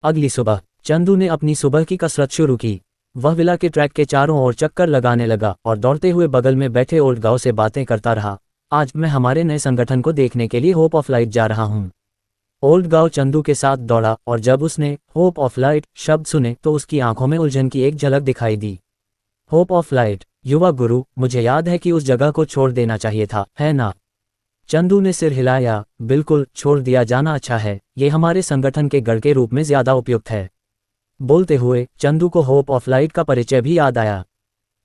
अगली सुबह चंदू ने अपनी सुबह की कसरत शुरू की। वह विला के ट्रैक के चारों ओर चक्कर लगाने लगा और दौड़ते हुए बगल में बैठे ओल्ड गांव से बातें करता रहा। आज मैं हमारे नए संगठन को देखने के लिए होप ऑफ लाइट जा रहा हूँ। ओल्ड गांव चंदू के साथ दौड़ा और जब उसने होप ऑफ लाइट शब्द सुने तो उसकी आंखों में उलझन की एक झलक दिखाई दी। होप ऑफ लाइट, युवा गुरु, मुझे याद है कि उस जगह को छोड़ देना चाहिए था, है ना? चंदू ने सिर हिलाया। बिल्कुल, छोड़ दिया जाना अच्छा है। ये हमारे संगठन के गढ़ के रूप में ज्यादा उपयुक्त है। बोलते हुए चंदू को होप ऑफ लाइट का परिचय भी याद आया।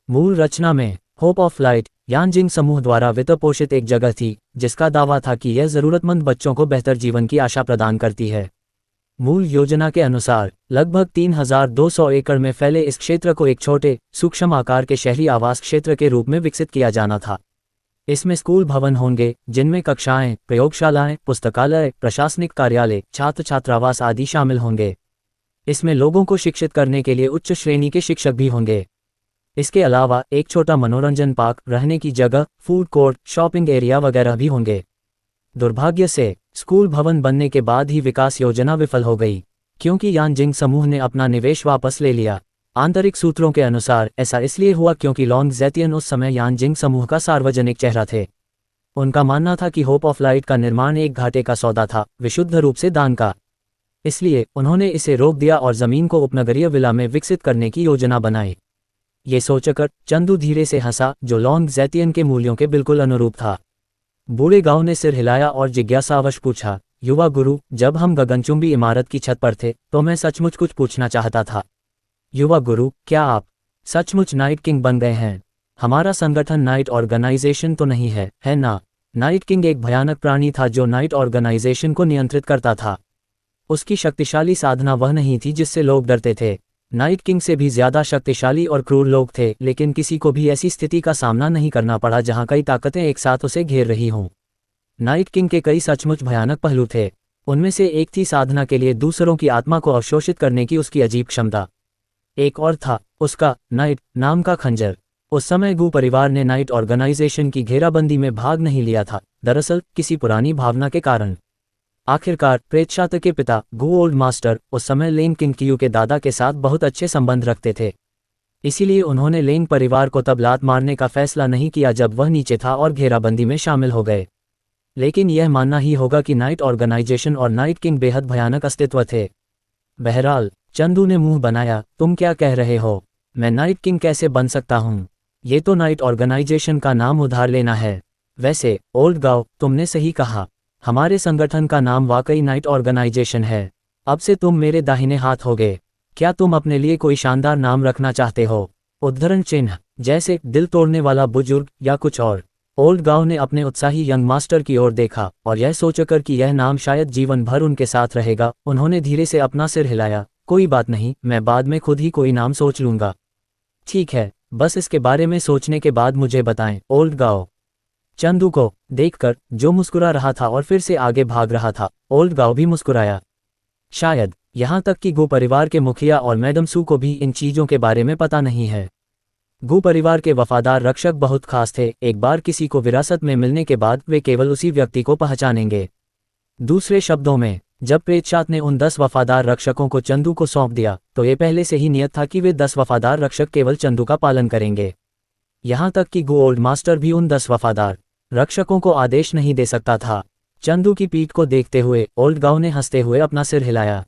मूल रचना में होप ऑफ लाइट यानजिंग समूह द्वारा वित्त पोषित एक जगह थी जिसका दावा था कि यह जरूरतमंद बच्चों को बेहतर जीवन की आशा प्रदान करती है। मूल योजना के अनुसार लगभग 3200 एकड़ में फैले इस क्षेत्र को एक छोटे सूक्ष्म आकार के शहरी आवास क्षेत्र के रूप में विकसित किया जाना था। इसमें स्कूल भवन होंगे जिनमें कक्षाएं, प्रयोगशालाएं, पुस्तकालय, प्रशासनिक कार्यालय, छात्र छात्रावास आदि शामिल होंगे। इसमें लोगों को शिक्षित करने के लिए उच्च श्रेणी के शिक्षक भी होंगे। इसके अलावा एक छोटा मनोरंजन पार्क, रहने की जगह, फूड कोर्ट, शॉपिंग एरिया वगैरह भी होंगे। दुर्भाग्य से स्कूल भवन बनने के बाद ही विकास योजना विफल हो गई क्योंकि यानजिंग समूह ने अपना निवेश वापस ले लिया। आंतरिक सूत्रों के अनुसार ऐसा इसलिए हुआ क्योंकि लॉन्ग ज़ेतियन उस समय यानजिंग समूह का सार्वजनिक चेहरा थे। उनका मानना था कि होप ऑफ लाइट का निर्माण एक घाटे का सौदा था, विशुद्ध रूप से दान का। इसलिए उन्होंने इसे रोक दिया और जमीन को उपनगरीय विला में विकसित करने की योजना बनाई। ये सोचकर चंदू धीरे से हंसा, जो लॉन्ग ज़ेतियन के मूल्यों के बिल्कुल अनुरूप था। बूढ़े गांव ने सिर हिलाया और जिज्ञासावश पूछा, युवा गुरु, जब हम गगनचुंबी इमारत की छत पर थे तो मैं सचमुच कुछ पूछना चाहता था। युवा गुरु, क्या आप सचमुच नाइट किंग बन गए हैं? हमारा संगठन नाइट ऑर्गेनाइजेशन तो नहीं है, है ना? नाइट किंग एक भयानक प्राणी था जो नाइट ऑर्गेनाइजेशन को नियंत्रित करता था। उसकी शक्तिशाली साधना वह नहीं थी जिससे लोग डरते थे। नाइट किंग से भी ज्यादा शक्तिशाली और क्रूर लोग थे, लेकिन किसी को भी ऐसी स्थिति का सामना नहीं करना पड़ा जहां कई ताकतें एक साथ उसे घेर रही हों। नाइट किंग के कई सचमुच भयानक पहलू थे। उनमें से एक थी साधना के लिए दूसरों की आत्मा को अवशोषित करने की उसकी अजीब क्षमता। एक और था उसका नाइट नाम का खंजर। उस समय गू परिवार ने नाइट ऑर्गेनाइजेशन की घेराबंदी में भाग नहीं लिया था, दरअसल किसी पुरानी भावना के कारण। आखिरकार प्रेतशात्र के पिता गू ओल्ड मास्टर उस समय लेन किंग कियू के दादा के साथ बहुत अच्छे संबंध रखते थे। इसीलिए उन्होंने लेन परिवार को तब लात मारने का फैसला नहीं किया जब वह नीचे था और घेराबंदी में शामिल हो गए। लेकिन यह मानना ही होगा कि नाइट ऑर्गेनाइजेशन और नाइट किंग बेहद भयानक अस्तित्व थे। बहरहाल चंदू ने मुंह बनाया, तुम क्या कह रहे हो? मैं नाइट किंग कैसे बन सकता हूँ? ये तो नाइट ऑर्गेनाइजेशन का नाम उधार लेना है। वैसे ओल्ड गांव, तुमने सही कहा, हमारे संगठन का नाम वाकई नाइट ऑर्गेनाइजेशन है। अब से तुम मेरे दाहिने हाथ होगे। क्या तुम अपने लिए कोई शानदार नाम रखना चाहते हो? उद्धरण चिन्ह, जैसे दिल तोड़ने वाला बुजुर्ग या कुछ और? ओल्ड गांव ने अपने उत्साही यंग मास्टर की ओर देखा और यह सोचकर कि यह नाम शायद जीवन भर उनके साथ रहेगा, उन्होंने धीरे से अपना सिर हिलाया। कोई बात नहीं, मैं बाद में खुद ही कोई नाम सोच लूंगा। ठीक है, बस इसके बारे में सोचने के बाद मुझे बताएं। ओल्ड गांव चंदू को देखकर, जो मुस्कुरा रहा था और फिर से आगे भाग रहा था, ओल्ड गांव भी मुस्कुराया। शायद यहां तक कि गू परिवार के मुखिया और मैडम सू को भी इन चीजों के बारे में पता नहीं है। गू परिवार के वफादार रक्षक बहुत खास थे। एक बार किसी को विरासत में मिलने के बाद वे केवल उसी व्यक्ति को पहचानेंगे। दूसरे शब्दों में, जब प्रेतशात ने उन 10 वफादार रक्षकों को चंदू को सौंप दिया तो ये पहले से ही नियत था कि वे 10 वफादार रक्षक केवल चंदू का पालन करेंगे। यहां तक कि गू ओल्ड मास्टर भी उन 10 वफादार रक्षकों को आदेश नहीं दे सकता था। चंदू की पीठ को देखते हुए ओल्ड गांव ने हंसते हुए अपना सिर हिलाया।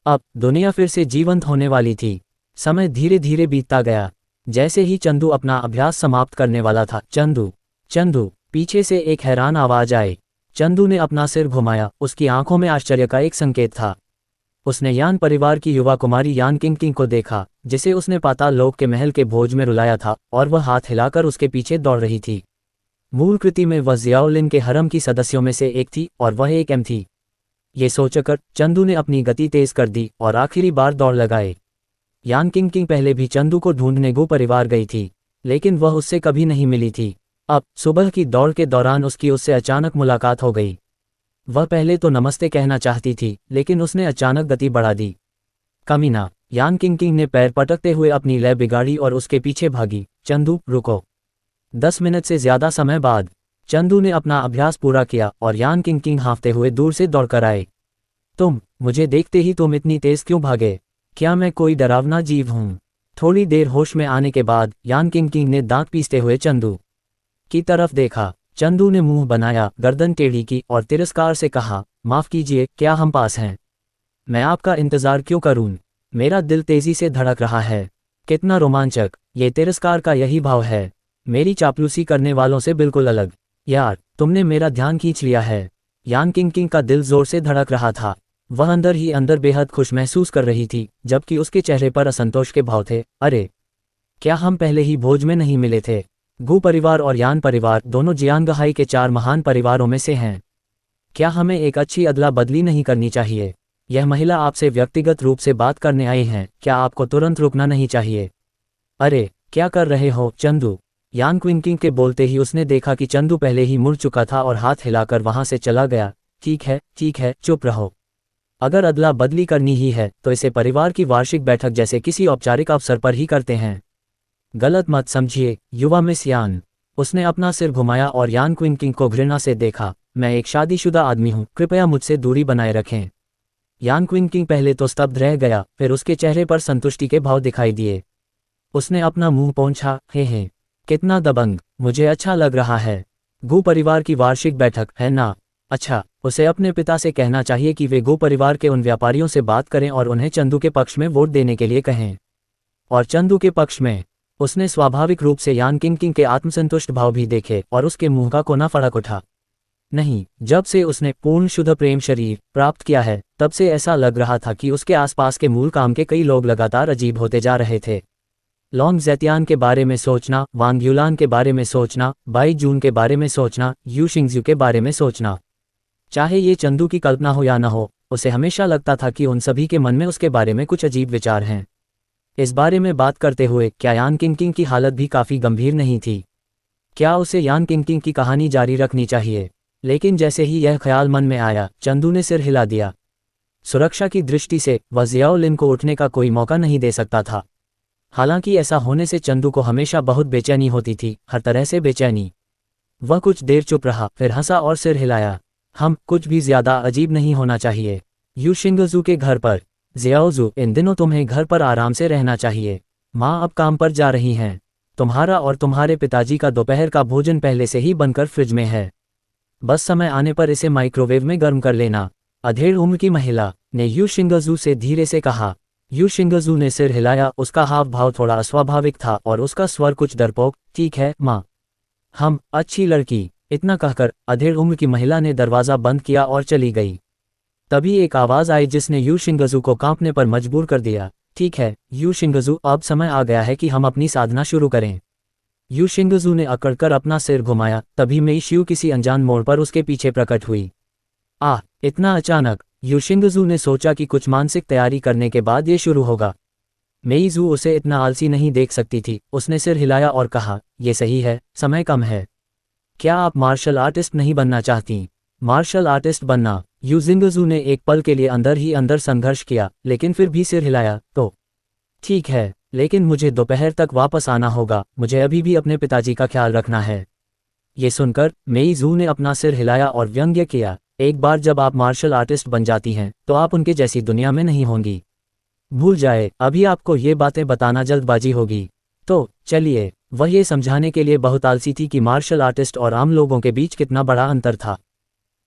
अब दुनिया फिर से जीवंत होने वाली थी। समय धीरे धीरे बीतता गया। जैसे ही चंदू अपना अभ्यास समाप्त करने वाला था, चंदू चंदू, पीछे से एक हैरान आवाज आई। चंदू ने अपना सिर घुमाया। उसकी आंखों में आश्चर्य का एक संकेत था। उसने यान परिवार की युवा कुमारी यान किंग किंग को देखा, जिसे उसने पाताल लोक के महल के भोज में रुलाया था, और वह हाथ हिलाकर उसके पीछे दौड़ रही थी। मूल कृति में वह जियाउलिन के हरम की सदस्यों में से एक थी और वह एक एम थी। ये सोचकर चंदू ने अपनी गति तेज कर दी और आखिरी बार दौड़ लगाए। यान किंग किंग पहले भी चंदू को ढूंढने गू परिवार गई थी, लेकिन वह उससे कभी नहीं मिली थी। अब सुबह की दौड़ के दौरान उसकी उससे अचानक मुलाकात हो गई। वह पहले तो नमस्ते कहना चाहती थी, लेकिन उसने अचानक गति बढ़ा दी। कमीना, यान किंग किंग ने पैर पटकते हुए अपनी लय बिगाड़ी और उसके पीछे भागी। चंदू, रुको। 10 मिनट से ज्यादा समय बाद चंदू ने अपना अभ्यास पूरा किया और यान किंग किंग हाँफते हुए दूर से दौड़कर आए। तुम, मुझे देखते ही तुम इतनी तेज क्यों भागे? क्या मैं कोई डरावना जीव हूँ? थोड़ी देर होश में आने के बाद यान किंग किंग ने दांत पीसते हुए चंदू की तरफ देखा। चंदू ने मुंह बनाया, गर्दन टेढ़ी की और तिरस्कार से कहा, माफ कीजिए, क्या हम पास हैं? मैं आपका इंतजार क्यों करूं? मेरा दिल तेजी से धड़क रहा है। कितना रोमांचक! ये तिरस्कार का यही भाव है, मेरी चापलूसी करने वालों से बिल्कुल अलग। यार, तुमने मेरा ध्यान खींच लिया है। यान किंग किंग का दिल जोर से धड़क रहा था। वह अंदर ही अंदर बेहद खुश महसूस कर रही थी, जबकि उसके चेहरे पर असंतोष के भाव थे। अरे, क्या हम पहले ही भोज में नहीं मिले थे? गू परिवार और यान परिवार दोनों जियांगहाई के 4 महान परिवारों में से हैं। क्या हमें एक अच्छी अदला बदली नहीं करनी चाहिए? यह महिला आपसे व्यक्तिगत रूप से बात करने आई हैं, क्या आपको तुरंत रुकना नहीं चाहिए? अरे, क्या कर रहे हो चंदू? यान क्विंग किंग के बोलते ही उसने देखा कि चंदू पहले ही मुड़ चुका था और हाथ हिलाकर वहां से चला गया। ठीक है, चुप रहो। अगर अदला बदली करनी ही है तो इसे परिवार की वार्षिक बैठक जैसे किसी औपचारिक अवसर पर ही करते हैं। गलत मत समझिए युवा मिस यान। उसने अपना सिर घुमाया और यान क्विंग किंग को घृणा से देखा। मैं एक शादीशुदा आदमी हूँ, कृपया मुझसे दूरी बनाए रखें। यान क्विंग किंग पहले तो स्तब्ध रह गया, फिर उसके चेहरे पर संतुष्टि के भाव दिखाई दिए। उसने अपना मुंह पोंछा, हे, कितना दबंग, मुझे अच्छा लग रहा है। गू परिवार की वार्षिक बैठक है ना? अच्छा, उसे अपने पिता से कहना चाहिए कि वे गू परिवार के उन व्यापारियों से बात करें और उन्हें चंदू के पक्ष में वोट देने के लिए कहें। और चंदू के पक्ष में? उसने स्वाभाविक रूप से यान किंग किंग के आत्मसंतुष्ट भाव भी देखे और उसके मुंह का कोना फड़क उठा। नहीं, जब से उसने पूर्ण शुद्ध प्रेम शरीर प्राप्त किया है, तब से ऐसा लग रहा था कि उसके आसपास के मूल काम के कई लोग लगातार अजीब होते जा रहे थे। लॉन्ग ज़ेतियान के बारे में सोचना, वांग यूलान के बारे में सोचना, बाई जून के बारे में सोचना, यू शिंगज़ू के बारे में सोचना। चाहे ये चंदू की कल्पना हो या न हो, उसे हमेशा लगता था कि उन सभी के मन में उसके बारे में कुछ अजीब विचार हैं। इस बारे में बात करते हुए क्या यान किंग किंग की हालत भी काफ़ी गंभीर नहीं थी? क्या उसे यान किंग किंग की कहानी जारी रखनी चाहिए? लेकिन जैसे ही यह ख्याल मन में आया, चंदू ने सिर हिला दिया। सुरक्षा की दृष्टि से वह ज़ियाओ लिन को उठने का कोई मौका नहीं दे सकता था। हालांकि ऐसा होने से चंदू को हमेशा बहुत बेचैनी होती थी, हर तरह से बेचैनी। वह कुछ देर चुप रहा, फिर हंसा और सिर हिलाया। हम कुछ भी ज्यादा अजीब नहीं होना चाहिए। यू शिंगजू के घर पर? ज़ियाओज़ू, इन दिनों तुम्हें घर पर आराम से रहना चाहिए। माँ अब काम पर जा रही हैं। तुम्हारा और तुम्हारे पिताजी का दोपहर का भोजन पहले से ही बनकर फ्रिज में है। बस समय आने पर इसे माइक्रोवेव में गर्म कर लेना। अधेड़ उम्र की महिला ने यू शिंगजू से धीरे से कहा। यू शिंगजू ने सिर हिलाया, उसका हाव भाव थोड़ा अस्वाभाविक था और उसका स्वर कुछ डरपोक। ठीक है माँ। हम, अच्छी लड़की। इतना कहकर अधेड़ उम्र की महिला ने दरवाज़ा बंद किया और चली गई। तभी एक आवाज़ आई जिसने यू शिंगजू को कांपने पर मजबूर कर दिया। ठीक है यू शिंगजू, अब समय आ गया है कि हम अपनी साधना शुरू करें। यू शिंगजू ने अकड़कर अपना सिर घुमाया, तभी मेई शियू किसी अनजान मोड़ पर उसके पीछे प्रकट हुई। इतना अचानक? यू शिंगजू ने सोचा कि कुछ मानसिक तैयारी करने के बाद ये शुरू होगा। मेई जू उसे इतना आलसी नहीं देख सकती थी। उसने सिर हिलाया और कहा, यह सही है, समय कम है। क्या आप मार्शल आर्टिस्ट नहीं बनना चाहती? मार्शल आर्टिस्ट बनना? यू शिंगजू ने एक पल के लिए अंदर ही अंदर संघर्ष किया, लेकिन फिर भी सिर हिलाया। तो ठीक है, लेकिन मुझे दोपहर तक वापस आना होगा। मुझे अभी भी अपने पिताजी का ख्याल रखना है। ये सुनकर मेई जू ने अपना सिर हिलाया और व्यंग्य किया। एक बार जब आप मार्शल आर्टिस्ट बन जाती हैं तो आप उनके जैसी दुनिया में नहीं होंगी। भूल जाए, अभी आपको ये बातें बताना जल्दबाजी होगी। तो चलिए। वह ये समझाने के लिए बहुत आलसी थी कि मार्शल आर्टिस्ट और आम लोगों के बीच कितना बड़ा अंतर था।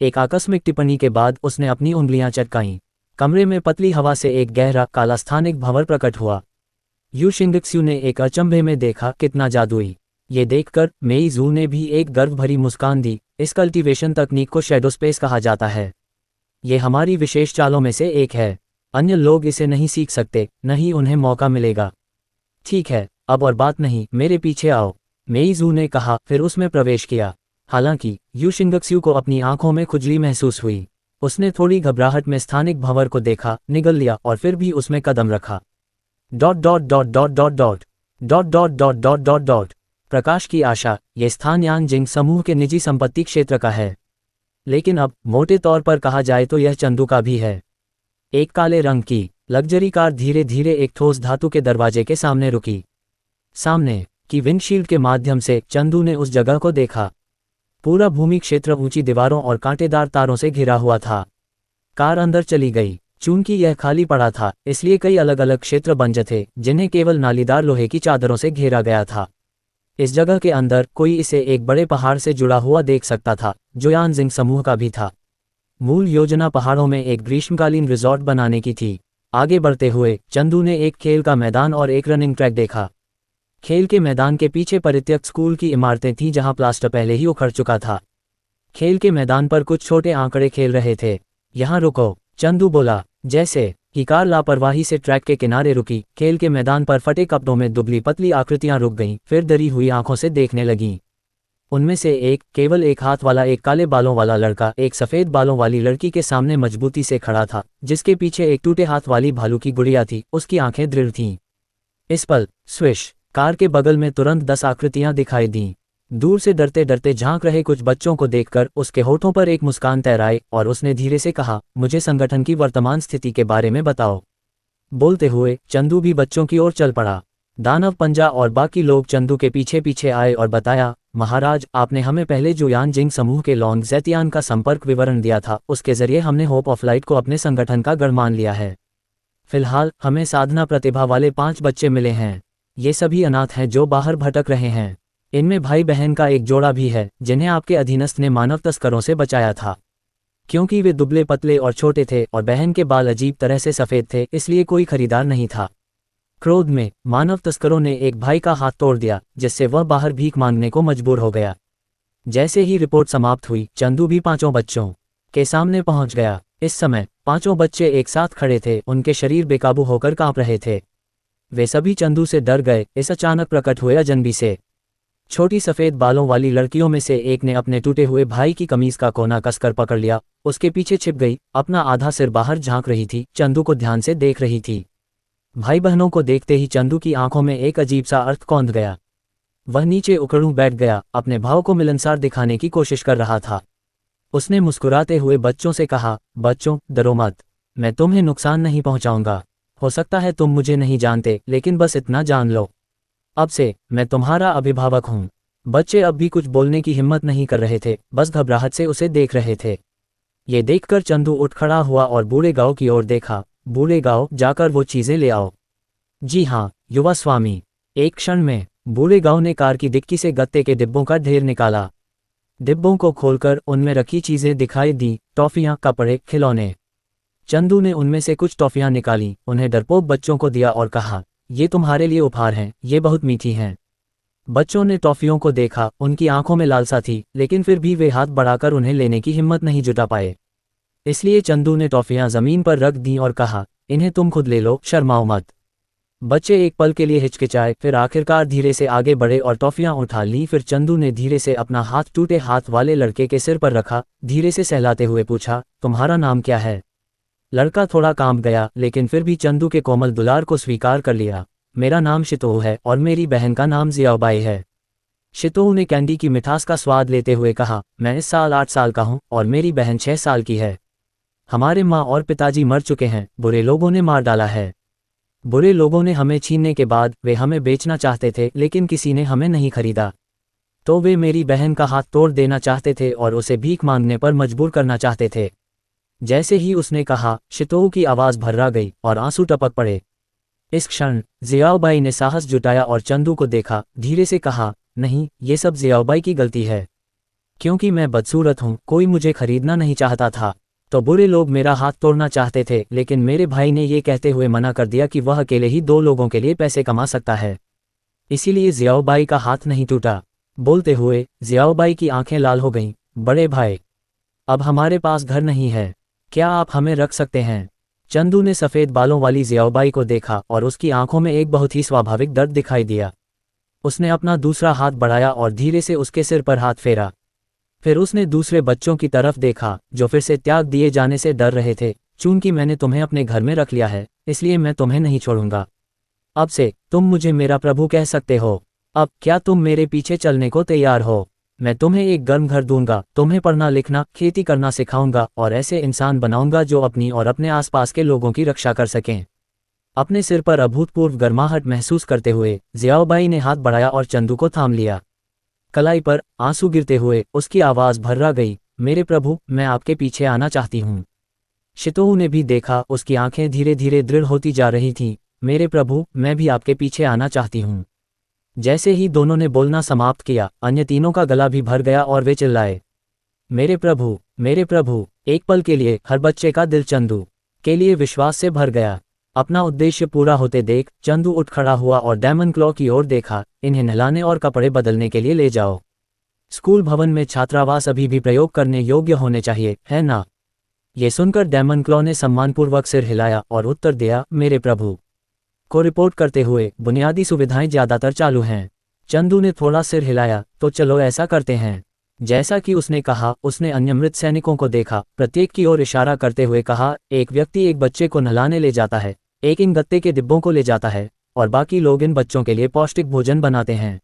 एक आकस्मिक टिप्पणी के बाद उसने अपनी उंगलियां चटकाईं। कमरे में पतली हवा से एक गहरा काला स्थानिक भंवर प्रकट हुआ। यू शिंगक्स्यू ने एक अचंभे में देखा, कितना जादुई। ये देखकर मेई जू ने भी एक गर्व भरी मुस्कान दी। इस कल्टीवेशन तकनीक को शैडो स्पेस कहा जाता है। ये हमारी विशेष चालों में से एक है। अन्य लोग इसे नहीं सीख सकते, नहीं उन्हें मौका मिलेगा। ठीक है, अब और बात नहीं, मेरे पीछे आओ, मेई जू ने कहा, फिर उसमें प्रवेश किया। हालांकि यू शिंगक्स्यू को अपनी आंखों में खुजली महसूस हुई। उसने थोड़ी घबराहट में स्थानिक भंवर को देखा, निगल लिया और फिर भी उसमें कदम रखा। Dot dot dot dot dot dot dot dot dot dot dot dot प्रकाश की आशा, ये स्थान यान जिंग समूह के निजी संपत्ति क्षेत्र का है। लेकिन अब मोटे तौर पर कहा जाए तो यह चंदू का भी है। एक काले रंग की लग्जरी कार धीरे धीरे एक ठोस धातु के दरवाजे के सामने रुकी। सामने की विंडशील्ड के माध्यम से चंदू ने उस जगह को देखा। पूरा भूमि क्षेत्र ऊंची दीवारों और कांटेदार तारों से घिरा हुआ था। कार अंदर चली गई। चूंकि यह खाली पड़ा था, इसलिए कई अलग अलग क्षेत्र बंजर थे जिन्हें केवल नालीदार लोहे की चादरों से घेरा गया था। इस जगह के अंदर कोई इसे एक बड़े पहाड़ से जुड़ा हुआ देख सकता था, जो यानजिंग समूह का भी था। मूल योजना पहाड़ों में एक ग्रीष्मकालीन रिजॉर्ट बनाने की थी। आगे बढ़ते हुए चंदू ने एक खेल का मैदान और एक रनिंग ट्रैक देखा। खेल के मैदान के पीछे परित्यक्त स्कूल की इमारतें थीं जहां प्लास्टर पहले ही उखड़ चुका था। खेल के मैदान पर कुछ छोटे आंकड़े खेल रहे थे। यहाँ रुको, चंदू बोला। जैसे ही कार लापरवाही से ट्रैक के किनारे रुकी, खेल के मैदान पर फटे कपड़ों में दुबली पतली आकृतियां रुक गईं, फिर डरी हुई आंखों से देखने लगीं। उनमें से एक, केवल एक हाथ वाला एक काले बालों वाला लड़का एक सफ़ेद बालों वाली लड़की के सामने मजबूती से खड़ा था, जिसके पीछे एक टूटे हाथ वाली भालू की गुड़िया थी। उसकी आंखें दृढ़ थीं। इस पल स्विश, कार के बगल में तुरंत 10 आकृतियां दिखाई दीं। दूर से डरते डरते झांक रहे कुछ बच्चों को देखकर उसके होठों पर एक मुस्कान तैराई और उसने धीरे से कहा, मुझे संगठन की वर्तमान स्थिति के बारे में बताओ। बोलते हुए चंदू भी बच्चों की ओर चल पड़ा। दानव पंजा और बाकी लोग चंदू के पीछे पीछे आए और बताया, महाराज, आपने हमें पहले जो यानजिंग समूह के लॉन्ग ज़ैतियान का संपर्क विवरण दिया था, उसके जरिए हमने होप ऑफ लाइट को अपने संगठन का गढ़ मान लिया है। फिलहाल हमें साधना प्रतिभा वाले 5 बच्चे मिले हैं। ये सभी अनाथ हैं जो बाहर भटक रहे हैं। इनमें भाई बहन का एक जोड़ा भी है जिन्हें आपके अधीनस्थ ने मानव तस्करों से बचाया था। क्योंकि वे दुबले पतले और छोटे थे और बहन के बाल अजीब तरह से सफ़ेद थे, इसलिए कोई खरीदार नहीं था। क्रोध में मानव तस्करों ने एक भाई का हाथ तोड़ दिया, जिससे वह बाहर भीख मांगने को मजबूर हो गया। जैसे ही रिपोर्ट समाप्त हुई, चंदू भी 5 बच्चों के सामने पहुंच गया। इस समय 5 बच्चे एक साथ खड़े थे, उनके शरीर बेकाबू होकर कांप रहे थे। वे सभी चंदू से डर गए इस अचानक प्रकट हुए अजनबी से। छोटी सफ़ेद बालों वाली लड़कियों में से एक ने अपने टूटे हुए भाई की कमीज का कोना कसकर पकड़ लिया, उसके पीछे छिप गई, अपना आधा सिर बाहर झांक रही थी, चंदू को ध्यान से देख रही थी। भाई बहनों को देखते ही चंदू की आंखों में एक अजीब सा अर्थ कौंध गया। वह नीचे उखड़ूं बैठ गया, अपने भाव को मिलनसार दिखाने की कोशिश कर रहा था। उसने मुस्कुराते हुए बच्चों से कहा, बच्चों, डरो मत, मैं तुम्हें नुकसान नहीं पहुंचाऊंगा। हो सकता है तुम मुझे नहीं जानते, लेकिन बस इतना जान लो, अब से मैं तुम्हारा अभिभावक हूँ। बच्चे अब भी कुछ बोलने की हिम्मत नहीं कर रहे थे, बस घबराहट से उसे देख रहे थे। ये देखकर चंदू उठ खड़ा हुआ और बूढ़े गांव की ओर देखा। बूढ़े गांव, जाकर वो चीज़ें ले आओ। जी हाँ, युवा स्वामी। एक क्षण में बूढ़े गांव ने कार की डिक्की से गत्ते के डिब्बों का ढेर निकाला। डिब्बों को खोलकर उनमें रखी चीज़ें दिखाई दी, टॉफ़ियाँ, कपड़े, खिलौने। चंदू ने उनमें से कुछ टॉफ़ियाँ निकाली, उन्हें डरपोक बच्चों को दिया और कहा, ये तुम्हारे लिए उपहार हैं, ये बहुत मीठी हैं। बच्चों ने टॉफ़ियों को देखा, उनकी आंखों में लालसा थी, लेकिन फिर भी वे हाथ बढ़ाकर उन्हें लेने की हिम्मत नहीं जुटा पाए। इसलिए चंदू ने टॉफ़ियाँ ज़मीन पर रख दीं और कहा, इन्हें तुम खुद ले लो, शर्माओ मत। बच्चे एक पल के लिए हिचकिचाए, फिर आखिरकार धीरे से आगे बढ़े और टॉफ़ियाँ उठा लीं। फिर चंदू ने धीरे से अपना हाथ टूटे हाथ वाले लड़के के सिर पर रखा, धीरे से सहलाते हुए पूछा, तुम्हारा नाम क्या है? लड़का थोड़ा कांप गया, लेकिन फिर भी चंदू के कोमल दुलार को स्वीकार कर लिया। मेरा नाम शितोह है और मेरी बहन का नाम जियाबाई है। शितोह ने कैंडी की मिठास का स्वाद लेते हुए कहा, मैं इस साल 8 साल का हूँ और मेरी बहन 6 साल की है। हमारे माँ और पिताजी मर चुके हैं, बुरे लोगों ने मार डाला है। बुरे लोगों ने हमें छीनने के बाद वे हमें बेचना चाहते थे, लेकिन किसी ने हमें नहीं खरीदा। तो वे मेरी बहन का हाथ तोड़ देना चाहते थे और उसे भीख मांगने पर मजबूर करना चाहते थे। जैसे ही उसने कहा, शितोह की आवाज़ भर्रा गई और आंसू टपक पड़े। इस क्षण जियाबाई ने साहस जुटाया और चंदू को देखा, धीरे से कहा, नहीं, ये सब जियाबाई की गलती है। क्योंकि मैं बदसूरत हूँ, कोई मुझे खरीदना नहीं चाहता था, तो बुरे लोग मेरा हाथ तोड़ना चाहते थे, लेकिन मेरे भाई ने ये कहते हुए मना कर दिया कि वह अकेले ही 2 लोगों के लिए पैसे कमा सकता है। इसीलिए जियाबाई का हाथ नहीं टूटा। बोलते हुए जियाबाई की आंखें लाल हो गईं। बड़े भाई, अब हमारे पास घर नहीं है, क्या आप हमें रख सकते हैं? चंदू ने सफ़ेद बालों वाली जियाबाई को देखा और उसकी आंखों में एक बहुत ही स्वाभाविक दर्द दिखाई दिया। उसने अपना दूसरा हाथ बढ़ाया और धीरे से उसके सिर पर हाथ फेरा। फिर उसने दूसरे बच्चों की तरफ देखा, जो फिर से त्याग दिए जाने से डर रहे थे। चूंकि मैंने तुम्हें अपने घर में रख लिया है, इसलिए मैं तुम्हें नहीं छोड़ूंगा। अब से तुम मुझे मेरा प्रभु कह सकते हो। अब क्या तुम मेरे पीछे चलने को तैयार हो? मैं तुम्हें एक गर्म घर दूंगा, तुम्हें पढ़ना लिखना, खेती करना सिखाऊंगा और ऐसे इंसान बनाऊंगा जो अपनी और अपने आसपास के लोगों की रक्षा कर सकें। अपने सिर पर अभूतपूर्व गर्माहट महसूस करते हुए जियाबाई ने हाथ बढ़ाया और चंदू को थाम लिया। कलाई पर आंसू गिरते हुए उसकी आवाज़ भर्रा गई, मेरे प्रभु, मैं आपके पीछे आना चाहती हूँ। शितोहू ने भी देखा, उसकी आंखें धीरे धीरे दृढ़ होती जा रही थीं। मेरे प्रभु, मैं भी आपके पीछे आना चाहती हूँ। जैसे ही दोनों ने बोलना समाप्त किया, अन्य तीनों का गला भी भर गया और वे चिल्लाए, मेरे प्रभु, मेरे प्रभु। एक पल के लिए हर बच्चे का दिल चंदू के लिए विश्वास से भर गया। अपना उद्देश्य पूरा होते देख चंदू उठ खड़ा हुआ और डेमन क्लॉ की ओर देखा। इन्हें नहलाने और कपड़े बदलने के लिए ले जाओ। स्कूल भवन में छात्रावास अभी भी प्रयोग करने योग्य होने चाहिए, है ना? ये सुनकर डेमन क्लॉ ने सम्मानपूर्वक सिर हिलाया और उत्तर दिया, मेरे प्रभु को रिपोर्ट करते हुए, बुनियादी सुविधाएं ज्यादातर चालू हैं। चंदू ने थोड़ा सिर हिलाया, तो चलो ऐसा करते हैं। जैसा कि उसने कहा, उसने अन्य मृत सैनिकों को देखा, प्रत्येक की ओर इशारा करते हुए कहा, एक व्यक्ति एक बच्चे को नहलाने ले जाता है, एक इन गत्ते के डिब्बों को ले जाता है, और बाकी लोग इन बच्चों के लिए पौष्टिक भोजन बनाते हैं।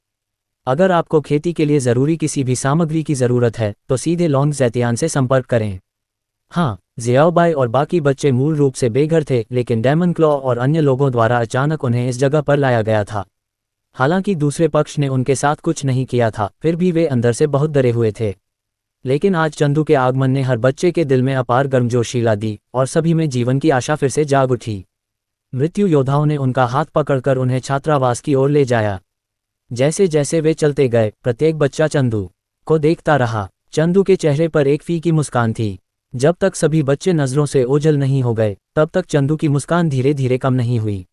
अगर आपको खेती के लिए ज़रूरी किसी भी सामग्री की ज़रूरत है, तो सीधे लॉन्ग ज़ैतियान से संपर्क करें। हाँ, ज़ियाओबाई और बाकी बच्चे मूल रूप से बेघर थे, लेकिन डेमन क्लॉ और अन्य लोगों द्वारा अचानक उन्हें इस जगह पर लाया गया था। हालांकि दूसरे पक्ष ने उनके साथ कुछ नहीं किया था, फिर भी वे अंदर से बहुत डरे हुए थे। लेकिन आज चंदू के आगमन ने हर बच्चे के दिल में अपार गर्मजोशी ला दी और सभी में जीवन की आशा फिर से जाग उठी। मृत्यु योद्धाओं ने उनका हाथ पकड़कर उन्हें छात्रावास की ओर ले जाया। जैसे जैसे वे चलते गए, प्रत्येक बच्चा चंदू को देखता रहा। चंदू के चेहरे पर एक फीकी मुस्कान थी। जब तक सभी बच्चे नजरों से ओझल नहीं हो गए, तब तक चंदू की मुस्कान धीरे धीरे कम नहीं हुई।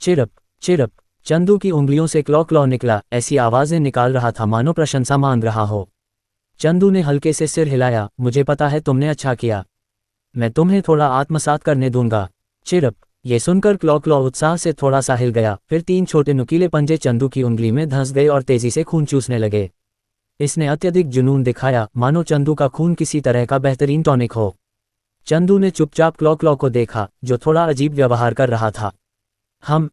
चिरप चिरप, चंदू की उंगलियों से क्लॉ क्लॉ निकला, ऐसी आवाजें निकाल रहा था मानो प्रशंसा मांग रहा हो। चंदू ने हल्के से सिर हिलाया, मुझे पता है तुमने अच्छा किया, मैं तुम्हें थोड़ा आत्मसात करने दूंगा। चिरप, ये सुनकर क्लॉ क्लॉ उत्साह से थोड़ा सा हिल गया, फिर 3 छोटे नुकीले पंजे चंदू की उंगली में धंस गए और तेजी से खून चूसने लगे। इसने अत्यधिक जुनून दिखाया, मानो चंदू का खून किसी तरह का बेहतरीन टॉनिक हो। चंदू ने चुपचाप क्लॉ क्लॉ को देखा, जो थोड़ा अजीब व्यवहार कर रहा था।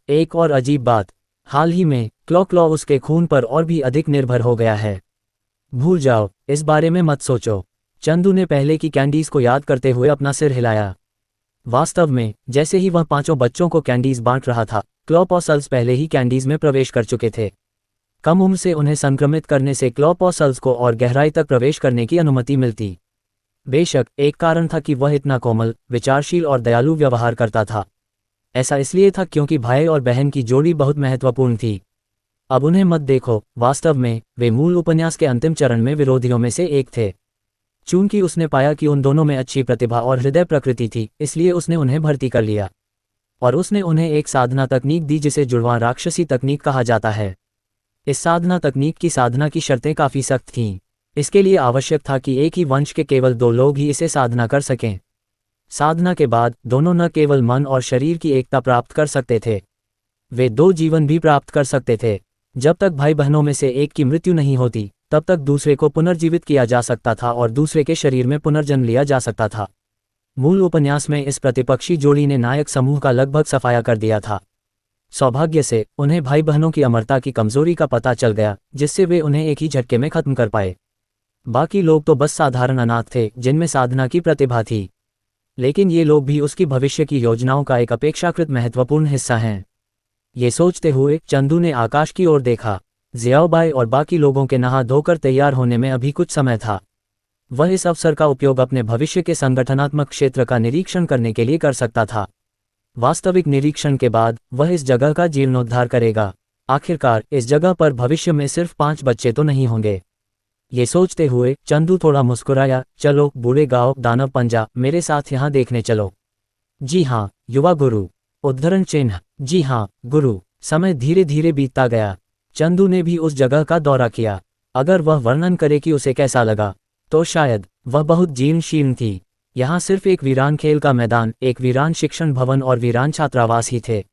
एक और अजीब बात, हाल ही में क्लॉ क्लॉ उसके खून पर और भी अधिक निर्भर हो गया है। भूल जाओ, इस बारे में मत सोचो। चंदू ने पहले की कैंडीज को याद करते हुए अपना सिर हिलाया। वास्तव में, जैसे ही वह 5 बच्चों को कैंडीज बांट रहा था, क्लॉपॉसल्स पहले ही कैंडीज में प्रवेश कर चुके थे। कम उम्र से उन्हें संक्रमित करने से क्लॉपॉसल्स को और गहराई तक प्रवेश करने की अनुमति मिलती। बेशक, एक कारण था कि वह इतना कोमल, विचारशील और दयालु व्यवहार करता था। ऐसा इसलिए था क्योंकि भाई और बहन की जोड़ी बहुत महत्वपूर्ण थी। अब उन्हें मत देखो, वास्तव में वे मूल उपन्यास के अंतिम चरण में विरोधियों में से एक थे। चूंकि उसने पाया कि उन दोनों में अच्छी प्रतिभा और हृदय प्रकृति थी, इसलिए उसने उन्हें भर्ती कर लिया। और उसने उन्हें एक साधना तकनीक दी जिसे जुड़वां राक्षसी तकनीक कहा जाता है। इस साधना तकनीक की साधना की शर्तें काफ़ी सख्त थीं। इसके लिए आवश्यक था कि एक ही वंश के केवल 2 लोग ही इसे साधना कर सकें। साधना के बाद दोनों न केवल मन और शरीर की एकता प्राप्त कर सकते थे, वे 2 जीवन भी प्राप्त कर सकते थे। जब तक भाई बहनों में से एक की मृत्यु नहीं होती, तब तक दूसरे को पुनर्जीवित किया जा सकता था और दूसरे के शरीर में पुनर्जन्म लिया जा सकता था। मूल उपन्यास में इस प्रतिपक्षी जोड़ी ने नायक समूह का लगभग सफाया कर दिया था। सौभाग्य से उन्हें भाई बहनों की अमरता की कमजोरी का पता चल गया, जिससे वे उन्हें एक ही झटके में खत्म कर पाए। बाकी लोग तो बस साधारण अनाथ थे जिनमें साधना की प्रतिभा थी, लेकिन ये लोग भी उसकी भविष्य की योजनाओं का एक अपेक्षाकृत महत्वपूर्ण हिस्सा हैं। ये सोचते हुए चंदू ने आकाश की ओर देखा। ज़ियाओबाई और बाकी लोगों के नहा धोकर तैयार होने में अभी कुछ समय था। वह इस अवसर का उपयोग अपने भविष्य के संगठनात्मक क्षेत्र का निरीक्षण करने के लिए कर सकता था। वास्तविक निरीक्षण के बाद वह इस जगह का जीर्णोद्धार करेगा। आखिरकार इस जगह पर भविष्य में सिर्फ 5 बच्चे तो नहीं होंगे। ये सोचते हुए चंदू थोड़ा मुस्कुराया। चलो बूढ़े गांव दानव पंजा, मेरे साथ यहाँ देखने चलो। जी हाँ युवा गुरु। उद्धरण चिन्ह। जी हाँ गुरु। समय धीरे धीरे बीतता गया। चंदू ने भी उस जगह का दौरा किया। अगर वह वर्णन करे कि उसे कैसा लगा, तो शायद वह बहुत जीर्ण शीर्ण थी। यहाँ सिर्फ एक वीरान खेल का मैदान, एक वीरान शिक्षण भवन और वीरान छात्रावास ही थे।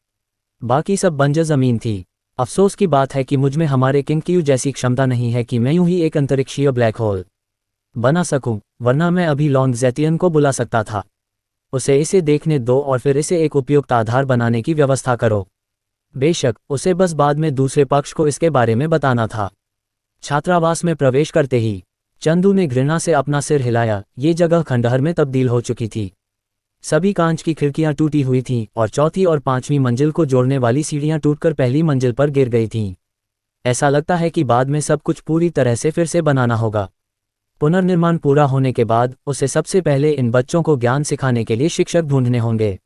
बाकी सब बंजर जमीन थी। अफसोस की बात है कि मुझमें हमारे किंगक्यू जैसी क्षमता नहीं है कि मैं यूं ही एक अंतरिक्षीय ब्लैक होल बना सकूं, वरना मैं अभी लॉन्ग ज़ैतियन को बुला सकता था। उसे इसे देखने दो और फिर इसे एक उपयुक्त आधार बनाने की व्यवस्था करो। बेशक उसे बस बाद में दूसरे पक्ष को इसके बारे में बताना था। छात्रावास में प्रवेश करते ही चंदू ने घृणा से अपना सिर हिलाया। ये जगह खंडहर में तब्दील हो चुकी थी। सभी कांच की खिड़कियां टूटी हुई थीं और चौथी और 5वीं मंजिल को जोड़ने वाली सीढ़ियां टूटकर पहली मंजिल पर गिर गई थीं। ऐसा लगता है कि बाद में सब कुछ पूरी तरह से फिर से बनाना होगा। पुनर्निर्माण पूरा होने के बाद उसे सबसे पहले इन बच्चों को ज्ञान सिखाने के लिए शिक्षक ढूंढने होंगे।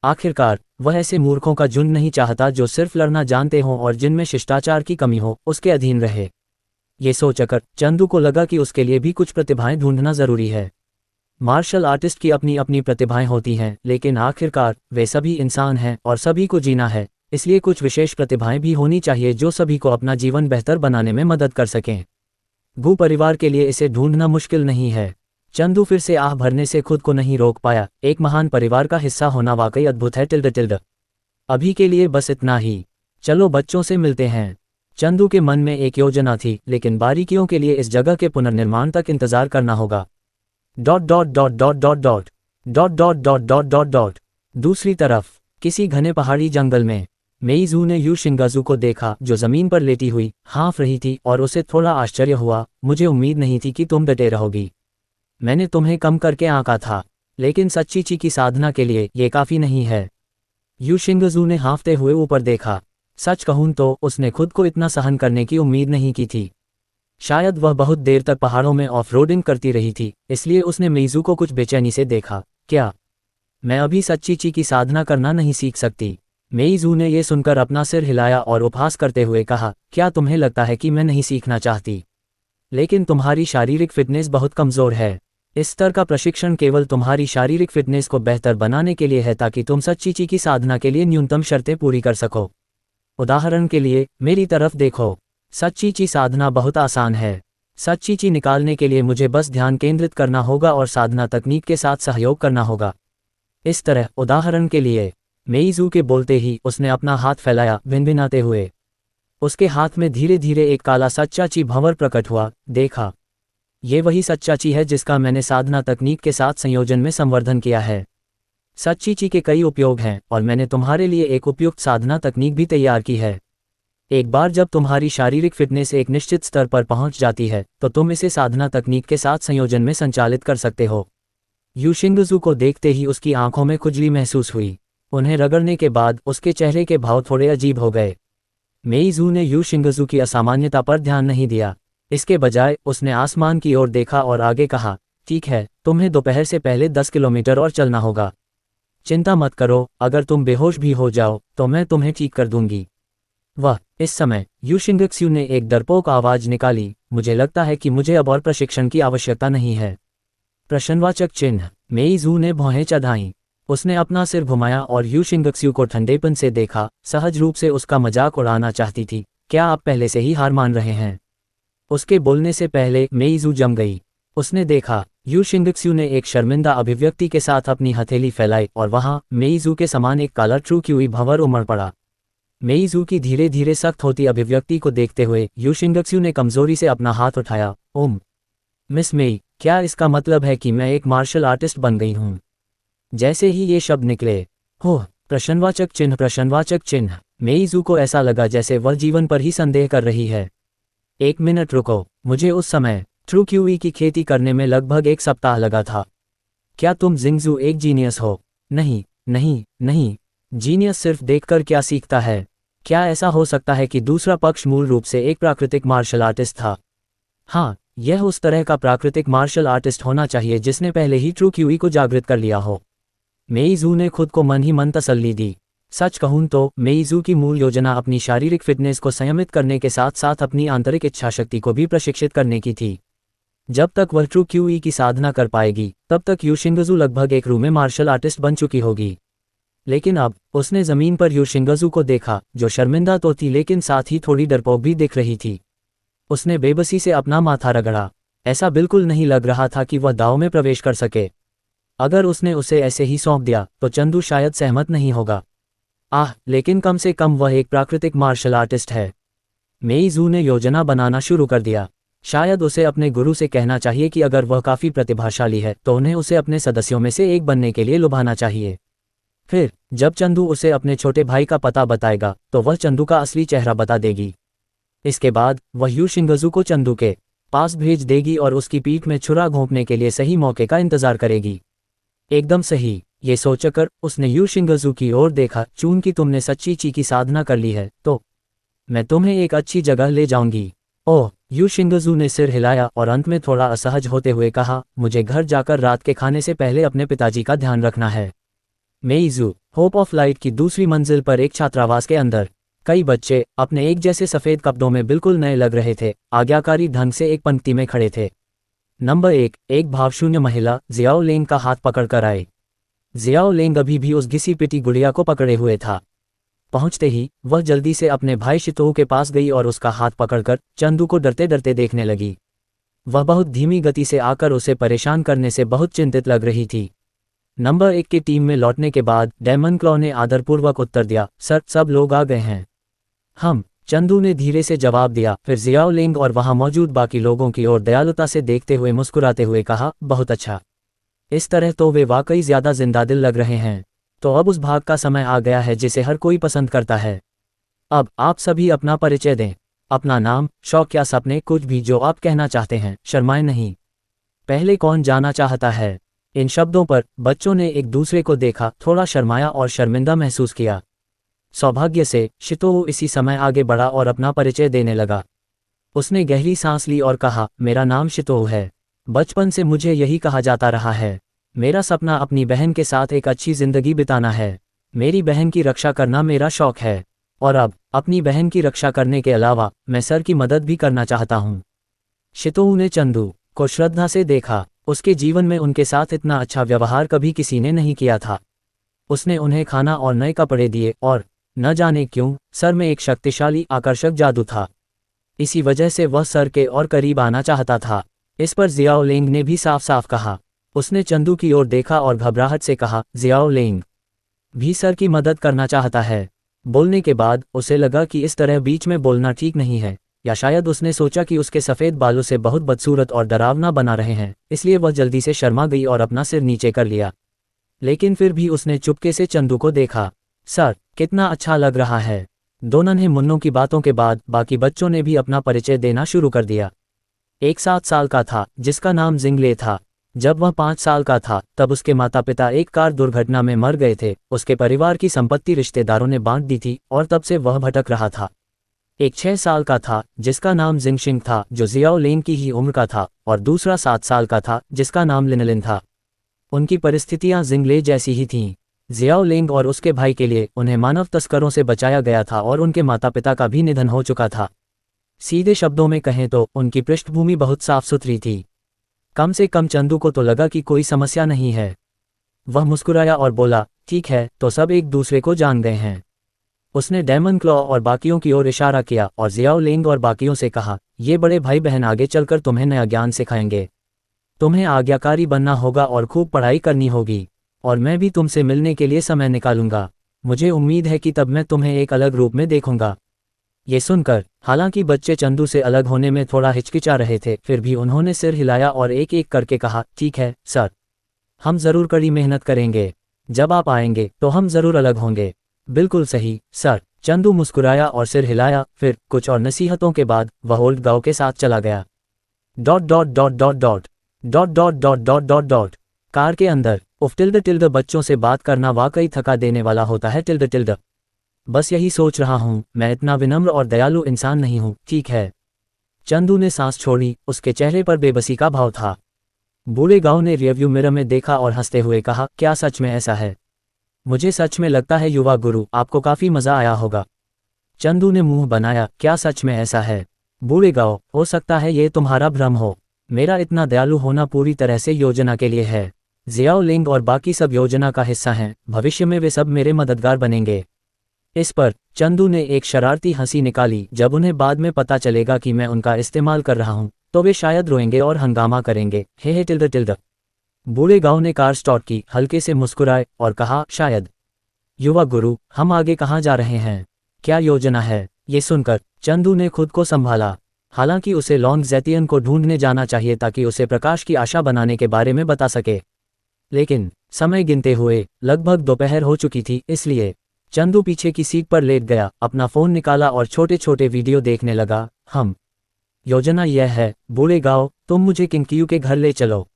आखिरकार वह ऐसे मूर्खों का झुंड नहीं चाहता जो सिर्फ लड़ना जानते हों और जिनमें शिष्टाचार की कमी हो उसके अधीन रहे। ये सोचकर चंदू को लगा कि उसके लिए भी कुछ प्रतिभाएं ढूंढना जरूरी है। मार्शल आर्टिस्ट की अपनी अपनी प्रतिभाएं होती हैं, लेकिन आखिरकार वे सभी इंसान हैं और सभी को जीना है, इसलिए कुछ विशेष प्रतिभाएं भी होनी चाहिए जो सभी को अपना जीवन बेहतर बनाने में मदद कर सकें। गू परिवार के लिए इसे ढूंढना मुश्किल नहीं है। चंदू फिर से आह भरने से खुद को नहीं रोक पाया। एक महान परिवार का हिस्सा होना वाकई अद्भुत है। टिल्ड अभी के लिए बस इतना ही। चलो बच्चों से मिलते हैं। चंदू के मन में एक योजना थी, लेकिन बारीकियों के लिए इस जगह के पुनर्निर्माण तक इंतजार करना होगा। दूसरी तरफ किसी घने पहाड़ी जंगल में मेइज़ू ने यू शिंगाज़ू को देखा जो जमीन पर लेटी हुई हाँफ रही थी और उसे थोड़ा आश्चर्य हुआ। मुझे उम्मीद नहीं थी कि तुम डटे रहोगी। मैंने तुम्हें कम करके आंका था, लेकिन सच्ची ची की साधना के लिए ये काफ़ी नहीं है। यू शिंगाज़ू ने हाँफते हुए ऊपर देखा। सच कहूं तो उसने खुद को इतना सहन करने की उम्मीद नहीं की थी। शायद वह बहुत देर तक पहाड़ों में ऑफ रोडिंग करती रही थी, इसलिए उसने मेइज़ू को कुछ बेचैनी से देखा। क्या मैं अभी सच्ची ची की साधना करना नहीं सीख सकती? मेइज़ू ने यह सुनकर अपना सिर हिलाया और उपहास करते हुए कहा, क्या तुम्हें लगता है कि मैं नहीं सीखना चाहती? लेकिन तुम्हारी शारीरिक फिटनेस बहुत कमज़ोर है। इस स्तर का प्रशिक्षण केवल तुम्हारी शारीरिक फिटनेस को बेहतर बनाने के लिए है ताकि तुम सच्ची ची की साधना के लिए न्यूनतम शर्तें पूरी कर सको। उदाहरण के लिए मेरी तरफ देखो। सच्ची ची साधना बहुत आसान है। सच्ची ची निकालने के लिए मुझे बस ध्यान केंद्रित करना होगा और साधना तकनीक के साथ सहयोग करना होगा। इस तरह उदाहरण के लिए मेइज़ू के बोलते ही उसने अपना हाथ फैलाया भिनभिनाते हुए। उसके हाथ में धीरे धीरे एक काला सच्चा ची भंवर प्रकट हुआ। देखा, ये वही सच्चा ची है जिसका मैंने साधना तकनीक के साथ संयोजन में संवर्धन किया है। सच्ची ची के कई उपयोग हैं और मैंने तुम्हारे लिए एक उपयुक्त साधना तकनीक भी तैयार की है। एक बार जब तुम्हारी शारीरिक फिटनेस एक निश्चित स्तर पर पहुंच जाती है तो तुम इसे साधना तकनीक के साथ संयोजन में संचालित कर सकते हो। यू शिंगाज़ू को देखते ही उसकी आंखों में खुजली महसूस हुई। उन्हें रगड़ने के बाद उसके चेहरे के भाव थोड़े अजीब हो गए। मेइज़ू ने यू शिंगाज़ू की असामान्यता पर ध्यान नहीं दिया। इसके बजाय उसने आसमान की ओर देखा और आगे कहा, ठीक है, तुम्हें दोपहर से पहले 10 किलोमीटर और चलना होगा। चिंता मत करो, अगर तुम बेहोश भी हो जाओ तो मैं तुम्हें ठीक कर दूंगी। वह इस समय यू शिंगाज़ू ने एक डरपोक आवाज निकाली, मुझे लगता है कि मुझे अब और प्रशिक्षण की आवश्यकता नहीं है। प्रश्नवाचक चिन्ह। मेइज़ू ने भौहें चढ़ाईं। उसने अपना सिर घुमाया और यू शिंगाज़ू को ठंडेपन से देखा, सहज रूप से उसका मजाक उड़ाना चाहती थी। क्या आप पहले से ही हार मान रहे हैं? उसके बोलने से पहले मेइज़ू जम गई। उसने देखा यू शिंगाज़ू ने एक शर्मिंदा अभिव्यक्ति के साथ अपनी हथेली फैलाई और वहां मेइज़ू के समान एक काला ट्रू क्यूई भंवर उमड़ पड़ा। मेइज़ू की धीरे धीरे सख्त होती अभिव्यक्ति को देखते हुए यू शिंगाज़ू ने कमजोरी से अपना हाथ उठाया। मिस मेई, क्या इसका मतलब है कि मैं एक मार्शल आर्टिस्ट बन गई हूँ? जैसे ही ये शब्द निकले, हो प्रश्नवाचक चिन्ह। मेइज़ू को ऐसा लगा जैसे वह जीवन पर ही संदेह कर रही है। एक मिनट रुको, मुझे उस समय ट्रू क्यूई की खेती करने में लगभग 1 सप्ताह लगा था। क्या तुम जिंगज़ू एक जीनियस हो? नहीं, जीनियस सिर्फ देखकर क्या सीखता है? क्या ऐसा हो सकता है कि दूसरा पक्ष मूल रूप से एक प्राकृतिक मार्शल आर्टिस्ट था? हाँ, यह उस तरह का प्राकृतिक मार्शल आर्टिस्ट होना चाहिए जिसने पहले ही ट्रू क्यूई को जागृत कर लिया हो। मेइज़ू ने खुद को मन ही मन तसल्ली दी। सच कहूं तो मेइज़ू की मूल योजना अपनी शारीरिक फिटनेस को संयमित करने के साथ साथ अपनी आंतरिक इच्छाशक्ति को भी प्रशिक्षित करने की थी। जब तक वह ट्रू क्यूई की साधना कर पाएगी तब तक यू शिंगाज़ू लगभग एक रूह में मार्शल आर्टिस्ट बन चुकी होगी। लेकिन अब उसने जमीन पर यू शिंगाज़ू को देखा जो शर्मिंदा तो थी लेकिन साथ ही थोड़ी डरपोक भी दिख रही थी। उसने बेबसी से अपना माथा रगड़ा। ऐसा बिल्कुल नहीं लग रहा था कि वह दांव में प्रवेश कर सके। अगर उसने उसे ऐसे ही सौंप दिया तो चंदू शायद सहमत नहीं होगा। लेकिन कम से कम वह एक प्राकृतिक मार्शल आर्टिस्ट है। मेइज़ू ने योजना बनाना शुरू कर दिया। शायद उसे अपने गुरु से कहना चाहिए कि अगर वह काफ़ी प्रतिभाशाली है तो उन्हें उसे अपने सदस्यों में से एक बनने के लिए लुभाना चाहिए। फिर जब चंदू उसे अपने छोटे भाई का पता बताएगा तो वह चंदू का असली चेहरा बता देगी। इसके बाद वह यू शिंगाज़ू को चंदू के पास भेज देगी और उसकी पीठ में छुरा घोंपने के लिए सही मौके का इंतजार करेगी। एकदम सही, ये सोचकर उसने यू शिंगाज़ू की ओर देखा। चूंकि तुमने सच्ची ची की साधना कर ली है तो मैं तुम्हें एक अच्छी जगह ले जाऊंगी। ओह, यू शिंगजू ने सिर हिलाया और अंत में थोड़ा असहज होते हुए कहा, मुझे घर जाकर रात के खाने से पहले अपने पिताजी का ध्यान रखना है। मेइजू, होप ऑफ लाइट की दूसरी मंजिल पर एक छात्रावास के अंदर कई बच्चे अपने एक जैसे सफ़ेद कपड़ों में बिल्कुल नए लग रहे थे, आज्ञाकारी ढंग से एक पंक्ति में खड़े थे। नंबर 1, एक भावशून्य महिला जियाओ लेंग का हाथ पकड़कर आई। जियाओ लेंग अभी भी उस घिसी पिटी गुड़िया को पकड़े हुए था। पहुंचते ही वह जल्दी से अपने भाई शितोह के पास गई और उसका हाथ पकड़कर चंदू को डरते डरते देखने लगी। वह बहुत धीमी गति से आकर उसे परेशान करने से बहुत चिंतित लग रही थी। नंबर 1 की टीम में लौटने के बाद डेमन क्लॉ ने आदरपूर्वक उत्तर दिया, सर सब लोग आ गए हैं। हम, चंदू ने धीरे से जवाब दिया। फिर जियाओ लेंग और वहां मौजूद बाकी लोगों की ओर दयालुता से देखते हुए मुस्कुराते हुए कहा, बहुत अच्छा, इस तरह तो वे वाकई ज्यादा जिंदादिल लग रहे हैं। तो अब उस भाग का समय आ गया है जिसे हर कोई पसंद करता है। अब आप सभी अपना परिचय दें, अपना नाम, शौक या सपने, कुछ भी जो आप कहना चाहते हैं, शर्माएं नहीं। पहले कौन जाना चाहता है? इन शब्दों पर बच्चों ने एक दूसरे को देखा, थोड़ा शर्माया और शर्मिंदा महसूस किया। सौभाग्य से शितोह इसी समय आगे बढ़ा और अपना परिचय देने लगा। उसने गहरी सांस ली और कहा, मेरा नाम शितोह है। बचपन से मुझे यही कहा जाता रहा है। मेरा सपना अपनी बहन के साथ एक अच्छी जिंदगी बिताना है। मेरी बहन की रक्षा करना मेरा शौक है और अब अपनी बहन की रक्षा करने के अलावा मैं सर की मदद भी करना चाहता हूँ। शितोह ने चंदू को श्रद्धा से देखा। उसके जीवन में उनके साथ इतना अच्छा व्यवहार कभी किसी ने नहीं किया था। उसने उन्हें खाना और नए कपड़े दिए और न जाने क्यों सर में एक शक्तिशाली आकर्षक जादू था। इसी वजह से वह सर के और करीब आना चाहता था। इस पर जियाओ लेंग ने भी साफ साफ कहा। उसने चंदू की ओर देखा और घबराहट से कहा, जियाओ लेंग भी सर की मदद करना चाहता है। बोलने के बाद उसे लगा कि इस तरह बीच में बोलना ठीक नहीं है, या शायद उसने सोचा कि उसके सफ़ेद बालों से बहुत बदसूरत और डरावना बना रहे हैं, इसलिए वह जल्दी से शर्मा गई और अपना सिर नीचे कर लिया। लेकिन फिर भी उसने चुपके से चंदू को देखा। सर, कितना अच्छा लग रहा है। दो नन्हे मुन्नों की बातों के बाद बाकी बच्चों ने भी अपना परिचय देना शुरू कर दिया। एक 7 साल का था जिसका नाम जिंगले था। जब वह 5 साल का था तब उसके माता पिता एक कार दुर्घटना में मर गए थे। उसके परिवार की संपत्ति रिश्तेदारों ने बांट दी थी और तब से वह भटक रहा था। एक 6 साल का था जिसका नाम जिंगशिंग था, जो जियाओ लेंग की ही उम्र का था, और दूसरा 7 साल का था जिसका नाम लिनलिन था। उनकी परिस्थितियां जिंगले जैसी ही थीं। जियाओ लेंग और उसके भाई के लिए उन्हें मानव तस्करों से बचाया गया था और उनके माता पिता का भी निधन हो चुका था। सीधे शब्दों में कहें तो उनकी पृष्ठभूमि बहुत साफ सुथरी थी। कम से कम चंदू को तो लगा कि कोई समस्या नहीं है। वह मुस्कुराया और बोला, ठीक है, तो सब एक दूसरे को जान गए हैं। उसने डेमन क्लॉ और बाकियों की ओर इशारा किया और जियाओ लेंग और बाकियों से कहा, ये बड़े भाई बहन आगे चलकर तुम्हें नया ज्ञान सिखाएंगे। तुम्हें आज्ञाकारी बनना होगा और खूब पढ़ाई करनी होगी, और मैं भी तुमसे मिलने के लिए समय निकालूंगा। मुझे उम्मीद है कि तब मैं तुम्हें एक अलग रूप में देखूंगा। ये सुनकर हालांकि बच्चे चंदू से अलग होने में थोड़ा हिचकिचा रहे थे, फिर भी उन्होंने सिर हिलाया और एक एक करके कहा, ठीक है सर, हम जरूर कड़ी मेहनत करेंगे। जब आप आएंगे तो हम जरूर अलग होंगे। बिल्कुल सही सर। चंदू मुस्कुराया और सिर हिलाया। फिर कुछ और नसीहतों के बाद वह ओल्ड गांव के साथ चला गया। Dot dot dot dot dot dot dot dot dot dot dot car के अंदर उफ टिल्ड बच्चों से बात करना वाकई थका देने वाला होता है टिल्ड। बस यही सोच रहा हूँ, मैं इतना विनम्र और दयालु इंसान नहीं हूँ। ठीक है। चंदू ने सांस छोड़ी। उसके चेहरे पर बेबसी का भाव था। बूढ़े गांव ने रियरव्यू मिरर में देखा और हंसते हुए कहा, क्या सच में ऐसा है? मुझे सच में लगता है युवा गुरु, आपको काफी मजा आया होगा। चंदू ने मुंह बनाया, क्या सच में ऐसा है? बूढ़े गांव, हो सकता है ये तुम्हारा भ्रम हो। मेरा इतना दयालु होना पूरी तरह से योजना के लिए है। जियाओ लेंग और बाकी सब योजना का हिस्सा हैं। भविष्य में वे सब मेरे मददगार बनेंगे। इस पर चंदू ने एक शरारती हंसी निकाली। जब उन्हें बाद में पता चलेगा कि मैं उनका इस्तेमाल कर रहा हूँ तो वे शायद रोएंगे और हंगामा करेंगे। हे टिल्ड। बूढ़े गांव ने कार स्टार्ट की, हल्के से मुस्कुराए और कहा, शायद। युवा गुरु, हम आगे कहाँ जा रहे हैं? क्या योजना है? ये सुनकर चंदू ने खुद को संभाला। हालांकि उसे लॉन्ग ज़ैतियन को ढूंढने जाना चाहिए ताकि उसे प्रकाश की आशा बनाने के बारे में बता सके, लेकिन समय गिनते हुए लगभग दोपहर हो चुकी थी। इसलिए चंदू पीछे की सीट पर लेट गया, अपना फोन निकाला और छोटे छोटे वीडियो देखने लगा। योजना यह है, बूढ़े गांव, तुम मुझे किंगकियू के घर ले चलो।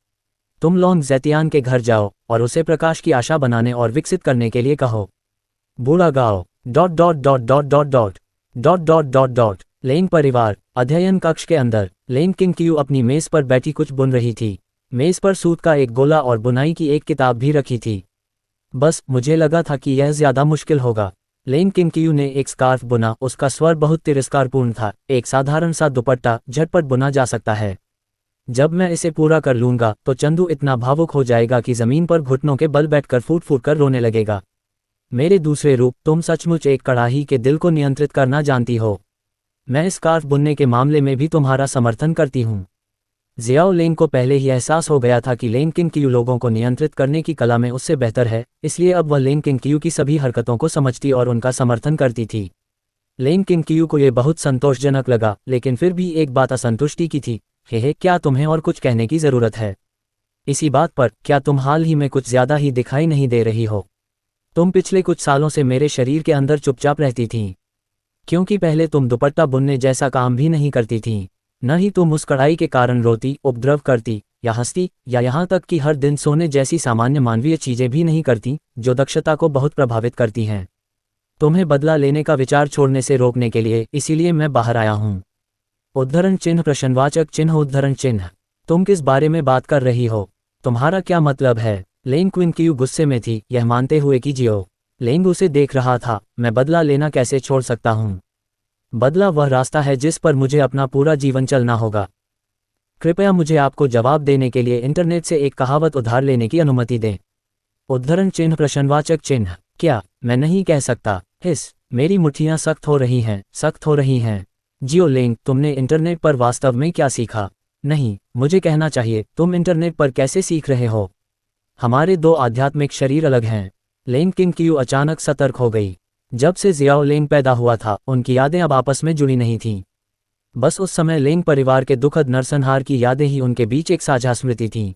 तुम लॉन्ग ज़ैतियान के घर जाओ और उसे प्रकाश की आशा बनाने और विकसित करने के लिए कहो। बूढ़ा गांव dot dot dot dot dot dot dot dot dot dot Leng परिवार अध्ययन कक्ष के अंदर लेन किंग क्यू अपनी मेज पर बैठी कुछ बुन रही थी। मेज पर सूत का एक गोला और बुनाई की एक किताब भी रखी थी। बस मुझे लगा था कि यह ज्यादा मुश्किल होगा। लेन किंग क्यू ने एक स्कार्फ बुना। उसका स्वर बहुत तिरस्कारपूर्ण था। एक साधारण सा दुपट्टा झटपट बुना जा सकता है। जब मैं इसे पूरा कर लूंगा तो चंदू इतना भावुक हो जाएगा कि जमीन पर घुटनों के बल बैठकर फूट फूट कर रोने लगेगा। मेरे दूसरे रूप, तुम सचमुच एक कड़ाही के दिल को नियंत्रित करना जानती हो। मैं स्कार्फ बुनने के मामले में भी तुम्हारा समर्थन करती हूँ। जियाओ लेन को पहले ही एहसास हो गया था कि लेन किंग क्यू लोगों को नियंत्रित करने की कला में उससे बेहतर है, इसलिए अब वह लेन किंग क्यू की सभी हरकतों को समझती और उनका समर्थन करती थी। लेन किंग क्यू को यह बहुत संतोषजनक लगा, लेकिन फिर भी एक बात असंतुष्टि की थी। हे क्या तुम्हें और कुछ कहने की जरूरत है? इसी बात पर, क्या तुम हाल ही में कुछ ज्यादा ही दिखाई नहीं दे रही हो? तुम पिछले कुछ सालों से मेरे शरीर के अंदर चुपचाप रहती थीं। क्योंकि पहले तुम दुपट्टा बुनने जैसा काम भी नहीं करती थीं। न ही तुम उस कड़ाई के कारण रोती, उपद्रव करती या हंसती, या यहाँ तक कि हर दिन सोने जैसी सामान्य मानवीय चीजें भी नहीं करती, जो दक्षता को बहुत प्रभावित करती हैं। तुम्हें बदला लेने का विचार छोड़ने से रोकने के लिए इसीलिए मैं बाहर आया हूँ। उद्धरण चिन्ह प्रश्नवाचक चिन्ह उद्धरण चिन्ह। तुम किस बारे में बात कर रही हो? तुम्हारा क्या मतलब है? लेन क्विन क्यू गुस्से में थी, यह मानते हुए कि जियो लेंग उसे देख रहा था। मैं बदला लेना कैसे छोड़ सकता हूँ? बदला वह रास्ता है जिस पर मुझे अपना पूरा जीवन चलना होगा। कृपया मुझे आपको जवाब देने के लिए इंटरनेट से एक कहावत उधार लेने की अनुमति दें। उद्धरण चिन्ह प्रश्नवाचक चिन्ह। क्या मैं नहीं कह सकता? मेरी मुट्ठियां सख्त हो रही हैं, सख्त हो रही हैं। जियो लेंग, तुमने इंटरनेट पर वास्तव में क्या सीखा? नहीं, मुझे कहना चाहिए, तुम इंटरनेट पर कैसे सीख रहे हो? हमारे दो आध्यात्मिक शरीर अलग हैं। लेन किंग क्यू अचानक सतर्क हो गई। जब से जियाओ लेंग पैदा हुआ था, उनकी यादें अब आपस में जुड़ी नहीं थीं। बस उस समय लेंग परिवार के दुखद नरसंहार की यादें ही उनके बीच एक साझा स्मृति थीं।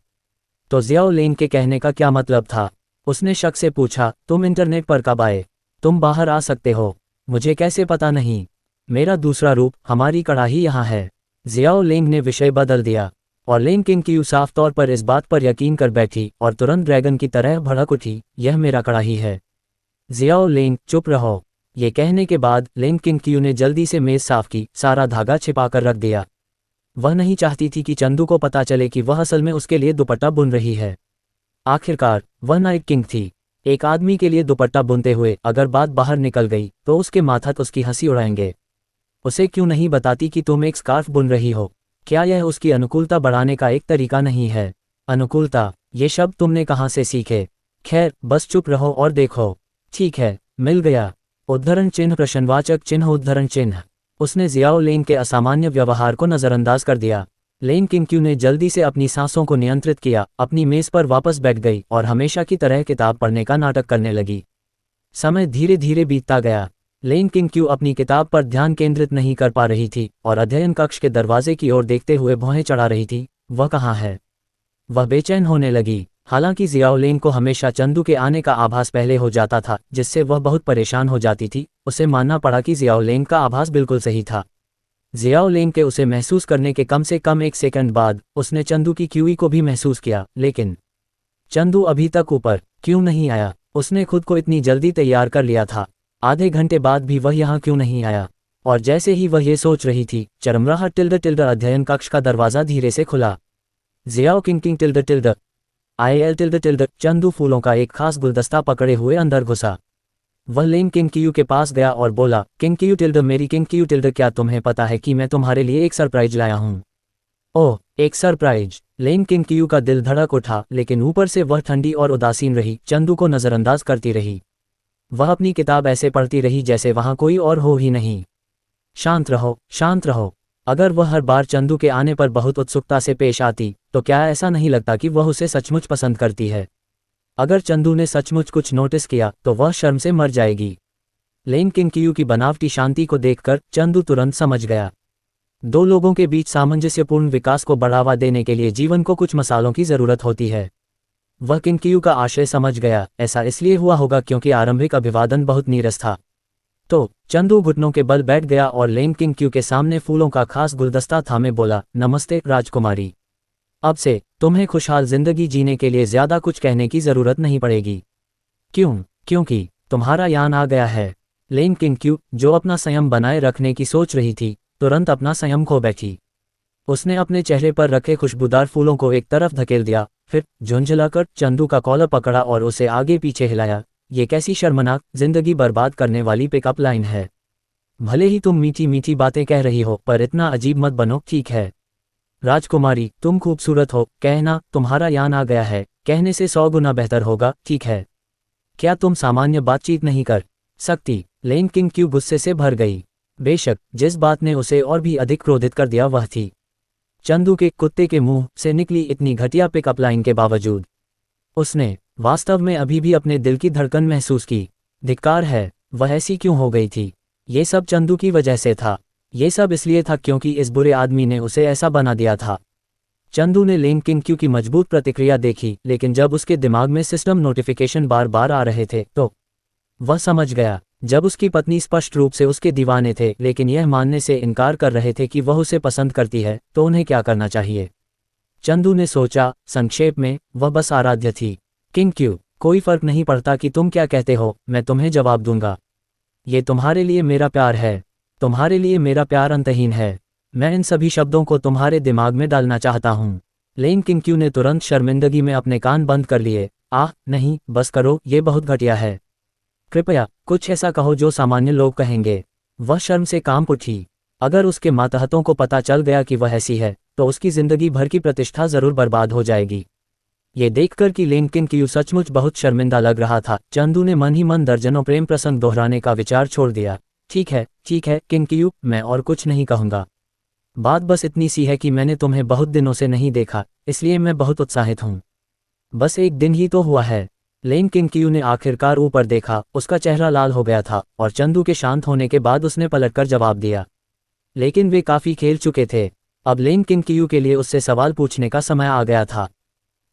तो जियाओ लेंग के कहने का क्या मतलब था? उसने शक से पूछा, तुम इंटरनेट पर कब आए? तुम बाहर आ सकते हो। मुझे कैसे पता नहीं? मेरा दूसरा रूप, हमारी कड़ाही यहाँ है। जियाओ लेंग ने विषय बदल दिया, और लेन किंग क्यू साफ तौर पर इस बात पर यकीन कर बैठी और तुरंत ड्रैगन की तरह भड़क उठी, यह मेरा कड़ाही है। जियाओ लेंग, चुप रहो। ये कहने के बाद लेन किंग क्यू ने जल्दी से मेज साफ की, सारा धागा छिपाकर रख दिया। वह नहीं चाहती थी कि चंदू को पता चले कि वह असल में उसके लिए दुपट्टा बुन रही है। आखिरकार वह नाइट किंग थी। एक आदमी के लिए दुपट्टा बुनते हुए अगर बात बाहर निकल गई तो उसके माथत उसकी हंसी उड़ाएंगे। उसे क्यों नहीं बताती कि तुम एक स्कार्फ बुन रही हो? क्या यह उसकी अनुकूलता बढ़ाने का एक तरीका नहीं है? अनुकूलता, ये शब्द तुमने कहाँ से सीखे? खैर, बस चुप रहो और देखो। ठीक है, मिल गया। उद्धरण चिन्ह प्रश्नवाचक चिन्ह उद्धरण चिन्ह। उसने जियाओ लेंग के असामान्य व्यवहार को नजरअंदाज कर दिया। लेन किंग क्यू ने जल्दी से अपनी सांसों को नियंत्रित किया, अपनी मेज पर वापस बैठ गई और हमेशा की तरह किताब पढ़ने का नाटक करने लगी। समय धीरे धीरे बीतता गया। लेन किंग क्यू अपनी किताब पर ध्यान केंद्रित नहीं कर पा रही थी और अध्ययन कक्ष के दरवाजे की ओर देखते हुए भौहें चढ़ा रही थी। वह कहाँ है? वह बेचैन होने लगी। हालांकि जियाओ लेंग को हमेशा चंदू के आने का आभास पहले हो जाता था, जिससे वह बहुत परेशान हो जाती थी। उसे मानना पड़ा कि जियाओ लेंग का आभास बिल्कुल सही था। जियाओ लेंग के उसे महसूस करने के कम से कम एक सेकंड बाद उसने चंदू की क्यूई को भी महसूस किया, लेकिन चंदू अभी तक ऊपर क्यों नहीं आया? उसने खुद को इतनी जल्दी तैयार कर लिया था। आधे घंटे बाद भी वह यहाँ क्यों नहीं आया? और जैसे ही वह ये सोच रही थी, चरमराह टिल्ड टिल्ड अध्ययन कक्ष का दरवाजा धीरे से खुला। Jiao king king tilde tilde I L tilde tilde. Chandu फूलों का एक खास गुलदस्ता पकड़े हुए अंदर घुसा। वह लेन किंग क्यू के पास गया और बोला, किंग क्यू टिल्ड, मेरी किंग क्यू टिल्ड, क्या तुम्हें पता है कि मैं तुम्हारे लिए एक सरप्राइज लाया हूँ? ओह, एक सरप्राइज? लेन किंग क्यू का दिल धड़क उठा, लेकिन ऊपर से वह ठंडी और उदासीन रही, चंदू को नजरअंदाज करती रही। वह अपनी किताब ऐसे पढ़ती रही जैसे वहां कोई और हो ही नहीं। शांत रहो, शांत रहो। अगर वह हर बार चंदू के आने पर बहुत उत्सुकता से पेश आती, तो क्या ऐसा नहीं लगता कि वह उसे सचमुच पसंद करती है? अगर चंदू ने सचमुच कुछ नोटिस किया तो वह शर्म से मर जाएगी। लेन किंग क्यू की बनावटी शांति को देखकर चंदू तुरंत समझ गया। दो लोगों के बीच सामंजस्यपूर्ण विकास को बढ़ावा देने के लिए जीवन को कुछ मसालों की जरूरत होती है। वह किंग क्यू का आशय समझ गया। ऐसा इसलिए हुआ होगा क्योंकि आरंभिक अभिवादन बहुत नीरस था। तो चंदू घुटनों के बल बैठ गया और लेन किंग क्यू के सामने फूलों का खास गुलदस्ता थामे बोला, नमस्ते राजकुमारी। अब से तुम्हें खुशहाल जिंदगी जीने के लिए ज्यादा कुछ कहने की जरूरत नहीं पड़ेगी। क्यों? क्योंकि तुम्हारा यान आ गया है। लेन किंग क्यू, जो अपना संयम बनाए रखने की सोच रही थी, तुरंत अपना संयम खो बैठी। उसने अपने चेहरे पर रखे खुशबूदार फूलों को एक तरफ धकेल दिया, फिर झुंझलाकर चंदू का कॉलर पकड़ा और उसे आगे पीछे हिलाया। ये कैसी शर्मनाक, जिंदगी बर्बाद करने वाली पिकअप लाइन है। भले ही तुम मीठी मीठी बातें कह रही हो, पर इतना अजीब मत बनो, ठीक है? राजकुमारी, तुम खूबसूरत हो, कहना तुम्हारा यान आ गया है, कहने से 100 गुना बेहतर होगा, ठीक है? क्या तुम सामान्य बातचीत नहीं कर सकती? लेन किंग क्यों गुस्से से भर गई। बेशक जिस बात ने उसे और भी अधिक क्रोधित कर दिया वह थी चंदू के कुत्ते के मुंह से निकली इतनी घटिया पिकअप लाइन के बावजूद उसने वास्तव में अभी भी अपने दिल की धड़कन महसूस की। धिक्कार है, वह ऐसी क्यों हो गई थी? ये सब चंदू की वजह से था। ये सब इसलिए था क्योंकि इस बुरे आदमी ने उसे ऐसा बना दिया था। चंदू ने लेन किंग क्यू की मजबूत प्रतिक्रिया देखी, लेकिन जब उसके दिमाग में सिस्टम नोटिफिकेशन बार बार आ रहे थे तो वह समझ गया। जब उसकी पत्नी स्पष्ट रूप से उसके दीवाने थे लेकिन यह मानने से इनकार कर रहे थे कि वह उसे पसंद करती है, तो उन्हें क्या करना चाहिए? चंदू ने सोचा। संक्षेप में, वह बस आराध्य थी। किंग क्यू, कोई फर्क नहीं पड़ता कि तुम क्या कहते हो, मैं तुम्हें जवाब दूंगा। ये तुम्हारे लिए मेरा प्यार है, तुम्हारे लिए मेरा प्यार अंतहीन है। मैं इन सभी शब्दों को तुम्हारे दिमाग में डालना चाहता हूँ। लेन किंग क्यू ने तुरंत शर्मिंदगी में अपने कान बंद कर लिए। आह नहीं, बस करो, ये बहुत घटिया है। कृपया कुछ ऐसा कहो जो सामान्य लोग कहेंगे। वह शर्म से कांप उठी। अगर उसके मातहतों को पता चल गया कि वह ऐसी है, तो उसकी जिंदगी भर की प्रतिष्ठा जरूर बर्बाद हो जाएगी। ये देखकर कि लेन किंग क्यू सचमुच बहुत शर्मिंदा लग रहा था, चंदू ने मन ही मन दर्जनों प्रेम प्रसंग दोहराने का विचार छोड़ दिया। ठीक है किंग क्यू, मैं और कुछ नहीं कहूँगा। बात बस इतनी सी है कि मैंने तुम्हें बहुत दिनों से नहीं देखा, इसलिए मैं बहुत उत्साहित हूँ। बस एक दिन ही तो हुआ है। लेन किंग क्यू ने आखिरकार ऊपर देखा। उसका चेहरा लाल हो गया था और चंदू के शांत होने के बाद उसने पलटकर जवाब दिया। लेकिन वे काफी खेल चुके थे। अब लेन किंग क्यू के लिए उससे सवाल पूछने का समय आ गया था।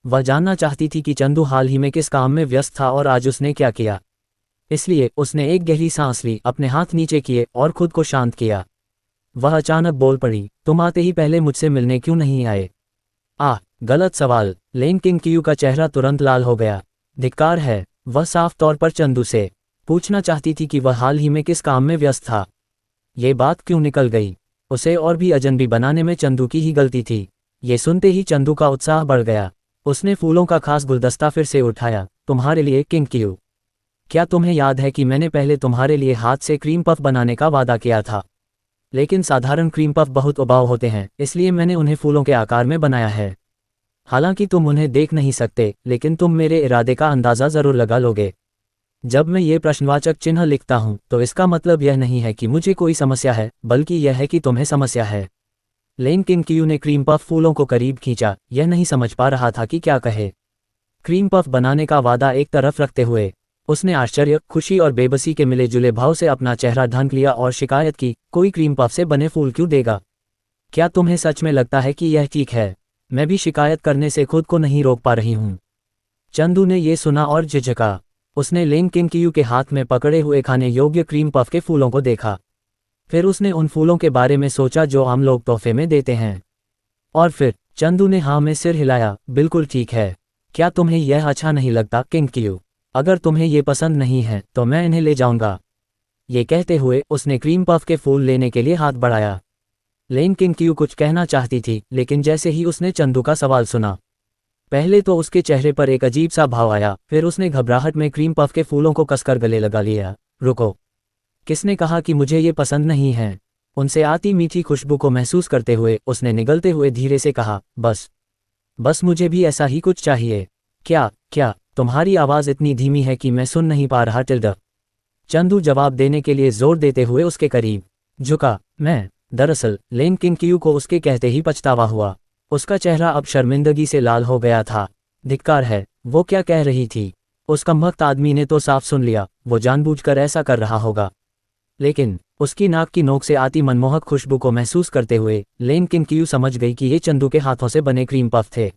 वह जानना चाहती थी कि चंदू हाल ही में किस काम में व्यस्त था और आज उसने क्या किया। इसलिए उसने एक गहरी सांस ली, अपने हाथ नीचे किए और खुद को शांत किया। वह अचानक बोल पड़ी, तुम आते ही पहले मुझसे मिलने क्यों नहीं आए? गलत सवाल। लेन किंग क्यू का चेहरा तुरंत लाल हो गया। धिक्कार है, वह साफ तौर पर चंदू से पूछना चाहती थी कि वह हाल ही में किस काम में व्यस्त था। ये बात क्यों निकल गई? उसे और भी अजनबी बनाने में चंदू की ही गलती थी। ये सुनते ही चंदू का उत्साह बढ़ गया। उसने फूलों का खास गुलदस्ता फिर से उठाया। तुम्हारे लिए किंग क्यू, क्या तुम्हें याद है कि मैंने पहले तुम्हारे लिए हाथ से क्रीम पफ बनाने का वादा किया था? लेकिन साधारण क्रीम पफ बहुत उबाऊ होते हैं, इसलिए मैंने उन्हें फूलों के आकार में बनाया है। हालांकि तुम उन्हें देख नहीं सकते, लेकिन तुम मेरे इरादे का अंदाज़ा ज़रूर लगा लोगे। जब मैं ये प्रश्नवाचक चिन्ह लिखता हूं, तो इसका मतलब यह नहीं है कि मुझे कोई समस्या है, बल्कि यह है कि तुम्हें समस्या है। लेन किंग क्यू ने क्रीम पफ फूलों को करीब खींचा। यह नहीं समझ पा रहा था कि क्या कहे। क्रीम पफ बनाने का वादा एक तरफ रखते हुए उसने आश्चर्य, खुशी और बेबसी के मिले जुले भाव से अपना चेहरा ढांक लिया और शिकायत की, कोई क्रीम पफ से बने फूल क्यों देगा? क्या तुम्हें सच में लगता है कि यह ठीक है? मैं भी शिकायत करने से खुद को नहीं रोक पा रही हूँ। चंदू ने ये सुना और झिझका। उसने लेन किंग क्यू के हाथ में पकड़े हुए खाने योग्य क्रीम पफ के फूलों को देखा। फिर उसने उन फूलों के बारे में सोचा जो आम लोग तोहफे में देते हैं। और फिर चंदू ने हाँ में सिर हिलाया। बिल्कुल ठीक है। क्या तुम्हें यह अच्छा नहीं लगता किंग क्यू? अगर तुम्हें ये पसंद नहीं है तो मैं इन्हें ले जाऊंगा। ये कहते हुए उसने क्रीम पफ के फूल लेने के लिए हाथ बढ़ाया। लेन किंग क्यू कुछ कहना चाहती थी, लेकिन जैसे ही उसने चंदू का सवाल सुना, पहले तो उसके चेहरे पर एक अजीब सा भाव आया, फिर उसने घबराहट में क्रीम पफ के फूलों को कसकर गले लगा लिया। रुको, किसने कहा कि मुझे ये पसंद नहीं है? उनसे आती मीठी खुशबू को महसूस करते हुए उसने निगलते हुए धीरे से कहा, बस मुझे भी ऐसा ही कुछ चाहिए। क्या तुम्हारी आवाज़ इतनी धीमी है कि मैं सुन नहीं पा रहा टिल्डा। चंदू जवाब देने के लिए जोर देते हुए उसके करीब झुका। दरअसल लेन किंग क्यू को उसके कहते ही पछतावा हुआ। उसका चेहरा अब शर्मिंदगी से लाल हो गया था। धिक्कार है, वो क्या कह रही थी? उस कमबख्त आदमी ने तो साफ सुन लिया, वो जानबूझकर ऐसा कर रहा होगा। लेकिन उसकी नाक की नोक से आती मनमोहक खुशबू को महसूस करते हुए लेन किंग क्यू समझ गई कि ये चंदू के हाथों से बने क्रीम पफ थे।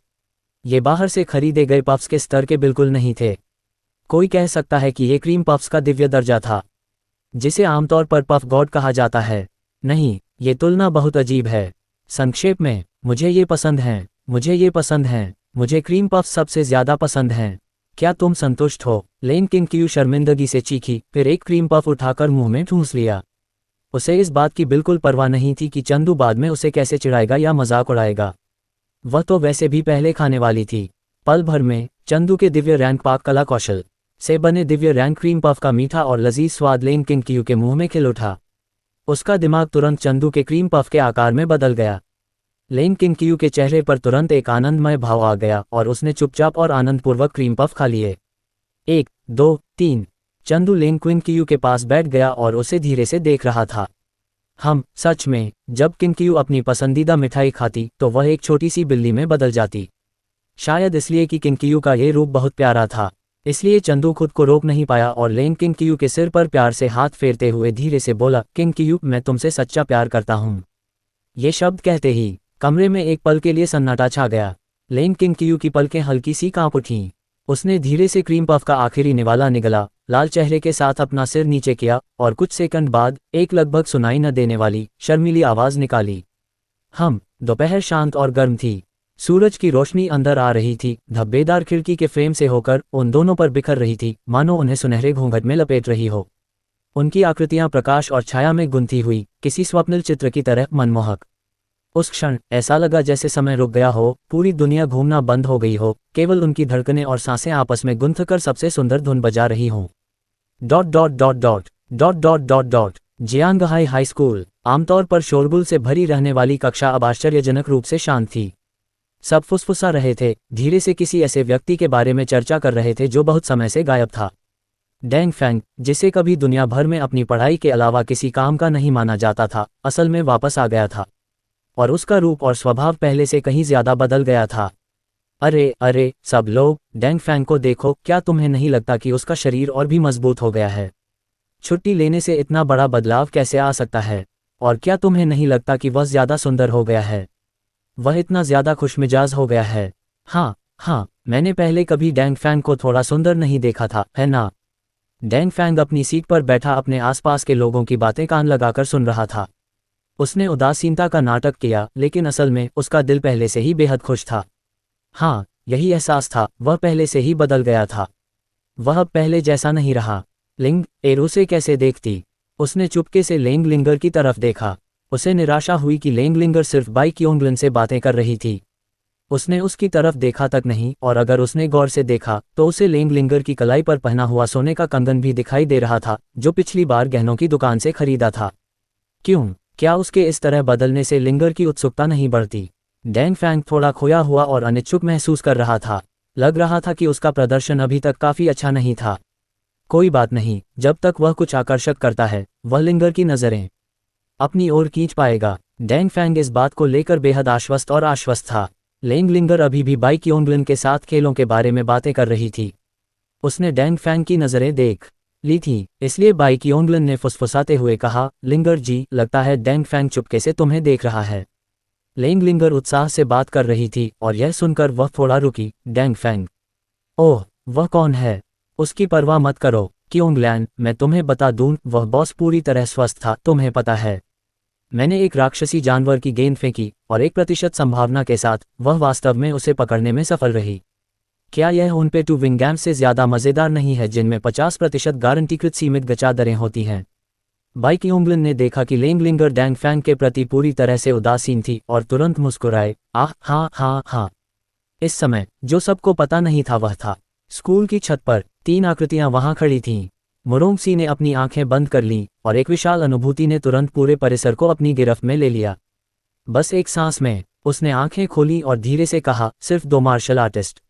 ये बाहर से खरीदे गए पफ्स के स्तर के बिल्कुल नहीं थे। कोई कह सकता है कि ये क्रीम पफ्स का दिव्य दर्जा था, जिसे आमतौर पर पफ गॉड कहा जाता है। नहीं, ये तुलना बहुत अजीब है। संक्षेप में, मुझे ये पसंद हैं, मुझे क्रीम पफ सबसे ज्यादा पसंद हैं। क्या तुम संतुष्ट हो? लेन किंग क्यू शर्मिंदगी से चीखी, फिर एक क्रीम पफ उठाकर मुंह में ठूंस लिया। उसे इस बात की बिल्कुल परवाह नहीं थी कि चंदू बाद में उसे कैसे चिढ़ाएगा या मजाक उड़ाएगा। वह तो वैसे भी पहले खाने वाली थी। पल भर में चंदू के दिव्य रैंक पाक कला कौशल से बने दिव्य रैंक क्रीम पफ का मीठा और लजीज स्वाद लेन किंगकियू के मुंह में खिल उठा। उसका दिमाग तुरंत चंदू के क्रीम पफ के आकार में बदल गया। लेन किंगकियू के चेहरे पर तुरंत एक आनंदमय भाव आ गया और उसने चुपचाप और आनंदपूर्वक क्रीम पफ खा लिए। 1, 2, 3 चंदू लेन किंगकियू के पास बैठ गया और उसे धीरे से देख रहा था। सच में जब किंगकियू अपनी पसंदीदा मिठाई खाती तो वह एक छोटी सी बिल्ली में बदल जाती। शायद इसलिए कि किंगकियू का ये रूप बहुत प्यारा था, इसलिए चंदू खुद को रोक नहीं पाया और लेन किंगकियू के सिर पर प्यार से हाथ फेरते हुए धीरे से बोला, किंगकियू, मैं तुमसे सच्चा प्यार करता हूँ। ये शब्द कहते ही कमरे में एक पल के लिए सन्नाटा छा गया। लेन किंगकियू की पलकें हल्की सी कांप उठीं। उसने धीरे से क्रीम पफ का आखिरी निवाला निगला, लाल चेहरे के साथ अपना सिर नीचे किया और कुछ सेकंड बाद एक लगभग सुनाई न देने वाली शर्मीली आवाज निकाली। दोपहर शांत और गर्म थी। सूरज की रोशनी अंदर आ रही थी, धब्बेदार खिड़की के फ्रेम से होकर उन दोनों पर बिखर रही थी, मानो उन्हें सुनहरे घूंघट में लपेट रही हो। उनकी आकृतियां प्रकाश और छाया में गुंथी हुई, किसी स्वप्निल चित्र की तरह मनमोहक। उस क्षण ऐसा लगा जैसे समय रुक गया हो, पूरी दुनिया घूमना बंद हो गई हो, केवल उनकी धड़कनें और सांसें आपस में गुंथकर सबसे सुंदर धुन बजा रही हों। जियांगहाई हाई स्कूल। आमतौर पर शोरगुल से भरी रहने वाली कक्षा अब आश्चर्यजनक रूप से शांत थी। सब फुसफुसा रहे थे, धीरे से किसी ऐसे व्यक्ति के बारे में चर्चा कर रहे थे जो बहुत समय से गायब था। डेंग फैंग, जिसे कभी दुनिया भर में अपनी पढ़ाई के अलावा किसी काम का नहीं माना जाता था, असल में वापस आ गया था और उसका रूप और स्वभाव पहले से कहीं ज्यादा बदल गया था। अरे सब लोग, डेंग फैंग को देखो, क्या तुम्हें नहीं लगता कि उसका शरीर और भी मजबूत हो गया है? छुट्टी लेने से इतना बड़ा बदलाव कैसे आ सकता है? और क्या तुम्हें नहीं लगता कि वह ज्यादा सुंदर हो गया है? वह इतना ज्यादा खुशमिजाज हो गया है। हाँ, मैंने पहले कभी डेंग फैंग को थोड़ा सुंदर नहीं देखा था, है ना? डेंग फैंग अपनी सीट पर बैठा अपने आसपास के लोगों की बातें कान लगाकर सुन रहा था। उसने उदासीनता का नाटक किया, लेकिन असल में उसका दिल पहले से ही बेहद खुश था। यही एहसास था, वह पहले से ही बदल गया था। वह अब पहले जैसा नहीं रहा। लिंग एर उसे कैसे देखती? उसने चुपके से लेंग लिंगर की तरफ देखा। उसे निराशा हुई कि लेंग लिंगर सिर्फ बाई क्योंगलन से बातें कर रही थी। उसने उसकी तरफ देखा तक नहीं, और अगर उसने गौर से देखा तो उसे लेंग लिंगर की कलाई पर पहना हुआ सोने का कंगन भी दिखाई दे रहा था, जो पिछली बार गहनों की दुकान से खरीदा था। क्या उसके इस तरह बदलने से लिंगर की उत्सुकता नहीं बढ़ती? डेंग फैंग थोड़ा खोया हुआ और अनिच्छुक महसूस कर रहा था। लग रहा था कि उसका प्रदर्शन अभी तक काफी अच्छा नहीं था। कोई बात नहीं, जब तक वह कुछ आकर्षक करता है, वह लिंगर की नजरें अपनी ओर खींच पाएगा। डेंग फैंग इस बात को लेकर बेहद आश्वस्त था। लेंग लिंगर अभी भी बाई क्योंगलन के साथ खेलों के बारे में बातें कर रही थी। उसने डेंग फैंग की नजरें देख ली थी, इसलिए बाई क्योंगलन ने फुसफुसाते हुए कहा, लिंगर जी, लगता है डेंग फैंग चुपके से तुम्हें देख रहा है। लेंग लिंगर उत्साह से बात कर रही थी और यह सुनकर वह थोड़ा रुकी। डेंग फैंग, ओह, वह कौन है? उसकी परवाह मत करो क्योंगलैन, मैं तुम्हें बता दूं, वह बॉस पूरी तरह स्वस्थ था, तुम्हें पता है। मैंने एक राक्षसी जानवर की गेंद फेंकी और 1% संभावना के साथ वह वास्तव में उसे पकड़ने में सफल रही। क्या यह उन पे 2 विंग गेम्स से ज्यादा मजेदार नहीं है, जिनमें 50% गारंटीकृत सीमित गचा दरें होती हैं? बाई क्योंगलन ने देखा कि लेंग लिंगर डेंग फैंग के प्रति पूरी तरह से उदासीन थी और तुरंत मुस्कुराए। हाँ। इस समय जो सबको पता नहीं था वह था, स्कूल की छत पर 3 आकृतियां वहां खड़ी थीं। मुरोंगसी ने अपनी आंखें बंद कर लीं और एक विशाल अनुभूति ने तुरंत पूरे परिसर को अपनी गिरफ्त में ले लिया। बस एक सांस में उसने आंखें खोली और धीरे से कहा, सिर्फ 2 मार्शल आर्टिस्ट।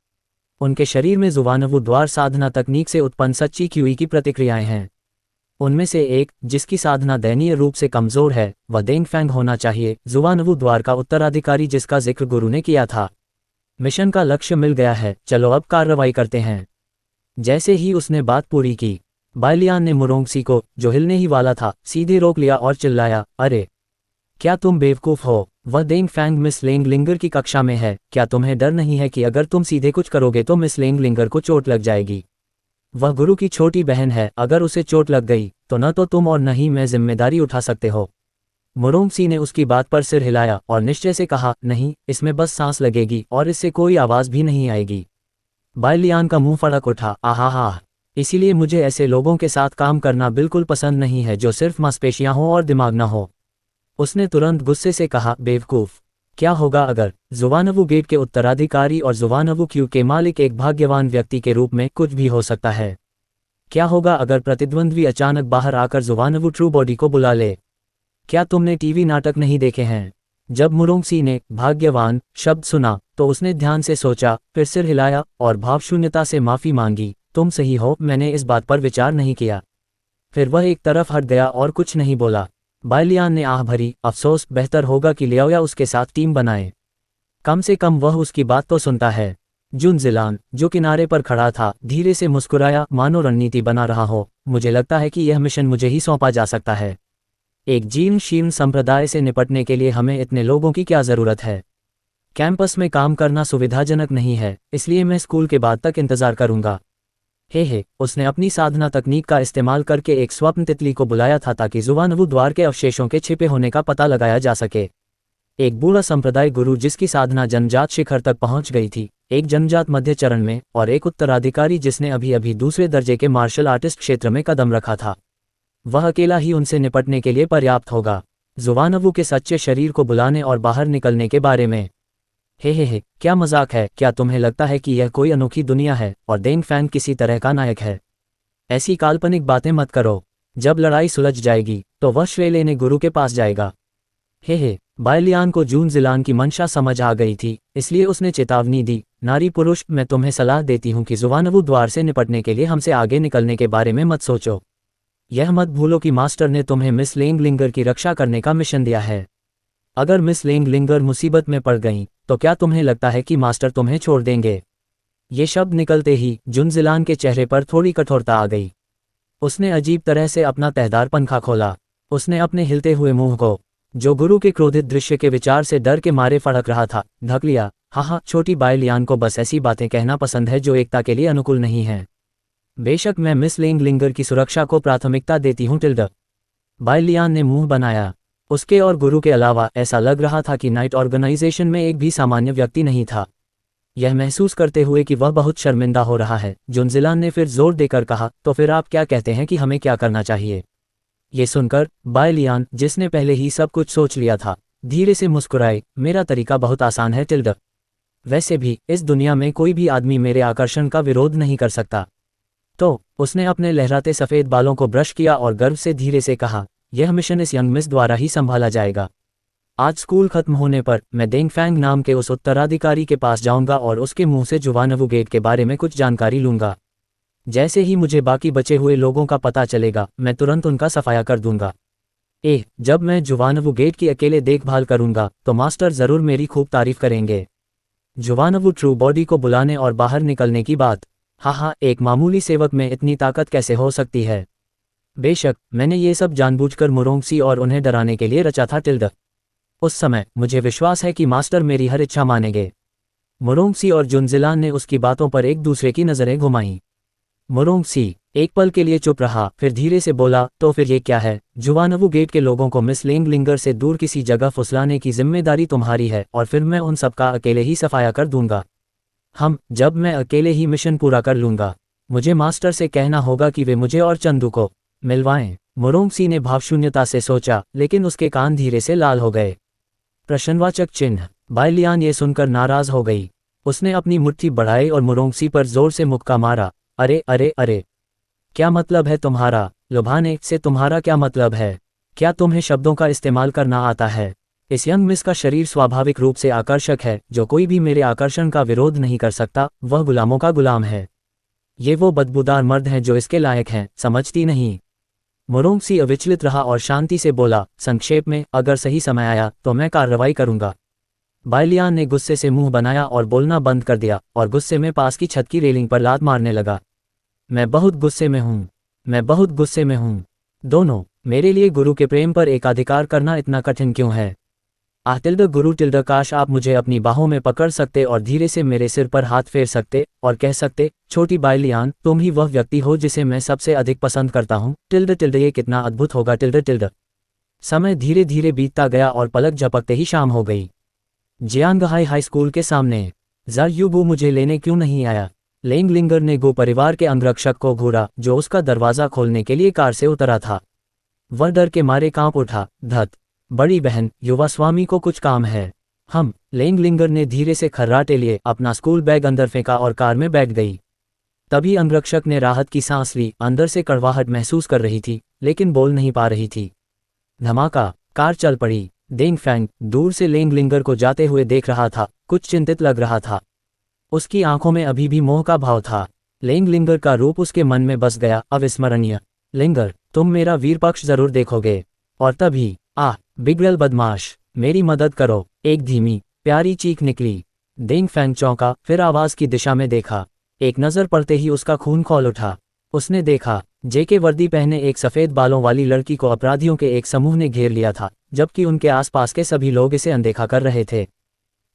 उनके शरीर में जुवानवु द्वार साधना तकनीक से उत्पन्न सच्ची क्यूई की प्रतिक्रियाएं हैं। उनमें से एक, जिसकी साधना दयनीय रूप से कमजोर है, वह डेंग फैंग होना चाहिए, जुवानवु द्वार का उत्तराधिकारी जिसका जिक्र गुरु ने किया था। मिशन का लक्ष्य मिल गया है, चलो अब कार्रवाई करते हैं। जैसे ही उसने बात पूरी की, बाइलियान ने मुरोंगसी को, जो हिलने ही वाला था, सीधे रोक लिया और चिल्लाया, अरे क्या तुम बेवकूफ हो? वह Deng Fang miss Leng Linger की कक्षा में है। क्या तुम्हें डर नहीं है कि अगर तुम सीधे कुछ करोगे तो मिस लेंग लिंगर को चोट लग जाएगी? वह गुरु की छोटी बहन है, अगर उसे चोट लग गई तो न तो तुम और न ही मैं जिम्मेदारी उठा सकते हो। मुरोंगसी ने उसकी बात पर सिर हिलाया और निश्चय से कहा, नहीं, इसमें बस सांस लगेगी और इससे कोई आवाज भी नहीं आएगी। बाइलियान का मुंह फड़क उठा। आहा, इसीलिए मुझे ऐसे लोगों के साथ काम करना बिल्कुल पसंद नहीं है जो सिर्फ मांसपेशियां हो और दिमाग ना हो। उसने तुरंत गुस्से से कहा, बेवकूफ, क्या होगा अगर जुवानवु गेट के उत्तराधिकारी और जुवानवु क्यू के मालिक एक भाग्यवान व्यक्ति के रूप में कुछ भी हो सकता है। क्या होगा अगर प्रतिद्वंद्वी अचानक बाहर आकर जुवानवु ट्रू बॉडी को बुला ले? क्या तुमने टीवी नाटक नहीं देखे हैं? जब मुरोंगसी ने भाग्यवान शब्द सुना तो उसने ध्यान से सोचा, फिर सिर हिलाया और भावशून्यता से माफी मांगी। तुम सही हो, मैंने इस बात पर विचार नहीं किया। फिर वह एक तरफ हट गया और कुछ नहीं बोला। बायलियान ने आह भरी, अफसोस, बेहतर होगा कि लियाओया उसके साथ टीम बनाए। कम से कम वह उसकी बात तो सुनता है। जुनजिलान, जो किनारे पर खड़ा था, धीरे से मुस्कुराया, मानो रणनीति बना रहा हो। मुझे लगता है कि यह मिशन मुझे ही सौंपा जा सकता है। एक जीर्ण शीर्ण संप्रदाय से निपटने के लिए हमें इतने लोगों की क्या जरूरत है? कैंपस में काम करना सुविधाजनक नहीं है, इसलिए मैं स्कूल के बाद तक इंतजार करूंगा। हे, उसने अपनी साधना तकनीक का इस्तेमाल करके एक स्वप्न तितली को बुलाया था ताकि जुवानवु द्वार के अवशेषों के छिपे होने का पता लगाया जा सके। एक बूढ़ा संप्रदाय गुरु जिसकी साधना जनजात शिखर तक पहुंच गई थी, एक जनजात मध्य चरण में, और एक उत्तराधिकारी जिसने अभी अभी दूसरे दर्जे के मार्शल आर्टिस्ट क्षेत्र में कदम रखा था। वह अकेला ही उनसे निपटने के लिए पर्याप्त होगा। जुवानवु के सच्चे शरीर को बुलाने और बाहर निकलने के बारे में। हे, क्या मजाक है? क्या तुम्हें लगता है कि यह कोई अनोखी दुनिया है और डेंग फैंग किसी तरह का नायक है? ऐसी काल्पनिक बातें मत करो। जब लड़ाई सुलझ जाएगी तो वह श्रेय लेने गुरु के पास जाएगा। हे, बायलियान को जुनजिलान की मंशा समझ आ गई थी, इसलिए उसने चेतावनी दी, नारी पुरुष, मैं तुम्हें सलाह देती हूँ कि जुवानवु द्वार से निपटने के लिए हमसे आगे निकलने के बारे में मत सोचो। यह मत भूलो कि मास्टर ने तुम्हें मिस लेंगलिंगर की रक्षा करने का मिशन दिया है। अगर मिस लेंगलिंगर मुसीबत में पड़ गईं, तो क्या तुम्हें लगता है कि मास्टर तुम्हें छोड़ देंगे? ये शब्द निकलते ही जुनजिलान के चेहरे पर थोड़ी कठोरता आ गई। उसने अजीब तरह से अपना तहदार पंखा खोला। उसने अपने हिलते हुए मुंह को, जो गुरु के क्रोधित दृश्य के विचार से डर के मारे फड़क रहा था, ढक लिया। हाँ, छोटी बायलियान को बस ऐसी बातें कहना पसंद है जो एकता के लिए अनुकूल नहीं है। बेशक मैं मिस लेंगलिंगर की सुरक्षा को प्राथमिकता देती हूँ टिल्ड। बायलियान ने मुंह बनाया। उसके और गुरु के अलावा ऐसा लग रहा था कि नाइट ऑर्गेनाइजेशन में एक भी सामान्य व्यक्ति नहीं था। यह महसूस करते हुए कि वह बहुत शर्मिंदा हो रहा है, जुनजिलान ने फिर जोर देकर कहा, तो फिर आप क्या कहते हैं कि हमें क्या करना चाहिए? ये सुनकर बायलियान, जिसने पहले ही सब कुछ सोच लिया था, धीरे से मुस्कुराई। मेरा तरीका बहुत आसान है टिल्ड। वैसे भी इस दुनिया में कोई भी आदमी मेरे आकर्षण का विरोध नहीं कर सकता। तो उसने अपने लहराते सफ़ेद बालों को ब्रश किया और गर्व से धीरे से कहा, यह मिशन इस यंग मिस द्वारा ही संभाला जाएगा। आज स्कूल खत्म होने पर मैं डेंग फैंग नाम के उस उत्तराधिकारी के पास जाऊंगा और उसके मुंह से जुवानवु गेट के बारे में कुछ जानकारी लूंगा। जैसे ही मुझे बाकी बचे हुए लोगों का पता चलेगा, मैं तुरंत उनका सफाया कर दूंगा। जब मैं जुवानवु गेट की अकेले देखभाल करूंगा तो मास्टर जरूर मेरी खूब तारीफ करेंगे। जुवानवु ट्रू बॉडी को बुलाने और बाहर निकलने की बात। हाँ, एक मामूली सेवक में इतनी ताकत कैसे हो सकती है? बेशक मैंने ये सब जानबूझकर मुरोंगसी और उन्हें डराने के लिए रचा था टिल्ड। उस समय मुझे विश्वास है कि मास्टर मेरी हर इच्छा मानेंगे। मुरोंगसी और जुनजिलान ने उसकी बातों पर एक दूसरे की नजरें घुमाईं। मुरोंगसी एक पल के लिए चुप रहा, फिर धीरे से बोला, तो फिर ये क्या है? जुवानवु गेट के लोगों को मिस लेंगलिंगर से दूर किसी जगह फुसलाने की जिम्मेदारी तुम्हारी है और फिर मैं उन सबका अकेले ही सफाया कर दूंगा। जब मैं अकेले ही मिशन पूरा कर लूंगा, मुझे मास्टर से कहना होगा कि वे मुझे और चंदू को मिलवाएं। मुरोंगसी ने भावशून्यता से सोचा, लेकिन उसके कान धीरे से लाल हो गए। प्रश्नवाचक चिन्ह। बायलियान ये सुनकर नाराज हो गई। उसने अपनी मुट्ठी बढ़ाई और मुरोंगसी पर जोर से मुक्का मारा। अरे, क्या मतलब है तुम्हारा? लुभाने से तुम्हारा क्या मतलब है? क्या तुम्हें शब्दों का इस्तेमाल करना आता है? इस यंग मिस का शरीर स्वाभाविक रूप से आकर्षक है, जो कोई भी मेरे आकर्षण का विरोध नहीं कर सकता। वह गुलामों का गुलाम है। ये वो बदबूदार मर्द हैं जो इसके लायक हैं, समझती नहीं? मुरोंगसी अविचलित रहा और शांति से बोला, संक्षेप में, अगर सही समय आया तो मैं कार्रवाई करूंगा। बायलियान ने गुस्से से मुंह बनाया और बोलना बंद कर दिया और गुस्से में पास की छत की रेलिंग पर लात मारने लगा। मैं बहुत गुस्से में हूँ। दोनों, मेरे लिए गुरु के प्रेम पर एकाधिकार करना इतना कठिन क्यों है? गुरु काश आप मुझे अपनी बाहों में पकड़ सकते और धीरे से मेरे सिर पर हाथ फेर सकते और कह सकते, छोटी बायलियान, तुम ही वह व्यक्ति हो जिसे मैं सबसे अधिक पसंद करता हूँ। ये कितना अद्भुत होगा। समय धीरे धीरे बीतता गया और पलक झपकते ही शाम हो गई। जियांगहाई हाई स्कूल के सामने। ज़र युबू मुझे लेने क्यों नहीं आया? लेंगलिंगर ने गो परिवार के अंगरक्षक को घूरा जो उसका दरवाजा खोलने के लिए कार से उतरा था। वह डर के मारे कांप उठा। धत, बड़ी बहन, युवा स्वामी को कुछ काम है। हम, लेंगलिंगर ने धीरे से खर्राटे लिए अपना स्कूल बैग अंदर फेंका और कार में बैठ गई। तभी अंगरक्षक ने राहत की सांस ली। अंदर से कड़वाहट महसूस कर रही थी लेकिन बोल नहीं पा रही थी। धमाका, कार चल पड़ी। डेंगफैंग दूर से लेंगलिंगर को जाते हुए देख रहा था, कुछ चिंतित लग रहा था। उसकी आंखों में अभी भी मोह का भाव था। लेंगलिंगर का रूप उसके मन में बस गया, अविस्मरणीय। लिंगर, तुम मेरा वीर पक्ष जरूर देखोगे। और तभी, आह, बिगड़ल बदमाश, मेरी मदद करो, एक धीमी प्यारी चीख निकली। डेंगफैंग चौंका, फिर आवाज की दिशा में देखा। एक नजर पड़ते ही उसका खून खौल उठा। उसने देखा, जेके वर्दी पहने एक सफेद बालों वाली लड़की को अपराधियों के एक समूह ने घेर लिया था, जबकि उनके आसपास के सभी लोग इसे अनदेखा कर रहे थे।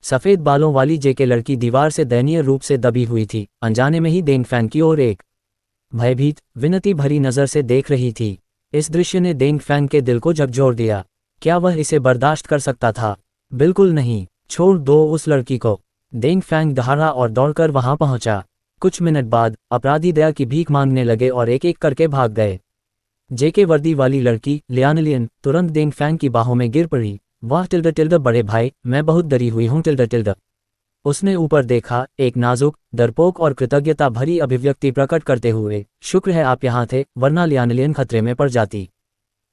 सफेद बालों वाली जेके लड़की दीवार से दयनीय रूप से दबी हुई थी, अनजाने में ही डेंगफैंग की ओर एक भयभीत, विनती भरी नजर से देख रही थी। इस दृश्य ने डेंगफैंग के दिल को झकझोर दिया। क्या वह इसे बर्दाश्त कर सकता था? बिल्कुल नहीं। छोड़ दो उस लड़की को। डेंगफैंग दहाड़ा और दौड़कर वहां पहुंचा। कुछ मिनट बाद अपराधी दया की भीख मांगने लगे और एक एक करके भाग गए। जेके वर्दी वाली लड़की लियानलियन तुरंत डेंगफैंग की बाहों में गिर पड़ी। वाह टिल्ड टिल्ड, बड़े भाई, मैं बहुत डरी हुई हूँ टिल्ड टिल्ड। उसने ऊपर देखा, एक नाजुक, डरपोक और कृतज्ञता भरी अभिव्यक्ति प्रकट करते हुए। शुक्र है आप यहाँ थे, वरना लियानलियन खतरे में पड़ जाती।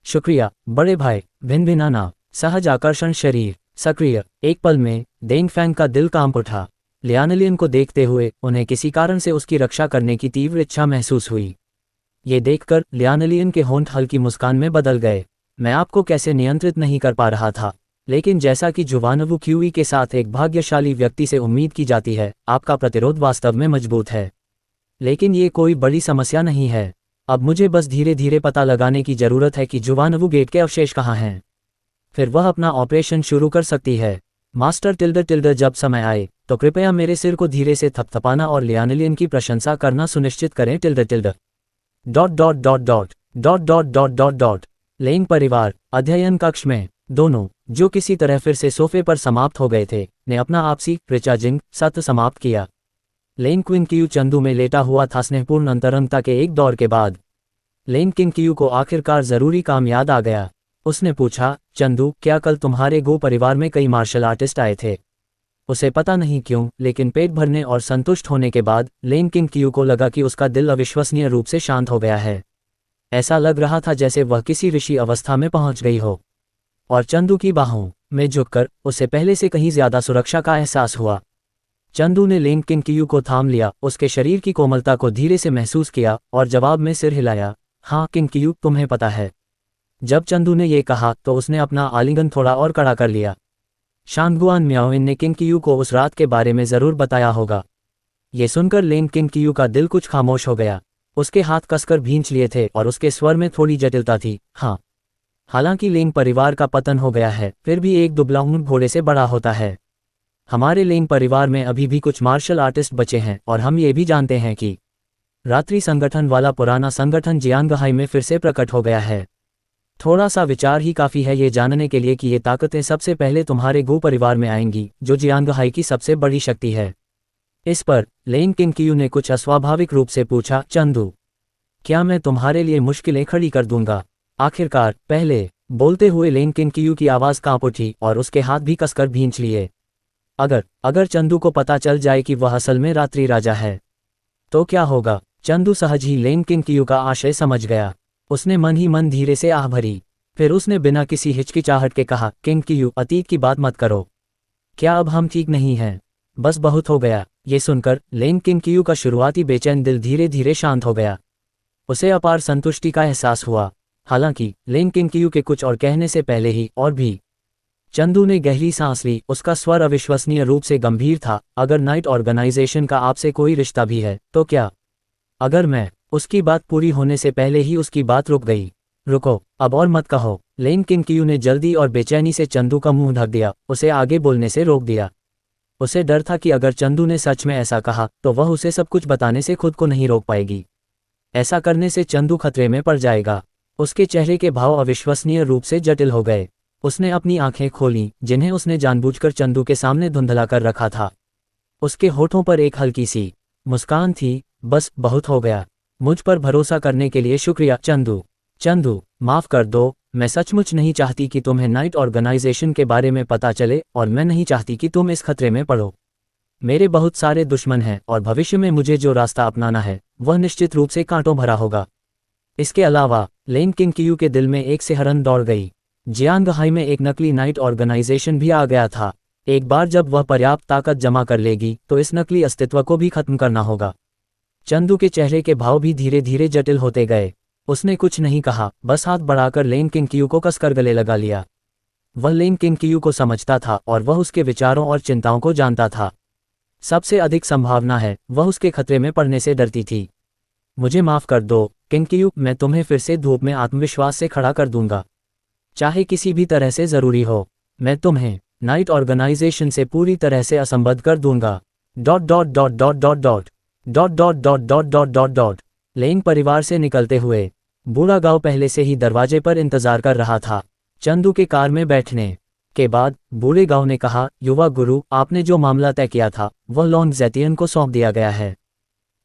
शुक्रिया बड़े भाई। भिन भिनाना, सहज आकर्षण शरीर, सक्रिय। एक पल में डेंगफैंग का दिल कांप उठा। लियानलियन को देखते हुए उन्हें किसी कारण से उसकी रक्षा करने की तीव्र इच्छा महसूस हुई। ये देखकर लियानलियन के होंठ हल्की मुस्कान में बदल गए। मैं आपको कैसे नियंत्रित नहीं कर पा रहा था, लेकिन जैसा कि जुवानवु क्यूई के साथ एक भाग्यशाली व्यक्ति से उम्मीद की जाती है, आपका प्रतिरोध वास्तव में मजबूत है। लेकिन ये कोई बड़ी समस्या नहीं है। अब मुझे बस धीरे धीरे पता लगाने की जरूरत है कि जुवानवु गेट के अवशेष कहाँ हैं। फिर वह अपना ऑपरेशन शुरू कर सकती है। मास्टर टिल्ड टिल्ड, जब समय आए तो कृपया मेरे सिर को धीरे से थपथपाना और लियानलियन की प्रशंसा करना सुनिश्चित करें tilde tilde. Dot dot dot dot dot dot dot dot dot. Leng परिवार अध्ययन कक्ष में दोनों, जो किसी तरह फिर से सोफे पर समाप्त हो गए थे, ने अपना आपसी रिचार्जिंग सत्र समाप्त किया। लेंग क्विन क्यू चंदू में लेटा हुआ था। स्नेहपूर्ण अंतरंगता के एक दौर के बाद लेंग किंग क्यू को आखिरकार जरूरी काम याद आ गया। उसने पूछा, चंदू, क्या कल तुम्हारे गो परिवार में कई मार्शल आर्टिस्ट आए थे? उसे पता नहीं क्यों, लेकिन पेट भरने और संतुष्ट होने के बाद लेंग किंग क्यू को लगा कि उसका दिल अविश्वसनीय रूप से शांत हो गया है। ऐसा लग रहा था जैसे वह किसी ऋषि अवस्था में पहुंच गई हो। और चंदू की बाहों में झुककर उसे पहले से कहीं ज्यादा सुरक्षा का एहसास हुआ। चंदू ने लेंग किंग क्यू को थाम लिया, उसके शरीर की कोमलता को धीरे से महसूस किया और जवाब में सिर हिलाया। हाँ किंग क्यू, तुम्हें पता है। जब चंदू ने ये कहा तो उसने अपना आलिंगन थोड़ा और कड़ा कर लिया। शांगुआन म्याओइन ने किंग क्यू को उस रात के बारे में जरूर बताया होगा। ये सुनकर लेंग किंग क्यू का दिल कुछ खामोश हो गया। उसके हाथ कसकर भींच लिए थे और उसके स्वर में थोड़ी जटिलता थी। हाँ, हालांकि लेंग परिवार का पतन हो गया है, फिर भी एक दुबला ऊंट घोड़े से बड़ा होता है। हमारे लेंग परिवार में अभी भी कुछ मार्शल आर्टिस्ट बचे हैं और हम ये भी जानते हैं कि रात्रि संगठन वाला पुराना संगठन जियांगहाई में फिर से प्रकट हो गया है। थोड़ा सा विचार ही काफी है ये जानने के लिए कि ये ताकतें सबसे पहले तुम्हारे गो परिवार में आएंगी, जो जियांगहाई की सबसे बड़ी शक्ति है। इस पर लेंग किंग क्यू ने कुछ अस्वाभाविक रूप से पूछा, चंदू, क्या मैं तुम्हारे लिए मुश्किलें खड़ी कर दूंगा? आखिरकार पहले बोलते हुए लेंग किंग क्यू की आवाज कांप उठी और उसके हाथ भी कसकर भींच लिए। अगर चंदू को पता चल जाए कि वह असल में रात्रि राजा है तो क्या होगा? चंदू सहज ही लेंग किंग क्यू का आशय समझ गया। उसने मन ही मन धीरे से आह भरी। फिर उसने बिना किसी हिचकिचाहट के कहा, किंग क्यू, अतीत की बात मत करो। क्या अब हम ठीक नहीं हैं? बस बहुत हो गया। ये सुनकर लेंग किंग क्यू का शुरुआती बेचैन दिल धीरे धीरे शांत हो गया। उसे अपार संतुष्टि का एहसास हुआ। हालांकि लेंग किंग क्यू के कुछ और कहने से पहले ही और भी। चंदू ने गहरी सांस ली। उसका स्वर अविश्वसनीय रूप से गंभीर था। अगर नाइट ऑर्गेनाइजेशन का आपसे कोई रिश्ता भी है तो क्या? अगर मैं उसकी बात पूरी होने से पहले ही उसकी बात रुक गई। रुको, अब और मत कहो। लेंग किंग क्यू ने जल्दी और बेचैनी से चंदू का मुंह ढक दिया, उसे आगे बोलने से रोक दिया। उसे डर था कि अगर चंदू ने सच में ऐसा कहा तो वह उसे सब कुछ बताने से खुद को नहीं रोक पाएगी। ऐसा करने से चंदू खतरे में पड़ जाएगा। उसके चेहरे के भाव अविश्वसनीय रूप से जटिल हो गए। उसने अपनी आंखें खोलीं, जिन्हें उसने जानबूझकर चंदू के सामने धुंधला कर रखा था। उसके होठों पर एक हल्की सी मुस्कान थी, बस बहुत हो गया। मुझ पर भरोसा करने के लिए शुक्रिया चंदू। चंदू, माफ कर दो, मैं सचमुच नहीं चाहती कि तुम्हें नाइट ऑर्गेनाइजेशन के बारे में पता चले और मैं नहीं चाहती कि तुम इस खतरे में पड़ो। मेरे बहुत सारे दुश्मन हैं और भविष्य में मुझे जो रास्ता अपनाना है वह निश्चित रूप से कांटों भरा होगा। इसके अलावा लेन किंगकियू के दिल में एक सिहरन दौड़ गई। जियांगहाई में एक नकली नाइट ऑर्गेनाइजेशन भी आ गया था। एक बार जब वह पर्याप्त ताकत जमा कर लेगी तो इस नकली अस्तित्व को भी खत्म करना होगा। चंदू के चेहरे के भाव भी धीरे धीरे जटिल होते गए। उसने कुछ नहीं कहा, बस हाथ बढ़ाकर लेन किंगकियू को कसकर गले लगा लिया। वह लेन किंगकियू को समझता था और वह उसके विचारों और चिंताओं को जानता था। सबसे अधिक संभावना है वह उसके खतरे में पड़ने से डरती थी। मुझे माफ कर दो किंगकियू, मैं तुम्हें फिर से धूप में आत्मविश्वास से खड़ा कर दूंगा, चाहे किसी भी तरह से जरूरी हो। मैं तुम्हें नाइट ऑर्गेनाइजेशन से पूरी तरह से असंबद्ध कर दूंगा। Dot dot dot dot dot dot dot dot dot dot dot dot dot Leng परिवार से निकलते हुए बूढ़ा गांव पहले से ही दरवाजे पर इंतजार कर रहा था। चंदू के कार में बैठने के बाद बूढ़े गांव ने कहा, युवा गुरु, आपने जो मामला तय किया था वह लॉन्ग ज़ैतियन को सौंप दिया गया है।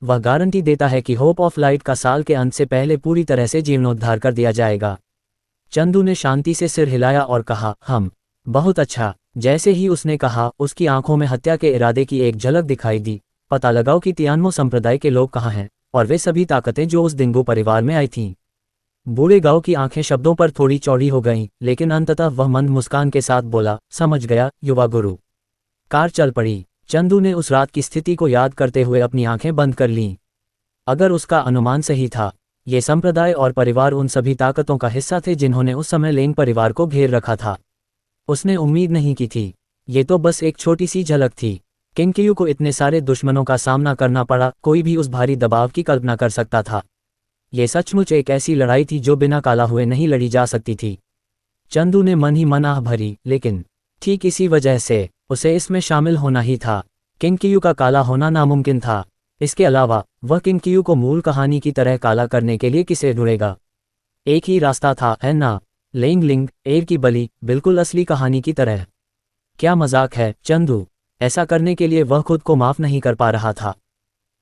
वह गारंटी देता है कि होप ऑफ लाइट का साल के अंत से पहले पूरी तरह से जीर्णोद्धार कर दिया जाएगा। चंदू ने शांति से सिर हिलाया और कहा, हम। बहुत अच्छा। जैसे ही उसने कहा उसकी आंखों में हत्या के इरादे की एक झलक दिखाई दी। पता लगाओ कि तियानमो संप्रदाय के लोग कहाँ हैं और वे सभी ताकतें जो उस दिंगो परिवार में आई थीं। बूढ़े गांव की आंखें शब्दों पर थोड़ी चौड़ी हो गईं, लेकिन अंततः वह मंद मुस्कान के साथ बोला, समझ गया युवा गुरु। कार चल पड़ी। चंदू ने उस रात की स्थिति को याद करते हुए अपनी आंखें बंद कर लीं। अगर उसका अनुमान सही था, ये संप्रदाय और परिवार उन सभी ताकतों का हिस्सा थे जिन्होंने उस समय लेंग परिवार को घेर रखा था। उसने उम्मीद नहीं की थी। ये तो बस एक छोटी सी झलक थी। किंगकियू को इतने सारे दुश्मनों का सामना करना पड़ा, कोई भी उस भारी दबाव की कल्पना कर सकता था। ये सचमुच एक ऐसी लड़ाई थी जो बिना काला हुए नहीं लड़ी जा सकती थी। चंदू ने मन ही मन आह भरी, लेकिन ठीक इसी वजह से उसे इसमें शामिल होना ही था। किंगकियू का काला होना नामुमकिन था। इसके अलावा वह किंगकियू को मूल कहानी की तरह काला करने के लिए किसे ढूंढेगा? एक ही रास्ता था, है ना? लेंग लिंग, एर की बलि, बिल्कुल असली कहानी की तरह। क्या मजाक है चंदू? ऐसा करने के लिए वह खुद को माफ नहीं कर पा रहा था।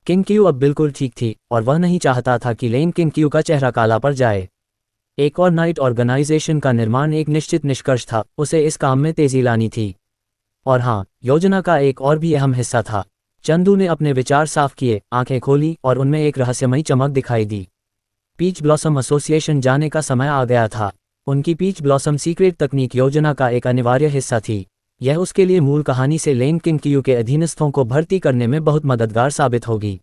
किंगकियू अब बिल्कुल ठीक थी और वह नहीं चाहता था कि लेंग किंगकियू का चेहरा काला पड़ जाए। एक और नाइट ऑर्गेनाइजेशन का निर्माण एक निश्चित निष्कर्ष था, उसे इस काम में तेजी लानी थी। और हाँ, योजना का एक और भी अहम हिस्सा था। चंदू ने अपने विचार साफ किए, आंखें खोली और उनमें एक रहस्यमयी चमक दिखाई दी। पीच ब्लॉसम एसोसिएशन जाने का समय आ गया था। उनकी पीच ब्लॉसम सीक्रेट तकनीक योजना का एक अनिवार्य हिस्सा थी। यह उसके लिए मूल कहानी से लेंग किंगकियू के अधीनस्थों को भर्ती करने में बहुत मददगार साबित होगी।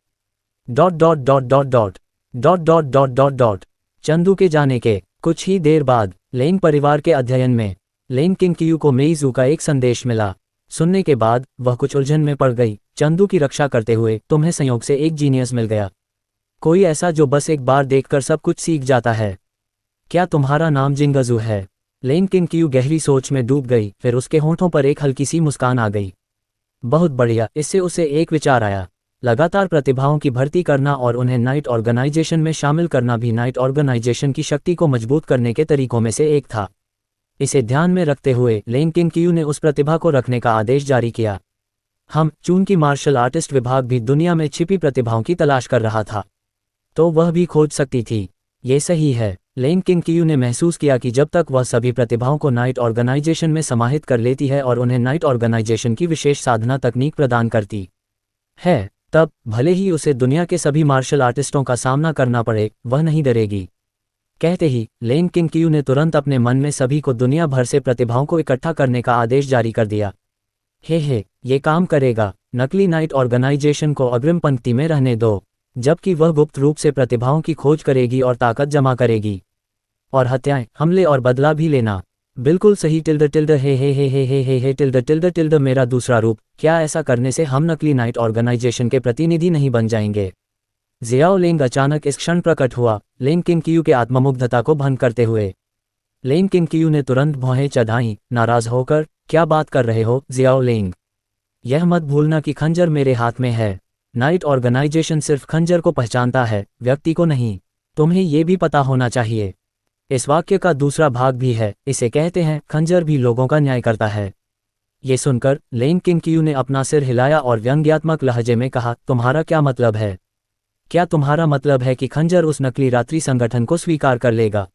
Dot dot dot dot dot dot dot dot dot dot Chandu के जाने के कुछ ही देर बाद लेंग परिवार के अध्ययन में लेंग किंगकियू को मेइजू का एक संदेश मिला। सुनने के बाद वह कुछ उलझन में पड़ गई। चंदू की रक्षा करते हुए, तुम्हें संयोग से एक जीनियस मिल गया, कोई ऐसा जो बस एक बार देखकर सब कुछ सीख जाता है। क्या तुम्हारा नाम जिंगजू है? लेंग किंगकियू गहरी सोच में डूब गई, फिर उसके होंठों पर एक हल्की सी मुस्कान आ गई। बहुत बढ़िया। इससे उसे एक विचार आया। लगातार प्रतिभाओं की भर्ती करना और उन्हें नाइट ऑर्गेनाइजेशन में शामिल करना भी नाइट ऑर्गेनाइजेशन की शक्ति को मजबूत करने के तरीकों में से एक था। इसे ध्यान में रखते हुए लेंग किंगकियू ने उस प्रतिभा को रखने का आदेश जारी किया। चूंकि मार्शल आर्टिस्ट विभाग भी दुनिया में छिपी प्रतिभाओं की तलाश कर रहा था, तो वह भी खोज सकती थी। ये सही है। लेंग किंगकियू ने महसूस किया कि जब तक वह सभी प्रतिभाओं को नाइट ऑर्गेनाइजेशन में समाहित कर लेती है और उन्हें नाइट ऑर्गेनाइजेशन की विशेष साधना तकनीक प्रदान करती है, तब भले ही उसे दुनिया के सभी मार्शल आर्टिस्टों का सामना करना पड़े, वह नहीं डरेगी। कहते ही लेंग किंगकियू ने तुरंत अपने मन में सभी को दुनिया भर से प्रतिभाओं को इकट्ठा करने का आदेश जारी कर दिया। हे, ये काम करेगा। नकली नाइट ऑर्गेनाइजेशन को अग्रिम पंक्ति में रहने दो, जबकि वह गुप्त रूप से प्रतिभाओं की खोज करेगी और ताकत जमा करेगी। और हत्याएं, हमले और बदला भी लेना। बिल्कुल सही। टिल्ड टिल्ड हे टिल्ड टिल्ड टिल्ड मेरा दूसरा रूप। क्या ऐसा करने से हम नकली नाइट ऑर्गेनाइजेशन के प्रतिनिधि नहीं बन जाएंगे? जियाओ लेंग अचानक इस क्षण प्रकट हुआ, लेंग किंगकियू के आत्ममुग्धता को भंग करते हुए। लेंग किंगकियू ने तुरंत भौहें चढ़ाईं, नाराज होकर। क्या बात कर रहे हो जियाओ लेंग? यह मत भूलना कि खंजर मेरे हाथ में है। नाइट ऑर्गेनाइजेशन सिर्फ खंजर को पहचानता है, व्यक्ति को नहीं। तुम्हें ये भी पता होना चाहिए। इस वाक्य का दूसरा भाग भी है। इसे कहते हैं, खंजर भी लोगों का न्याय करता है। ये सुनकर लेन किंगक्यू ने अपना सिर हिलाया और व्यंग्यात्मक लहजे में कहा, तुम्हारा क्या मतलब है? क्या तुम्हारा मतलब है कि खंजर उस नकली रात्रि संगठन को स्वीकार कर लेगा?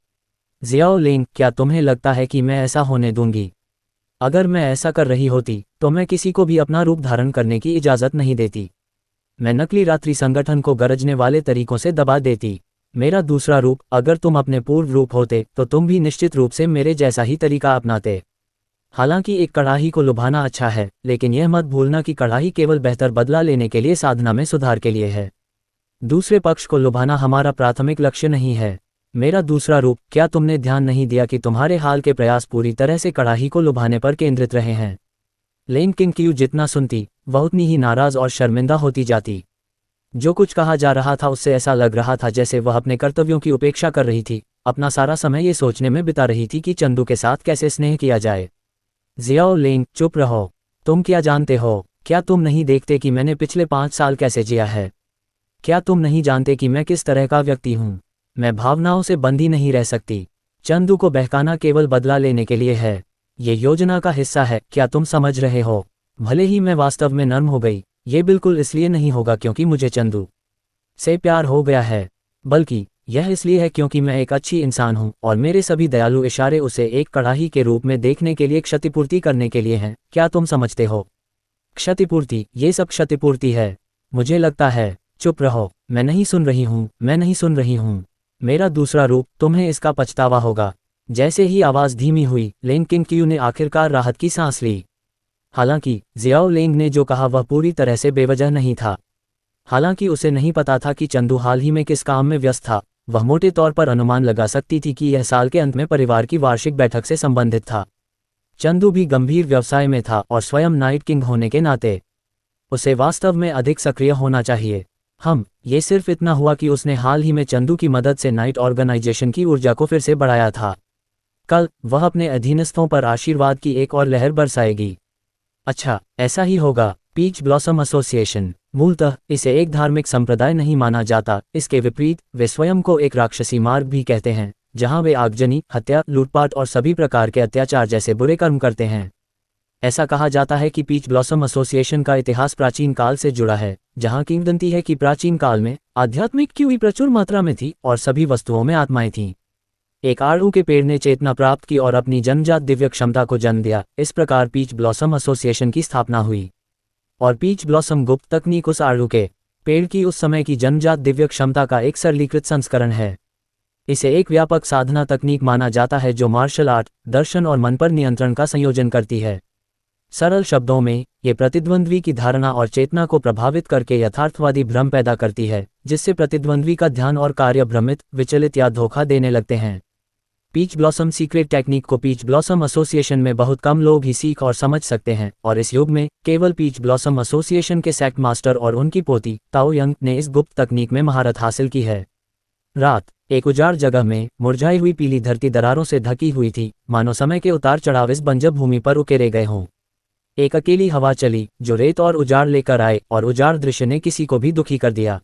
जियाओ लिंग, क्या तुम्हें लगता है कि मैं ऐसा होने दूंगी? अगर मैं ऐसा कर रही होती तो मैं किसी को भी अपना रूप धारण करने की इजाज़त नहीं देती। मैं नकली रात्रि संगठन को गरजने वाले तरीकों से दबा देती। मेरा दूसरा रूप, अगर तुम अपने पूर्व रूप होते तो तुम भी निश्चित रूप से मेरे जैसा ही तरीका अपनाते। हालांकि एक कड़ाही को लुभाना अच्छा है, लेकिन यह मत भूलना कि कड़ाही केवल बेहतर बदला लेने के लिए साधना में सुधार के लिए है। दूसरे पक्ष को लुभाना हमारा प्राथमिक लक्ष्य नहीं है। मेरा दूसरा रूप, क्या तुमने ध्यान नहीं दिया कि तुम्हारे हाल के प्रयास पूरी तरह से कड़ाही को लुभाने पर केंद्रित रहे हैं? लेन किंगक्यू जितना सुनती वह उतनी ही नाराज और शर्मिंदा होती जाती। जो कुछ कहा जा रहा था उससे ऐसा लग रहा था जैसे वह अपने कर्तव्यों की उपेक्षा कर रही थी, अपना सारा समय ये सोचने में बिता रही थी कि चंदू के साथ कैसे स्नेह किया जाए। जियाओ लिंग, चुप रहो। तुम क्या जानते हो? क्या तुम नहीं देखते कि मैंने पिछले 5 साल कैसे जिया है? क्या तुम नहीं जानते कि मैं किस तरह का व्यक्ति हूँ? मैं भावनाओं से बंधी नहीं रह सकती। चंदू को बहकाना केवल बदला लेने के लिए है। ये योजना का हिस्सा है, क्या तुम समझ रहे हो? भले ही मैं वास्तव में नर्म हो गई, ये बिल्कुल इसलिए नहीं होगा क्योंकि मुझे चंदू से प्यार हो गया है, बल्कि यह इसलिए है क्योंकि मैं एक अच्छी इंसान हूँ और मेरे सभी दयालु इशारे उसे एक कड़ाही के रूप में देखने के लिए क्षतिपूर्ति करने के लिए हैं। क्या तुम समझते हो? क्षतिपूर्ति, ये सब क्षतिपूर्ति है। मुझे लगता है। चुप रहो, मैं नहीं सुन रही हूँ, मैं नहीं सुन रही हूँ। मेरा दूसरा रूप, तुम्हें इसका पछतावा होगा। जैसे ही आवाज़ धीमी हुई, लेन किंगक्यू ने आखिरकार राहत की सांस ली। हालांकि जियाओ लिंग ने जो कहा वह पूरी तरह से बेवजह नहीं था। हालांकि उसे नहीं पता था कि चंदू हाल ही में किस काम में व्यस्त था, वह मोटे तौर पर अनुमान लगा सकती थी कि यह साल के अंत में परिवार की वार्षिक बैठक से संबंधित था। चंदू भी गंभीर व्यवसाय में था और स्वयं नाइट किंग होने के नाते उसे वास्तव में अधिक सक्रिय होना चाहिए। ये सिर्फ इतना हुआ कि उसने हाल ही में चंदू की मदद से नाइट ऑर्गेनाइजेशन की ऊर्जा को फिर से बढ़ाया था। कल वह अपने अधीनस्थों पर आशीर्वाद की एक और लहर बरसाएगी। अच्छा, ऐसा ही होगा। पीच ब्लॉसम एसोसिएशन, मूलतः इसे एक धार्मिक संप्रदाय नहीं माना जाता। इसके विपरीत वे स्वयं को एक राक्षसी मार्ग भी कहते हैं, जहां वे आगजनी, हत्या, लूटपाट और सभी प्रकार के अत्याचार जैसे बुरे कर्म करते हैं। ऐसा कहा जाता है कि पीच ब्लॉसम एसोसिएशन का इतिहास प्राचीन काल से जुड़ा है, जहां किंवदंती है कि प्राचीन काल में आध्यात्मिक क्यूई प्रचुर मात्रा में थी और सभी वस्तुओं में आत्माएं थीं। एक आड़ू के पेड़ ने चेतना प्राप्त की और अपनी जन्मजात दिव्य क्षमता को जन्म दिया। इस प्रकार पीच ब्लॉसम एसोसिएशन की स्थापना हुई। और पीच ब्लॉसम गुप्त तकनीक उस आड़ू के पेड़ की उस समय की जन्मजात दिव्य क्षमता का एक सरलीकृत संस्करण है। इसे एक व्यापक साधना तकनीक माना जाता है जो मार्शल आर्ट, दर्शन और मन पर नियंत्रण का संयोजन करती है। सरल शब्दों में, ये प्रतिद्वंद्वी की धारणा और चेतना को प्रभावित करके यथार्थवादी भ्रम पैदा करती है, जिससे प्रतिद्वंद्वी का ध्यान और कार्य भ्रमित, विचलित या धोखा देने लगते हैं। पीच ब्लॉसम सीक्रेट टेक्निक को पीच ब्लॉसम एसोसिएशन में बहुत कम लोग ही सीख और समझ सकते हैं, और इस युग में केवल पीच ब्लॉसम एसोसिएशन के सेक्ट मास्टर और उनकी पोती ताओ यंग ने इस गुप्त तकनीक में महारत हासिल की है। रात, एक उजाड़ जगह में मुरझाई हुई पीली धरती दरारों से ढकी हुई थी, मानो समय के उतार चढ़ाव इस बंजर भूमि पर उकेरे गए हों। एक अकेली हवा चली जो रेत और उजाड़ लेकर आए, और उजाड़ दृश्य ने किसी को भी दुखी कर दिया।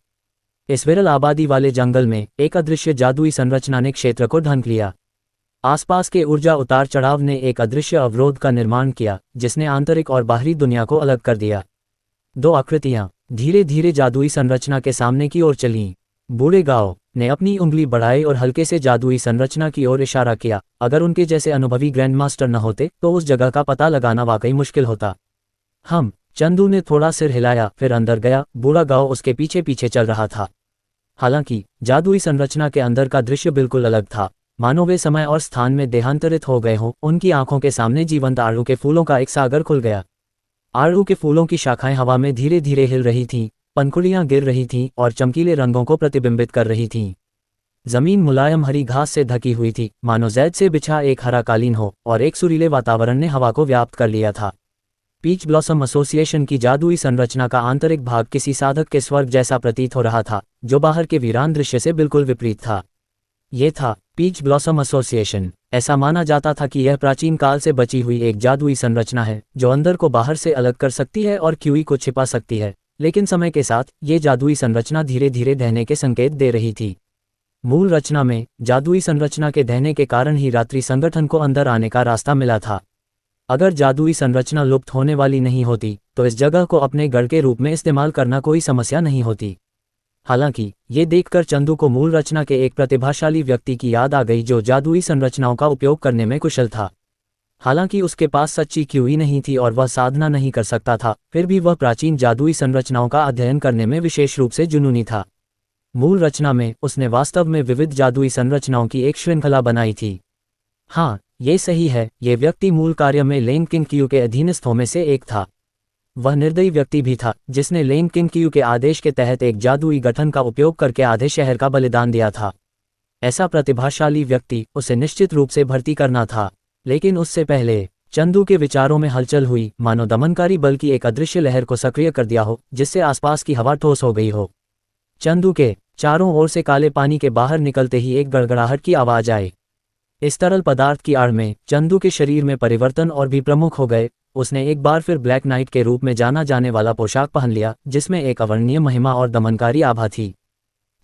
इस विरल आबादी वाले जंगल में एक अदृश्य जादुई संरचना ने क्षेत्र को ढंक लिया। आसपास के ऊर्जा उतार चढ़ाव ने एक अदृश्य अवरोध का निर्माण किया, जिसने आंतरिक और बाहरी दुनिया को अलग कर दिया। 2 आकृतियां धीरे धीरे जादुई संरचना के सामने की ओर चलीं। बूढ़े गाओ ने अपनी उंगली बढ़ाई और हल्के से जादुई संरचना की ओर इशारा किया। अगर उनके जैसे अनुभवी ग्रैंडमास्टर न होते तो उस जगह का पता लगाना वाकई मुश्किल होता। चंदू ने थोड़ा सिर हिलाया, फिर अंदर गया। बूढ़ा गाओ उसके पीछे पीछे चल रहा था। हालांकि जादुई संरचना के अंदर का दृश्य बिल्कुल अलग था, मानो वे समय और स्थान में देहांतरित हो गए हों। उनकी आंखों के सामने जीवंत आड़ू के फूलों का एक सागर खुल गया। आड़ू के फूलों की शाखाएं हवा में धीरे धीरे हिल रही थीं, पंखुड़ियां गिर रही थीं और चमकीले रंगों को प्रतिबिंबित कर रही थीं। जमीन मुलायम हरी घास से ढकी हुई थी, मानो जैद से बिछा एक हरा कालीन हो, और एक सुरीले वातावरण ने हवा को व्याप्त कर लिया था। पीच ब्लॉसम एसोसिएशन की जादुई संरचना का आंतरिक भाग किसी साधक के स्वर्ग जैसा प्रतीत हो रहा था, जो बाहर के वीरान दृश्य से बिल्कुल विपरीत था। ये था पीच ब्लॉसम एसोसिएशन। ऐसा माना जाता था कि यह प्राचीन काल से बची हुई एक जादुई संरचना है, जो अंदर को बाहर से अलग कर सकती है और क्यूई को छिपा सकती है। लेकिन समय के साथ ये जादुई संरचना धीरे धीरे ढहने के संकेत दे रही थी। मूल रचना में जादुई संरचना के ढहने के कारण ही रात्रि संगठन को अंदर आने का रास्ता मिला था। अगर जादुई संरचना लुप्त होने वाली नहीं होती तो इस जगह को अपने गढ़ के रूप में इस्तेमाल करना कोई समस्या नहीं होती। हालांकि ये देखकर चंदू को मूल रचना के एक प्रतिभाशाली व्यक्ति की याद आ गई जो जादुई संरचनाओं का उपयोग करने में कुशल था। हालांकि उसके पास सच्ची क्यूई नहीं थी और वह साधना नहीं कर सकता था, फिर भी वह प्राचीन जादुई संरचनाओं का अध्ययन करने में विशेष रूप से जुनूनी था। मूल रचना में उसने वास्तव में विविध जादुई संरचनाओं की एक श्रृंखला बनाई थी। हाँ, ये सही है, ये व्यक्ति मूल कार्य में लेन किंग क्यू के अधीनस्थों में से एक था। वह निर्दयी व्यक्ति भी था जिसने लेन किंग क्यू के आदेश के तहत एक जादुई गठन का उपयोग करके आधे शहर का बलिदान दिया था। ऐसा प्रतिभाशाली व्यक्ति उसे निश्चित रूप से भर्ती करना था। लेकिन उससे पहले चंदू के विचारों में हलचल हुई, मानो दमनकारी बल की एक अदृश्य लहर को सक्रिय कर दिया हो जिससे आसपास की हवा ठोस हो गई हो। चंदू के चारों ओर से काले पानी के बाहर निकलते ही एक गड़गड़ाहट की आवाज आई। इस तरल पदार्थ की आड़ में चंदू के शरीर में परिवर्तन और भी प्रमुख हो गए। उसने एक बार फिर ब्लैक नाइट के रूप में जाना जाने वाला पोशाक पहन लिया जिसमें एक अवर्णनीय महिमा और दमनकारी आभा थी।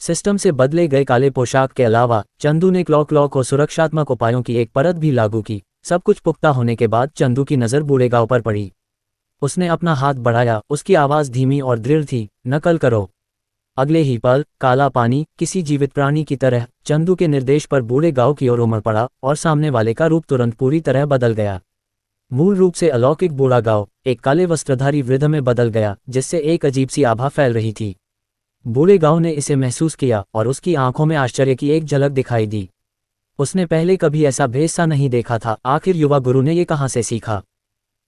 सिस्टम से बदले गए काले पोशाक के अलावा चंदू ने क्लॉक और सुरक्षात्मक उपायों की एक परत भी लागू की। सब कुछ पुख्ता होने के बाद चंदू की नज़र बूढ़े गांव पर पड़ी। उसने अपना हाथ बढ़ाया, उसकी आवाज़ धीमी और दृढ़ थी, नकल करो। अगले ही पल काला पानी किसी जीवित प्राणी की तरह चंदू के निर्देश पर बूढ़े गांव की ओर उमड़ पड़ा और सामने वाले का रूप तुरंत पूरी तरह बदल गया। मूल रूप से अलौकिक बूढ़ा गांव एक काले वस्त्रधारी वृद्ध में बदल गया जिससे एक अजीब सी आभा फैल रही थी। बूढ़े गांव ने इसे महसूस किया और उसकी आंखों में आश्चर्य की एक झलक दिखाई दी। उसने पहले कभी ऐसा भेष सा नहीं देखा था। आखिर युवा गुरु ने ये कहाँ से सीखा?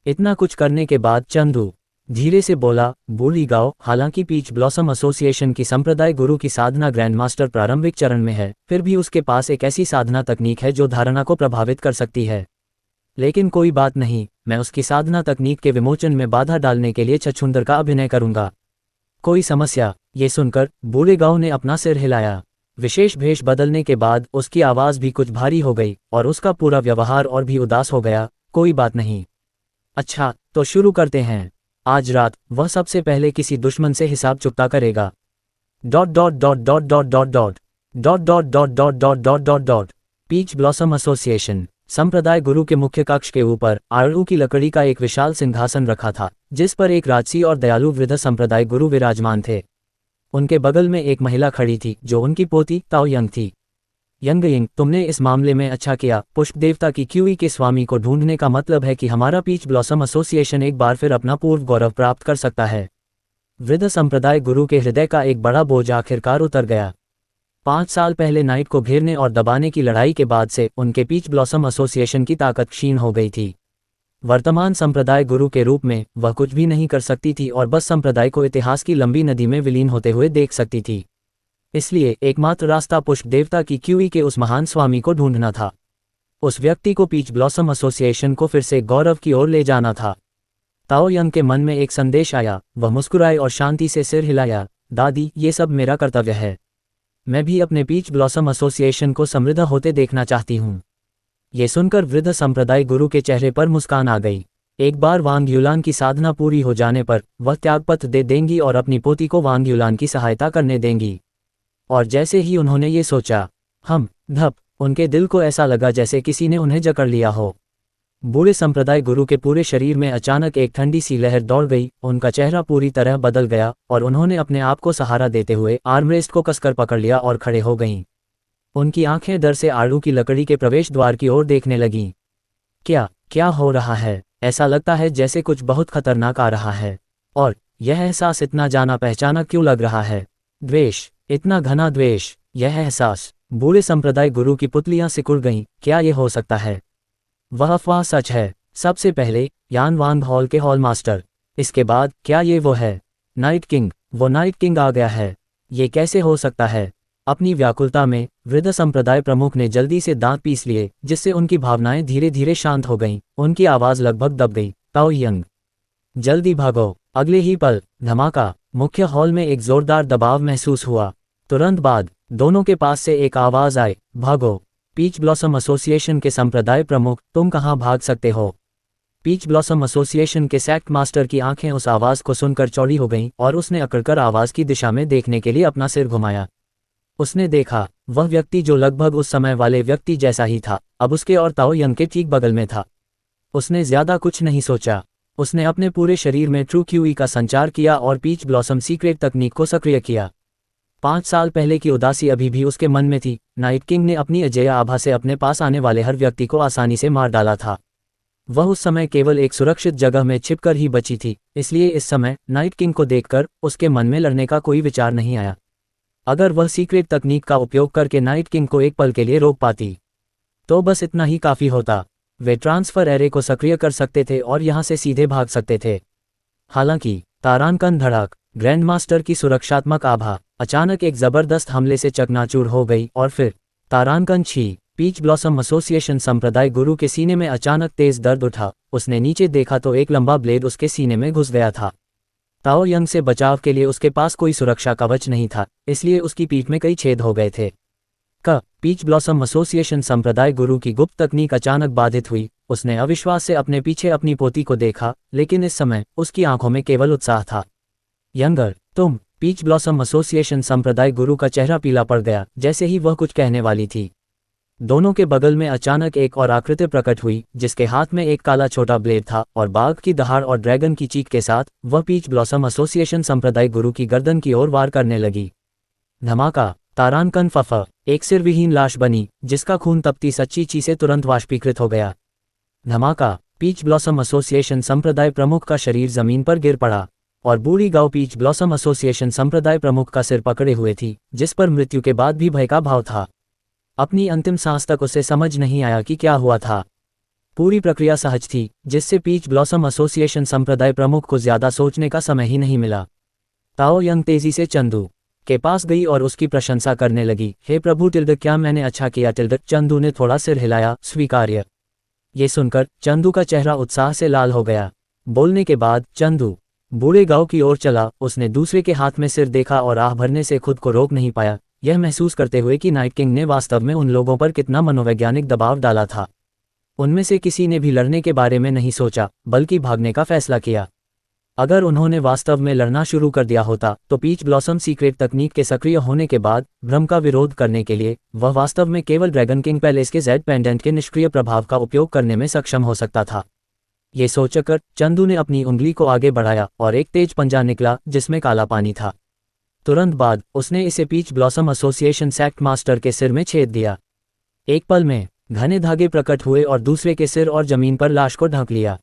इतना कुछ करने के बाद चंदू धीरे से बोला, बूढ़ी गांव, हालांकि पीच ब्लॉसम एसोसिएशन की संप्रदाय गुरु की साधना ग्रैंड मास्टर प्रारंभिक चरण में है, फिर भी उसके पास एक ऐसी साधना तकनीक है जो धारणा को प्रभावित कर सकती है। लेकिन कोई बात नहीं, मैं उसकी साधना तकनीक के विमोचन में बाधा डालने के लिए छछूंदर का अभिनय करूंगा। कोई समस्या? ये सुनकर बूढ़े गांव ने अपना सिर हिलाया। विशेष भेष बदलने के बाद उसकी आवाज़ भी कुछ भारी हो गई और उसका पूरा व्यवहार और भी उदास हो गया। कोई बात नहीं। अच्छा, तो शुरू करते हैं। आज रात वह सबसे पहले किसी दुश्मन से हिसाब चुकता करेगा। पीच ब्लॉसम एसोसिएशन संप्रदाय गुरु के मुख्य कक्ष के ऊपर आड़ू की लकड़ी का एक विशाल सिंहासन रखा था जिस पर एक राजसी और दयालु वृद्ध संप्रदाय गुरु विराजमान थे। उनके बगल में एक महिला खड़ी थी जो उनकी पोती ताओ यंग थी। यंग, तुमने इस मामले में अच्छा किया। पुष्प देवता की क्यूई के स्वामी को ढूंढने का मतलब है कि हमारा पीच ब्लॉसम एसोसिएशन एक बार फिर अपना पूर्व गौरव प्राप्त कर सकता है। वृद्ध संप्रदाय गुरु के हृदय का एक बड़ा बोझ आखिरकार उतर गया। 5 साल पहले नाइट को घेरने और दबाने की लड़ाई के बाद से उनके पीच ब्लॉसम एसोसिएशन की ताकत क्षीण हो गई थी। वर्तमान संप्रदाय गुरु के रूप में वह कुछ भी नहीं कर सकती थी और बस संप्रदाय को इतिहास की लंबी नदी में विलीन होते हुए देख सकती थी। इसलिए एकमात्र रास्ता पुष्प देवता की क्यूई के उस महान स्वामी को ढूंढना था। उस व्यक्ति को पीच ब्लॉसम एसोसिएशन को फिर से गौरव की ओर ले जाना था। ताओ यंग के मन में एक संदेश आया। वह मुस्कुराए और शांति से सिर हिलाया। दादी, ये सब मेरा कर्तव्य है। मैं भी अपने पीच ब्लॉसम एसोसिएशन को समृद्ध होते देखना चाहती हूँ। ये सुनकर वृद्ध संप्रदाय गुरु के चेहरे पर मुस्कान आ गई। एक बार वांग युलान की साधना पूरी हो जाने पर वह त्यागपत्र दे देंगी और अपनी पोती को वांग युलान की सहायता करने देंगी। और जैसे ही उन्होंने ये सोचा, धप, उनके दिल को ऐसा लगा जैसे किसी ने उन्हें जकड़ लिया हो। बूढ़े संप्रदाय गुरु के पूरे शरीर में अचानक एक ठंडी सी लहर दौड़ गई। उनका चेहरा पूरी तरह बदल गया और उन्होंने अपने आप को सहारा देते हुए आर्मरेस्ट को कसकर पकड़ लिया और खड़े हो गईं। उनकी आंखें डर से आड़ू की लकड़ी के प्रवेश द्वार की ओर देखने लगीं। क्या हो रहा है? ऐसा लगता है जैसे कुछ बहुत खतरनाक आ रहा है। और यह एहसास इतना जाना पहचाना क्यों लग रहा है? द्वेष, इतना घना द्वेष, यह एहसास। बूढ़े संप्रदाय गुरु की पुतलियां सिकुड़ गईं। क्या ये हो सकता है? वह अफवाह सच है। सबसे पहले यान वांग हॉल के हॉल मास्टर, इसके बाद क्या ये वो है? नाइट किंग, वो नाइट किंग आ गया है। ये कैसे हो सकता है? अपनी व्याकुलता में वृद्ध संप्रदाय प्रमुख ने जल्दी से दांत पीस लिए जिससे उनकी भावनाएं धीरे धीरे शांत हो गईं। उनकी आवाज लगभग दब गई। ताओ यंग, जल्दी भागो। अगले ही पल धमाका, मुख्य हॉल में एक जोरदार दबाव महसूस हुआ। तुरंत बाद दोनों के पास से एक आवाज आई, भागो। पीच ब्लॉसम एसोसिएशन के संप्रदाय प्रमुख, तुम कहाँ भाग सकते हो? पीच ब्लॉसम एसोसिएशन के सेक्ट मास्टर की आंखें उस आवाज को सुनकर चौड़ी हो गईं और उसने अकड़कर आवाज की दिशा में देखने के लिए अपना सिर घुमाया। उसने देखा वह व्यक्ति जो लगभग उस समय वाले व्यक्ति जैसा ही था, अब उसके और ताओ यंग के ठीक बगल में था। उसने ज्यादा कुछ नहीं सोचा। उसने अपने पूरे शरीर में ट्रू क्यूई का संचार किया और पीच ब्लॉसम सीक्रेट तकनीक को सक्रिय किया। 5 साल पहले की उदासी अभी भी उसके मन में थी। नाइट किंग ने अपनी अजेय आभा से अपने पास आने वाले हर व्यक्ति को आसानी से मार डाला था। वह उस समय केवल एक सुरक्षित जगह में छिपकर ही बची थी, इसलिए इस समय नाइट किंग को देखकर उसके मन में लड़ने का कोई विचार नहीं आया। अगर वह सीक्रेट तकनीक का उपयोग करके नाइट किंग को एक पल के लिए रोक पाती तो बस इतना ही काफ़ी होता। वे ट्रांसफर एरे को सक्रिय कर सकते थे और यहाँ से सीधे भाग सकते थे। हालांकि तारांकन धड़क, ग्रैंड मास्टर की सुरक्षात्मक आभा अचानक एक जबरदस्त हमले से चकनाचूर हो गई और फिर तारांकन छी पीच ब्लॉसम एसोसिएशन संप्रदाय गुरु के सीने में अचानक तेज दर्द उठा। उसने नीचे देखा तो एक लंबा ब्लेड उसके सीने में घुस गया था। ताओ यंग से बचाव के लिए उसके पास कोई सुरक्षा कवच नहीं था, इसलिए उसकी पीठ में कई छेद हो गए थे। पीच ब्लॉसम एसोसिएशन संप्रदाय गुरु की गुप्त तकनीक अचानक बाधित हुई। उसने अविश्वास से अपने पीछे अपनी पोती को देखा, लेकिन इस समय उसकी आंखों में केवल उत्साह था। यंगर, तुम। पीच ब्लॉसम एसोसिएशन संप्रदाय गुरु का चेहरा पीला पड़ गया जैसे ही वह कुछ कहने वाली थी। दोनों के बगल में अचानक एक और आकृति प्रकट हुई, जिसके हाथ में एक काला छोटा ब्लेड था और बाघ की दहाड़ और ड्रैगन की चीख के साथ वह पीच ब्लॉसम एसोसिएशन संप्रदाय गुरु की गर्दन की ओर वार करने लगी। धमाका! तारांकन फफ एक सिरविहीन लाश बनी, जिसका खून तपती सच्ची ची से तुरंत वाष्पीकृत हो गया। धमाका! पीच ब्लॉसम एसोसिएशन संप्रदाय प्रमुख का शरीर जमीन पर गिर पड़ा और बूढ़ी गांव पीच ब्लॉसम एसोसिएशन संप्रदाय प्रमुख का सिर पकड़े हुए थी, जिस पर मृत्यु के बाद भी भय का भाव था। अपनी अंतिम सांस तक उसे समझ नहीं आया कि क्या हुआ था। पूरी प्रक्रिया सहज थी, जिससे पीच ब्लॉसम एसोसिएशन संप्रदाय प्रमुख को ज्यादा सोचने का समय ही नहीं मिला। ताओ यंग तेजी से चंदू के पास गई और उसकी प्रशंसा करने लगी। हे प्रभु टिल्ड, क्या मैंने अच्छा किया टिल्ड। चंदू ने थोड़ा सिर हिलाया, स्वीकार्य। ये सुनकर चंदू का चेहरा उत्साह से लाल हो गया। बोलने के बाद चंदू बूढ़े गांव की ओर चला। उसने दूसरे के हाथ में सिर देखा और आह भरने से खुद को रोक नहीं पाया, यह महसूस करते हुए कि नाइट किंग ने वास्तव में उन लोगों पर कितना मनोवैज्ञानिक दबाव डाला था। उनमें से किसी ने भी लड़ने के बारे में नहीं सोचा, बल्कि भागने का फैसला किया। अगर उन्होंने वास्तव में लड़ना शुरू कर दिया होता तो पीच ब्लॉसम सीक्रेट तकनीक के सक्रिय होने के बाद भ्रम का विरोध करने के लिए वह वास्तव में केवल ड्रैगन किंग पैलेस के जेड पेंडेंट के निष्क्रिय प्रभाव का उपयोग करने में सक्षम हो सकता था। ये सोचकर चंदू ने अपनी उंगली को आगे बढ़ाया और एक तेज पंजा निकला जिसमें काला पानी था। तुरंत बाद उसने इसे peach blossom association sect master के सिर में छेद दिया। एक पल में घने धागे प्रकट हुए और दूसरे के सिर और जमीन पर लाश को ढक लिया।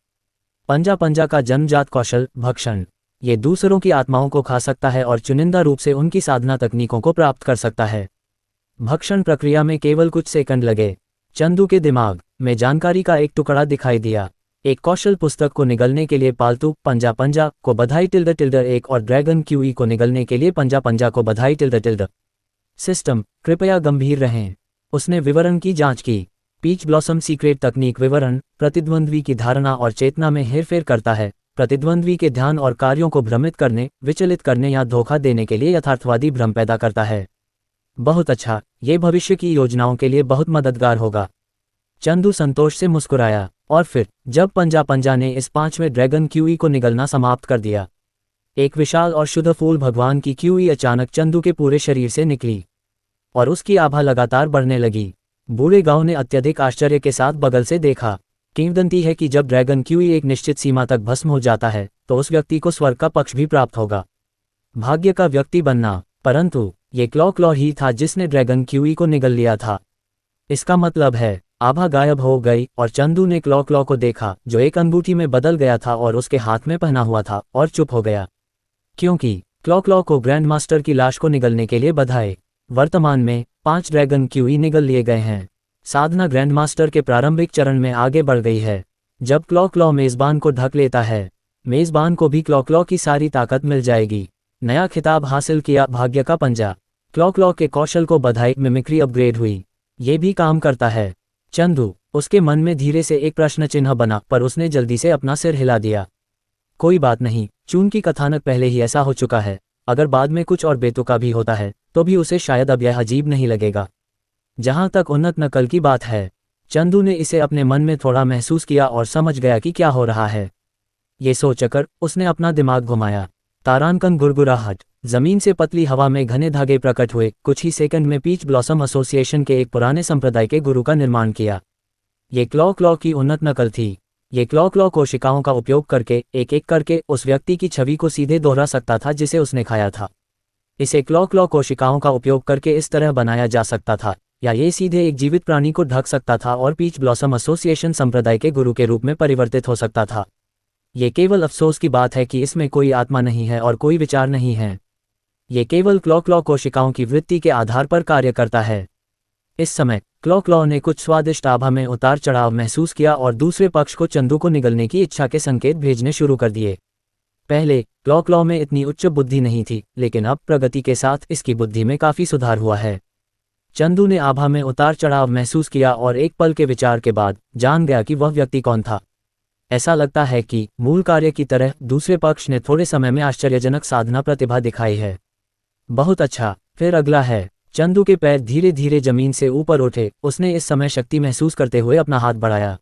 पंजा का जन्मजात कौशल, भक्षण। ये दूसरों की आत्माओं को खा सकता है और चुनिंदा रूप से उनकी साधना तकनीकों को प्राप्त कर सकता है। भक्षण प्रक्रिया में केवल कुछ सेकंड लगे। चंदू के दिमाग में जानकारी का एक टुकड़ा दिखाई दिया। एक कौशल पुस्तक को निगलने के लिए पालतू पंजा को बधाई टिल्ड एक और ड्रैगन क्यूई को निगलने के लिए पंजा को बधाई टिल्ड। सिस्टम, कृपया गंभीर रहें। उसने विवरण की जांच की। पीच ब्लॉसम सीक्रेट तकनीक विवरण प्रतिद्वंद्वी की धारणा और चेतना में हेरफेर करता है। प्रतिद्वंद्वी के ध्यान और कार्यों को भ्रमित करने, विचलित करने या धोखा देने के लिए यथार्थवादी भ्रम पैदा करता है। बहुत अच्छा, ये भविष्य की योजनाओं के लिए बहुत मददगार होगा। चंदू संतोष से मुस्कुराया और फिर जब पंजा ने इस 5वें ड्रैगन क्यूई को निगलना समाप्त कर दिया, एक विशाल और शुद्ध फूल भगवान की क्यूई अचानक चंदू के पूरे शरीर से निकली और उसकी आभा लगातार बढ़ने लगी। बूढ़े गांव ने अत्यधिक आश्चर्य के साथ बगल से देखा। किंवदंती है कि जब ड्रैगन क्यूई एक निश्चित सीमा तक भस्म हो जाता है तो उस व्यक्ति को स्वर्ग का पक्ष भी प्राप्त होगा, भाग्य का व्यक्ति बनना। परंतु ये क्लॉ ही था जिसने ड्रैगन क्यूई को निगल लिया था। इसका मतलब है आभा गायब हो गई और चंदू ने क्लॉ को देखा जो एक अंगूठी में बदल गया था और उसके हाथ में पहना हुआ था, और चुप हो गया क्योंकि क्लॉ को ग्रैंड मास्टर की लाश को निगलने के लिए बधाई। वर्तमान में 5 ड्रैगन क्यूई निगल लिए गए हैं। साधना ग्रैंड मास्टर के प्रारंभिक चरण में आगे बढ़ गई है। जब क्लॉ मेजबान को ढक लेता है, मेजबान को भी क्लॉ की सारी ताकत मिल जाएगी। नया खिताब हासिल किया, भाग्य का पंजा। क्लॉ के कौशल को बधाई, मिमिक्री अपग्रेड हुई। ये भी काम करता है। चंदू, उसके मन में धीरे से एक प्रश्न चिन्ह बना, पर उसने जल्दी से अपना सिर हिला दिया। कोई बात नहीं, चून की कथानक पहले ही ऐसा हो चुका है। अगर बाद में कुछ और बेतुका भी होता है तो भी उसे शायद अब यह अजीब नहीं लगेगा। जहां तक उन्नत नकल की बात है, चंदू ने इसे अपने मन में थोड़ा महसूस किया और समझ गया कि क्या हो रहा है। ये सोचकर उसने अपना दिमाग घुमाया। तारांकन गुरगुराहट, जमीन से पतली हवा में घने धागे प्रकट हुए। कुछ ही सेकंड में पीच ब्लॉसम एसोसिएशन के एक पुराने संप्रदाय के गुरु का निर्माण किया। ये क्लॉ की उन्नत नकल थी। ये क्लॉ कोशिकाओं का उपयोग करके एक एक करके उस व्यक्ति की छवि को सीधे दोहरा सकता था जिसे उसने खाया था। इसे क्लॉ कोशिकाओं का उपयोग करके इस तरह बनाया जा सकता था, या ये सीधे एक जीवित प्राणी को ढक सकता था और पीच ब्लॉसम एसोसिएशन संप्रदाय के गुरु के रूप में परिवर्तित हो सकता था। ये केवल अफसोस की बात है कि इसमें कोई आत्मा नहीं है और कोई विचार नहीं है। ये केवल क्लॉ कोशिकाओं की वृत्ति के आधार पर कार्य करता है। इस समय क्लॉ ने कुछ स्वादिष्ट आभा में उतार चढ़ाव महसूस किया और दूसरे पक्ष को चंदू को निगलने की इच्छा के संकेत भेजने शुरू कर दिए। पहले क्लॉ में इतनी उच्च बुद्धि नहीं थी, लेकिन अब प्रगति के साथ इसकी बुद्धि में काफी सुधार हुआ है। चंदू ने आभा में उतार चढ़ाव महसूस किया और एक पल के विचार के बाद जान गया कि वह व्यक्ति कौन था। ऐसा लगता है कि मूल कार्य की तरह दूसरे पक्ष ने थोड़े समय में आश्चर्यजनक साधना प्रतिभा दिखाई है। बहुत अच्छा, फिर अगला है। चंदू के पैर धीरे धीरे जमीन से ऊपर उठे। उसने इस समय शक्ति महसूस करते हुए अपना हाथ बढ़ाया।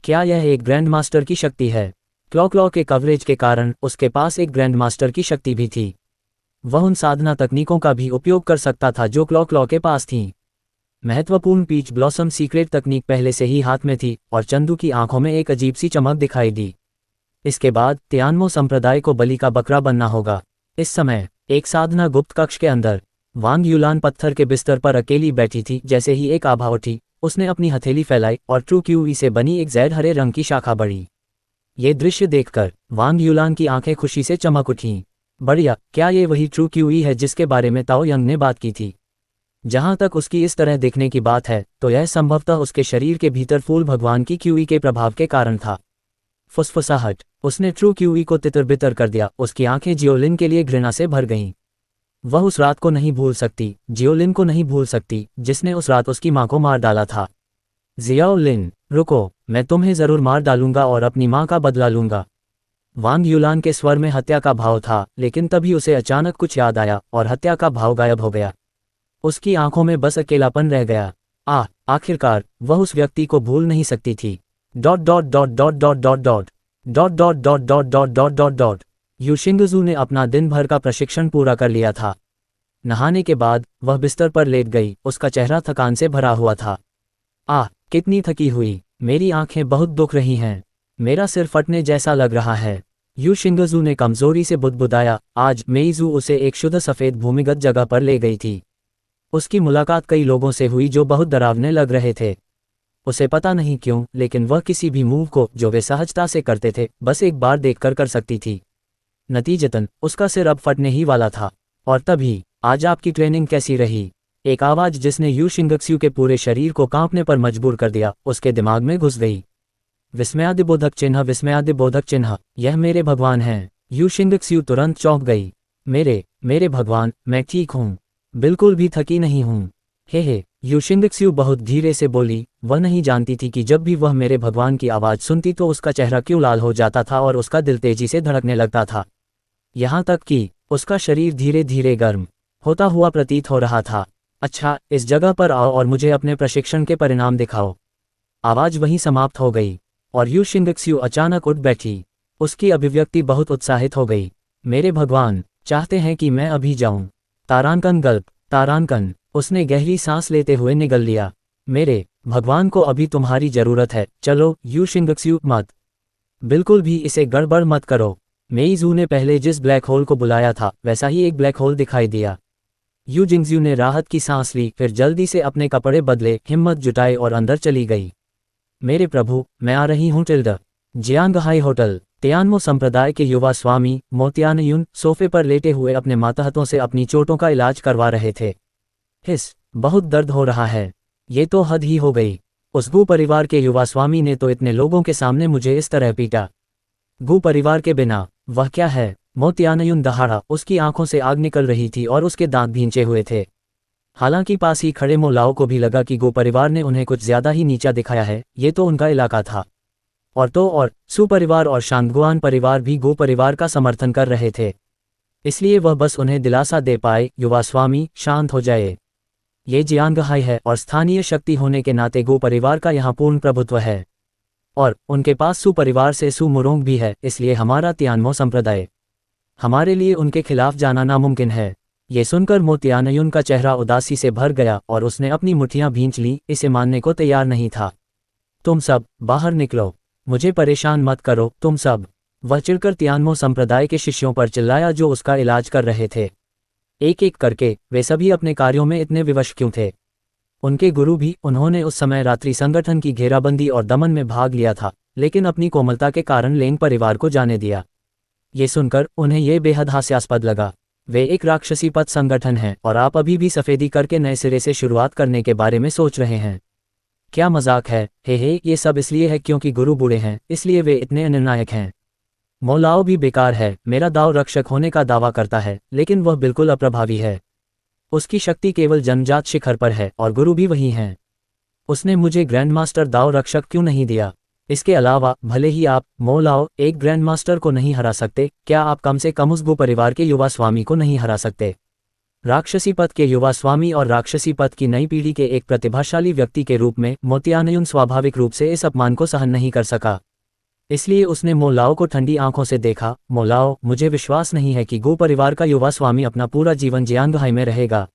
क्या यह एक ग्रैंड मास्टर की शक्ति है? क्लॉ के कवरेज के कारण उसके पास एक ग्रैंड मास्टर की शक्ति भी थी। वह उन साधना तकनीकों का भी उपयोग कर सकता था जो क्लॉ के पास थीं। महत्वपूर्ण पीच ब्लॉसम सीक्रेट तकनीक पहले से ही हाथ में थी और चंदू की आंखों में एक अजीब सी चमक दिखाई दी। इसके बाद तियानमो संप्रदाय को बलि का बकरा बनना होगा। इस समय एक साधना गुप्त कक्ष के अंदर वांग यूलान पत्थर के बिस्तर पर अकेली बैठी थी। जैसे ही एक आभा उठी, उसने अपनी हथेली फैलाई और ट्रू क्यूई से बनी एक जैड हरे रंग की शाखा बढ़ी। ये दृश्य देखकर वांग यूलान की आंखें खुशी से चमक उठीं। बढ़िया, क्या ये वही ट्रू क्यूई है जिसके बारे में ताओ यंग ने बात की थी? जहां तक उसकी इस तरह दिखने की बात है, तो यह संभवतः उसके शरीर के भीतर फूल भगवान की क्यूई के प्रभाव के कारण था। फुसफुसाहट, उसने ट्रू क्यूई को तितर-बितर कर दिया। उसकी आंखें जियोलिन के लिए घृणा से भर गईं। वह उस रात को नहीं भूल सकती, जियोलिन को नहीं भूल सकती, जिसने उस रात उसकी मां को मार डाला था। जियोलिन, रुको, मैं तुम्हें जरूर मार डालूंगा और अपनी मां का बदला लूंगा। वांग यूलान के स्वर में हत्या का भाव था, लेकिन तभी उसे अचानक कुछ याद आया और हत्या का भाव गायब हो गया। उसकी आंखों में बस अकेलापन रह गया। आखिरकार वह उस व्यक्ति को भूल नहीं सकती थी। यूशिंगजू ने अपना दिन भर का प्रशिक्षण पूरा कर लिया था। नहाने के बाद वह बिस्तर पर लेट गई। उसका चेहरा थकान से भरा हुआ था। कितनी थकी हुई, मेरी आंखें बहुत दुख रही हैं, मेरा सिर फटने जैसा लग रहा है। यूशिंगजू ने कमजोरी से बुदबुदाया। आज मेइजू उसे एक शुद्ध सफेद भूमिगत जगह पर ले गई थी। उसकी मुलाकात कई लोगों से हुई जो बहुत डरावने लग रहे थे। उसे पता नहीं क्यों, लेकिन वह किसी भी मूव को जो वे सहजता से करते थे, बस एक बार देखकर कर सकती थी। नतीजतन उसका सिर अब फटने ही वाला था। और तभी, आज आपकी ट्रेनिंग कैसी रही? एक आवाज जिसने यूशिंगक्स्यू के पूरे शरीर को कांपने पर मजबूर कर दिया, उसके दिमाग में घुस गई। विस्मयादिबोधक चिन्ह, विस्मयादिबोधक चिन्ह, यह मेरे भगवान हैं। यूशिंगक्स्यू तुरंत चौंक गई। मेरे भगवान, मैं ठीक हूँ, बिल्कुल भी थकी नहीं हूँ। हे, यूशिंगक्स्यू बहुत धीरे से बोली। वह नहीं जानती थी कि जब भी वह मेरे भगवान की आवाज़ सुनती तो उसका चेहरा क्यों लाल हो जाता था और उसका दिल तेजी से धड़कने लगता था। यहाँ तक कि उसका शरीर धीरे धीरे गर्म होता हुआ प्रतीत हो रहा था। अच्छा, इस जगह पर आओ और मुझे अपने प्रशिक्षण के परिणाम दिखाओ। आवाज़ वहीं समाप्त हो गई और यूशिंगक्स्यू अचानक उठ बैठी। उसकी अभिव्यक्ति बहुत उत्साहित हो गई। मेरे भगवान चाहते हैं कि मैं अभी जाऊं। तारांकन गल्प, तारांकन, उसने गहरी सांस लेते हुए निगल लिया। मेरे भगवान को अभी तुम्हारी जरूरत है। चलो यूशिंगक्स्यू, मत, बिल्कुल भी इसे गड़बड़ मत करो। मेइजू ने पहले जिस ब्लैक होल को बुलाया था, वैसा ही एक ब्लैक होल दिखाई दिया। यूजिंगज्यू ने राहत की सांस ली, फिर जल्दी से अपने कपड़े बदले, हिम्मत जुटाई और अंदर चली गई। मेरे प्रभु, मैं आ रही हूँ। जियांगहाई होटल। तियानमो संप्रदाय के युवा स्वामी मोतियानयुन सोफे पर लेटे हुए अपने मातहतों से अपनी चोटों का इलाज करवा रहे थे। बहुत दर्द हो रहा है, ये तो हद ही हो गई। उस गु परिवार के युवा स्वामी ने तो इतने लोगों के सामने मुझे इस तरह पीटा। गु परिवार के बिना वह क्या है? मोतियानयुन दहाड़ा। उसकी आंखों से आग निकल रही थी और उसके दांत भींचे हुए थे। हालांकि पास ही खड़े मोलाओं को भी लगा कि गु परिवार ने उन्हें कुछ ज्यादा ही नीचा दिखाया है। ये तो उनका इलाका था। और सु परिवार और शांगगुआन परिवार भी गु परिवार का समर्थन कर रहे थे। इसलिए वह बस उन्हें दिलासा दे पाए, युवा स्वामी, शांत हो जाए। ये जियांगहाई है और स्थानीय शक्ति होने के नाते गु परिवार का यहाँ पूर्ण प्रभुत्व है। और उनके पास सु परिवार से सु मुरोंग भी है। इसलिए हमारा तियानमो संप्रदाय, हमारे लिए उनके खिलाफ जाना नामुमकिन है। ये सुनकर मोतियानयुन का चेहरा उदासी से भर गया और उसने अपनी मुट्ठियां भींच ली। इसे मानने को तैयार नहीं था। तुम सब बाहर निकलो। मुझे परेशान मत करो तुम सब। वह चिढ़कर तियानमो संप्रदाय के शिष्यों पर चिल्लाया जो उसका इलाज कर रहे थे। एक एक करके वे सभी अपने कार्यों में इतने विवश क्यों थे? उनके गुरु भी, उन्होंने उस समय रात्रि संगठन की घेराबंदी और दमन में भाग लिया था, लेकिन अपनी कोमलता के कारण लेंग परिवार को जाने दिया। ये सुनकर उन्हें यह बेहद हास्यास्पद लगा। वे एक राक्षसी पथ संगठन हैं और आप अभी भी सफेदी करके नए सिरे से शुरुआत करने के बारे में सोच रहे हैं। क्या मजाक है? हे ये सब इसलिए है क्योंकि गुरु बूढ़े हैं, इसलिए वे इतने अनिर्णायक हैं। मोलाओ भी बेकार है, मेरा दाव रक्षक होने का दावा करता है, लेकिन वह बिल्कुल अप्रभावी है। उसकी शक्ति केवल जन्मजात शिखर पर है और गुरु भी वही हैं। उसने मुझे ग्रैंड मास्टर दाव रक्षक क्यों नहीं दिया? इसके अलावा भले ही आप, मोलाओ, एक ग्रैंड मास्टर को नहीं हरा सकते, क्या आप कम से कम उस गो परिवार के युवा स्वामी को नहीं हरा सकते? राक्षसी पथ के युवा स्वामी और राक्षसी पथ की नई पीढ़ी के एक प्रतिभाशाली व्यक्ति के रूप में मोतियानयुन स्वाभाविक रूप से इस अपमान को सहन नहीं कर सका। इसलिए उसने मोलाओ को ठंडी आंखों से देखा। मोलाओ, मुझे विश्वास नहीं है कि गो परिवार का युवा स्वामी अपना पूरा जीवन जियांगहाई में रहेगा।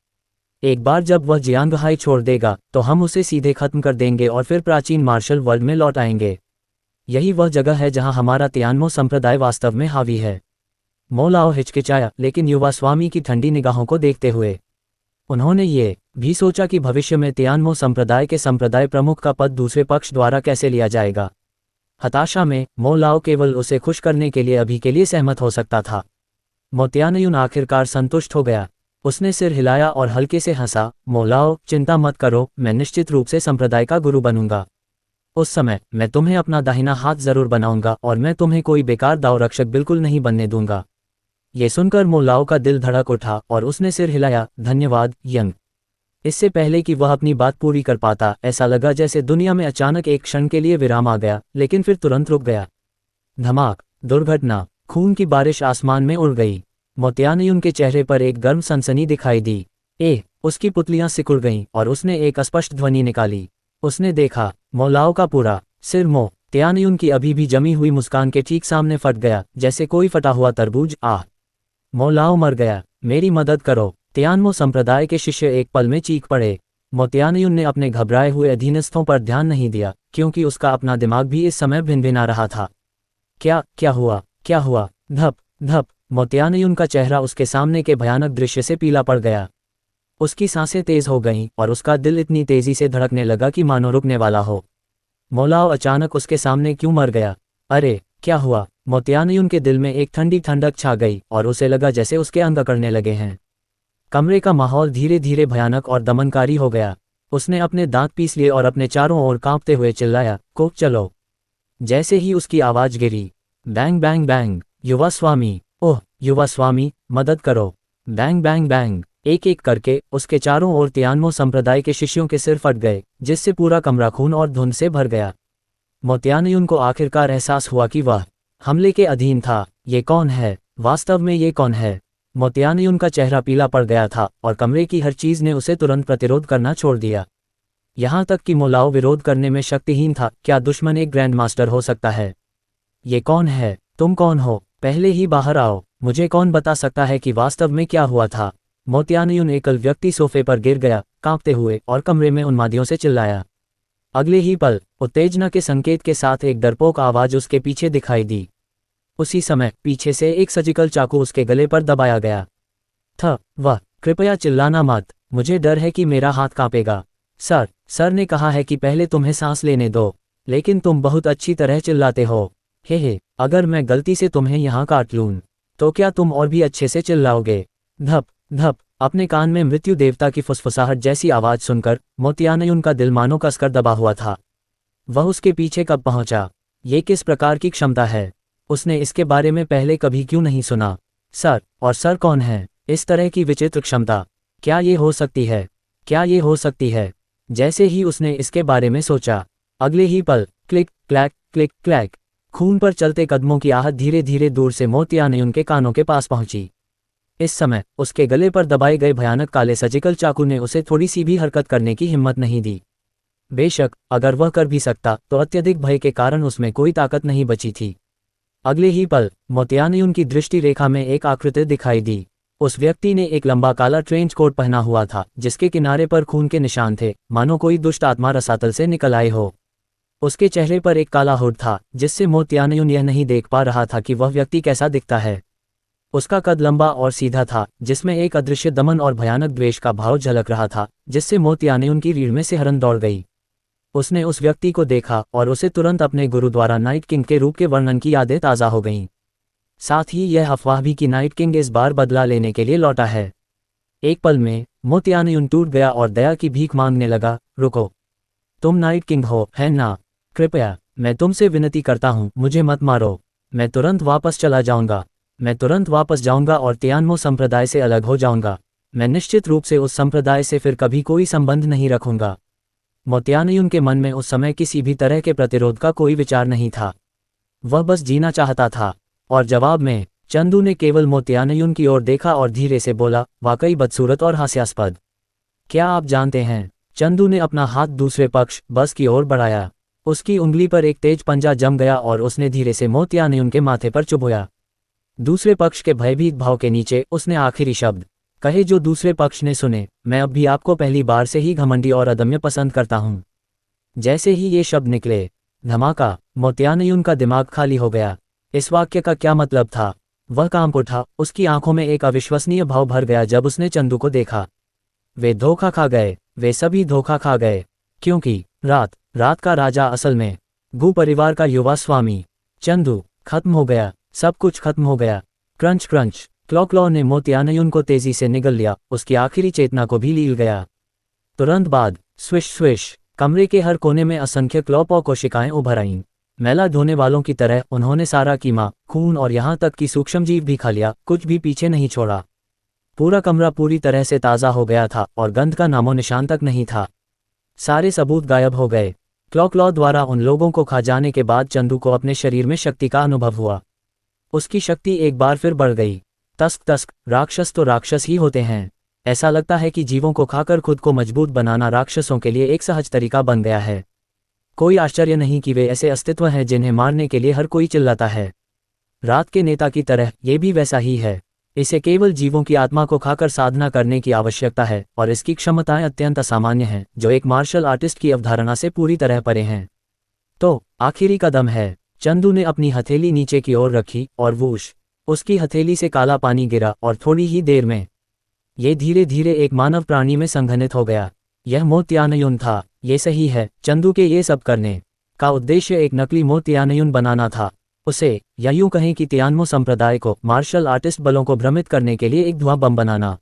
एक बार जब वह जियांगहाई छोड़ देगा तो हम उसे सीधे खत्म कर देंगे और फिर प्राचीन मार्शल वर्ल्ड में लौट आएंगे। यही वह जगह है जहां हमारा तियानमो संप्रदाय वास्तव में हावी है। मोलाओ हिचकिचाया, लेकिन युवा स्वामी की ठंडी निगाहों को देखते हुए उन्होंने ये भी सोचा कि भविष्य में तियानमो संप्रदाय के संप्रदाय प्रमुख का पद दूसरे पक्ष द्वारा कैसे लिया जाएगा। हताशा में मोलाओ केवल उसे खुश करने के लिए अभी के लिए सहमत हो सकता था। मोतियानयुन आखिरकार संतुष्ट हो गया। उसने सिर हिलाया और हल्के से हंसा। मोलाओ, चिंता मत करो, मैं निश्चित रूप से संप्रदाय का गुरु बनूंगा। उस समय मैं तुम्हें अपना दाहिना हाथ जरूर बनाऊंगा और मैं तुम्हें कोई बेकार दाव रक्षक बिल्कुल नहीं बनने दूंगा। ये सुनकर मोलाओ का दिल धड़क उठा और उसने सिर हिलाया। धन्यवाद यंग। इससे पहले कि वह अपनी बात पूरी कर पाता, ऐसा लगा जैसे दुनिया में अचानक एक क्षण के लिए विराम आ गया, लेकिन फिर तुरंत रुक गया। धमाक, दुर्घटना, खून की बारिश आसमान में उड़ गई। मोतियानयुन के चेहरे पर एक गर्म सनसनी दिखाई दी। उसकी पुतलियां सिकुड़ गईं और उसने एक अस्पष्ट ध्वनि निकाली। उसने देखा, मोलाओ का पूरा सिर मोतियानयुन की अभी भी जमी हुई मुस्कान के ठीक सामने फट गया, जैसे कोई फटा हुआ तरबूज। आह, मोलाओ मर गया, मेरी मदद करो। तियानमो संप्रदाय के शिष्य एक पल में चीख पड़े। मोतियानयुन ने अपने घबराए हुए अधीनस्थों पर ध्यान नहीं दिया, क्योंकि उसका अपना दिमाग भी इस समय भिनभिना रहा था। क्या हुआ? क्या हुआ? धप धप, मोतियानयुन का चेहरा उसके सामने के भयानक दृश्य से पीला पड़ गया। उसकी सांसें तेज हो गईं और उसका दिल इतनी तेजी से धड़कने लगा कि मानो रुकने वाला हो। मोलाओ अचानक उसके सामने क्यों मर गया? अरे क्या हुआ? मोतियानयुन के दिल में एक ठंडी ठंडक छा गई और उसे लगा जैसे उसके अंग अकड़ने लगे हैं। कमरे का माहौल धीरे धीरे भयानक और दमनकारी हो गया। उसने अपने दांत पीस लिए और अपने चारों ओर कांपते हुए चिल्लाया, को चलो। जैसे ही उसकी आवाज गिरी, बैंग बैंग बैंग, युवा स्वामी, ओह युवा स्वामी, मदद करो। बैंग बैंग बैंग, एक एक करके उसके चारों ओर तियानमो संप्रदाय के शिष्यों के सिर फट गए, जिससे पूरा कमरा खून और धुंध से भर गया। मोतियानयुन को आखिरकार एहसास हुआ कि वह हमले के अधीन था। ये कौन है? वास्तव में ये कौन है? मोतियानयुन का चेहरा पीला पड़ गया था और कमरे की हर चीज ने उसे तुरंत प्रतिरोध करना छोड़ दिया। यहाँ तक कि मोलाओ विरोध करने में शक्तिहीन था। क्या दुश्मन एक ग्रैंड मास्टर हो सकता है? ये कौन है? तुम कौन हो? पहले ही बाहर आओ। मुझे कौन बता सकता है कि वास्तव में क्या हुआ था? मोतियानयुन एकल व्यक्ति सोफे पर गिर गया, कांपते हुए, और कमरे में उन्मादियों से चिल्लाया। अगले ही पल उत्तेजना के संकेत के साथ एक डरपोक आवाज उसके पीछे दिखाई दी। उसी समय पीछे से एक सर्जिकल चाकू उसके गले पर दबाया गया था। वह, कृपया चिल्लाना मत, मुझे डर है कि मेरा हाथ कांपेगा। सर ने कहा है कि पहले तुम्हें सांस लेने दो, लेकिन तुम बहुत अच्छी तरह चिल्लाते हो। हे, अगर मैं गलती से तुम्हें यहाँ काट लूं, तो क्या तुम और भी अच्छे से चिल्लाओगे? धप धप, अपने कान में मृत्यु देवता की फुसफुसाहट जैसी आवाज सुनकर मोतियानयुन का दिल मानो कसकर दबा हुआ था। वह उसके पीछे कब पहुंचा? ये किस प्रकार की क्षमता है? उसने इसके बारे में पहले कभी क्यों नहीं सुना? सर कौन है? इस तरह की विचित्र क्षमता, क्या ये हो सकती है? क्या ये हो सकती है? जैसे ही उसने इसके बारे में सोचा, अगले ही पल क्लिक क्लैक क्लिक क्लैक, खून पर चलते कदमों की आहट धीरे धीरे दूर से मोतियानयुन के कानों के पास पहुंची। इस समय उसके गले पर दबाए गए भयानक काले सर्जिकल चाकू ने उसे थोड़ी सी भी हरकत करने की हिम्मत नहीं दी। बेशक अगर वह कर भी सकता तो अत्यधिक भय के कारण उसमें कोई ताकत नहीं बची थी। अगले ही पल मोतियानयुन की दृष्टि रेखा में एक आकृति दिखाई दी। उस व्यक्ति ने एक लंबा काला ट्रेंच कोट पहना हुआ था, जिसके किनारे पर खून के निशान थे, मानो कोई दुष्ट आत्मा रसातल से निकल आए हो। उसके चेहरे पर एक काला हुड था, जिससे मोतियानयून यह नहीं देख पा रहा था कि वह व्यक्ति कैसा दिखता है। उसका कद लंबा और सीधा था, जिसमें एक अदृश्य दमन और भयानक द्वेष का भाव झलक रहा था, जिससे मोतियानयून की रीढ़ में सिहरन दौड़ गई। उसने उस व्यक्ति को देखा और उसे तुरंत अपने गुरु द्वारा नाइट किंग के रूप के वर्णन की यादें ताज़ा हो गईं। साथ ही यह अफवाह भी कि नाइट किंग इस बार बदला लेने के लिए लौटा है। एक पल में मोतियानयून टूट गया और दया की भीख मांगने लगा, रुको, तुम नाइट किंग हो, है ना? कृपया, मैं तुमसे विनती करता हूँ, मुझे मत मारो। मैं तुरंत वापस चला जाऊंगा। मैं तुरंत वापस जाऊंगा और तियानमो संप्रदाय से अलग हो जाऊंगा। मैं निश्चित रूप से उस संप्रदाय से फिर कभी कोई संबंध नहीं रखूंगा। मोतियानयून के मन में उस समय किसी भी तरह के प्रतिरोध का कोई विचार नहीं था। वह बस जीना चाहता था। और जवाब में चंदू ने केवल मोतियानयून की ओर देखा और धीरे से बोला, वाकई बदसूरत और हास्यास्पद। क्या आप जानते हैं? चंदू ने अपना हाथ दूसरे पक्ष बस की ओर बढ़ाया। उसकी उंगली पर एक तेज पंजा जम गया और उसने धीरे से मोतियानयून के माथे पर चुभोया। दूसरे पक्ष के भयभीत भाव के नीचे उसने आखिरी शब्द कहे जो दूसरे पक्ष ने सुने, मैं अब भी आपको पहली बार से ही घमंडी और अदम्य पसंद करता हूं। जैसे ही ये शब्द निकले, धमाका, मोतियानयून का दिमाग खाली हो गया। इस वाक्य का क्या मतलब था? वह कांप उठा, उसकी आंखों में एक अविश्वसनीय भाव भर गया जब उसने चंदू को देखा। वे धोखा खा गए, वे सभी धोखा खा गए, क्योंकि रात का राजा असल में गू परिवार का युवा स्वामी चंदू खत्म हो गया। सब कुछ खत्म हो गया। क्रंच क्रंच, क्लॉ ने मोतियानयून को तेजी से निगल लिया, उसकी आखिरी चेतना को भी लील गया। तुरंत बाद स्विश स्विश, कमरे के हर कोने में असंख्य क्लॉ कोशिकाएं उभर आईं। मैला धोने वालों की तरह उन्होंने सारा कीमा, खून और यहाँ तक कि सूक्ष्मजीव भी खा लिया, कुछ भी पीछे नहीं छोड़ा। पूरा कमरा पूरी तरह से ताज़ा हो गया था और गंध का नामो निशान तक नहीं था। सारे सबूत गायब हो गए। क्लॉ द्वारा उन लोगों को खा जाने के बाद चंदू को अपने शरीर में शक्ति का अनुभव हुआ। उसकी शक्ति एक बार फिर बढ़ गई। तस्क, राक्षस तो राक्षस ही होते हैं। ऐसा लगता है कि जीवों को खाकर खुद को मजबूत बनाना राक्षसों के लिए एक सहज तरीका बन गया है। कोई आश्चर्य नहीं कि वे ऐसे अस्तित्व हैं जिन्हें मारने के लिए हर कोई चिल्लाता है। रात के नेता की तरह ये भी वैसा ही है। इसे केवल जीवों की आत्मा को खाकर साधना करने की आवश्यकता है और इसकी क्षमताएं अत्यंत असामान्य हैं, जो एक मार्शल आर्टिस्ट की अवधारणा से पूरी तरह परे हैं। तो आखिरी कदम है। चंदू ने अपनी हथेली नीचे की ओर रखी और वूश, उसकी हथेली से काला पानी गिरा और थोड़ी ही देर में ये धीरे धीरे एक मानव प्राणी में संघनित हो गया। यह मोतियानयून था। ये सही है, चंदू के ये सब करने का उद्देश्य एक नकली मोतियानयून बनाना था। उसे, या यूं कहें कि तियानमो संप्रदाय को मार्शल आर्टिस्ट बलों को भ्रमित करने के लिए एक धुआं बम बनाना।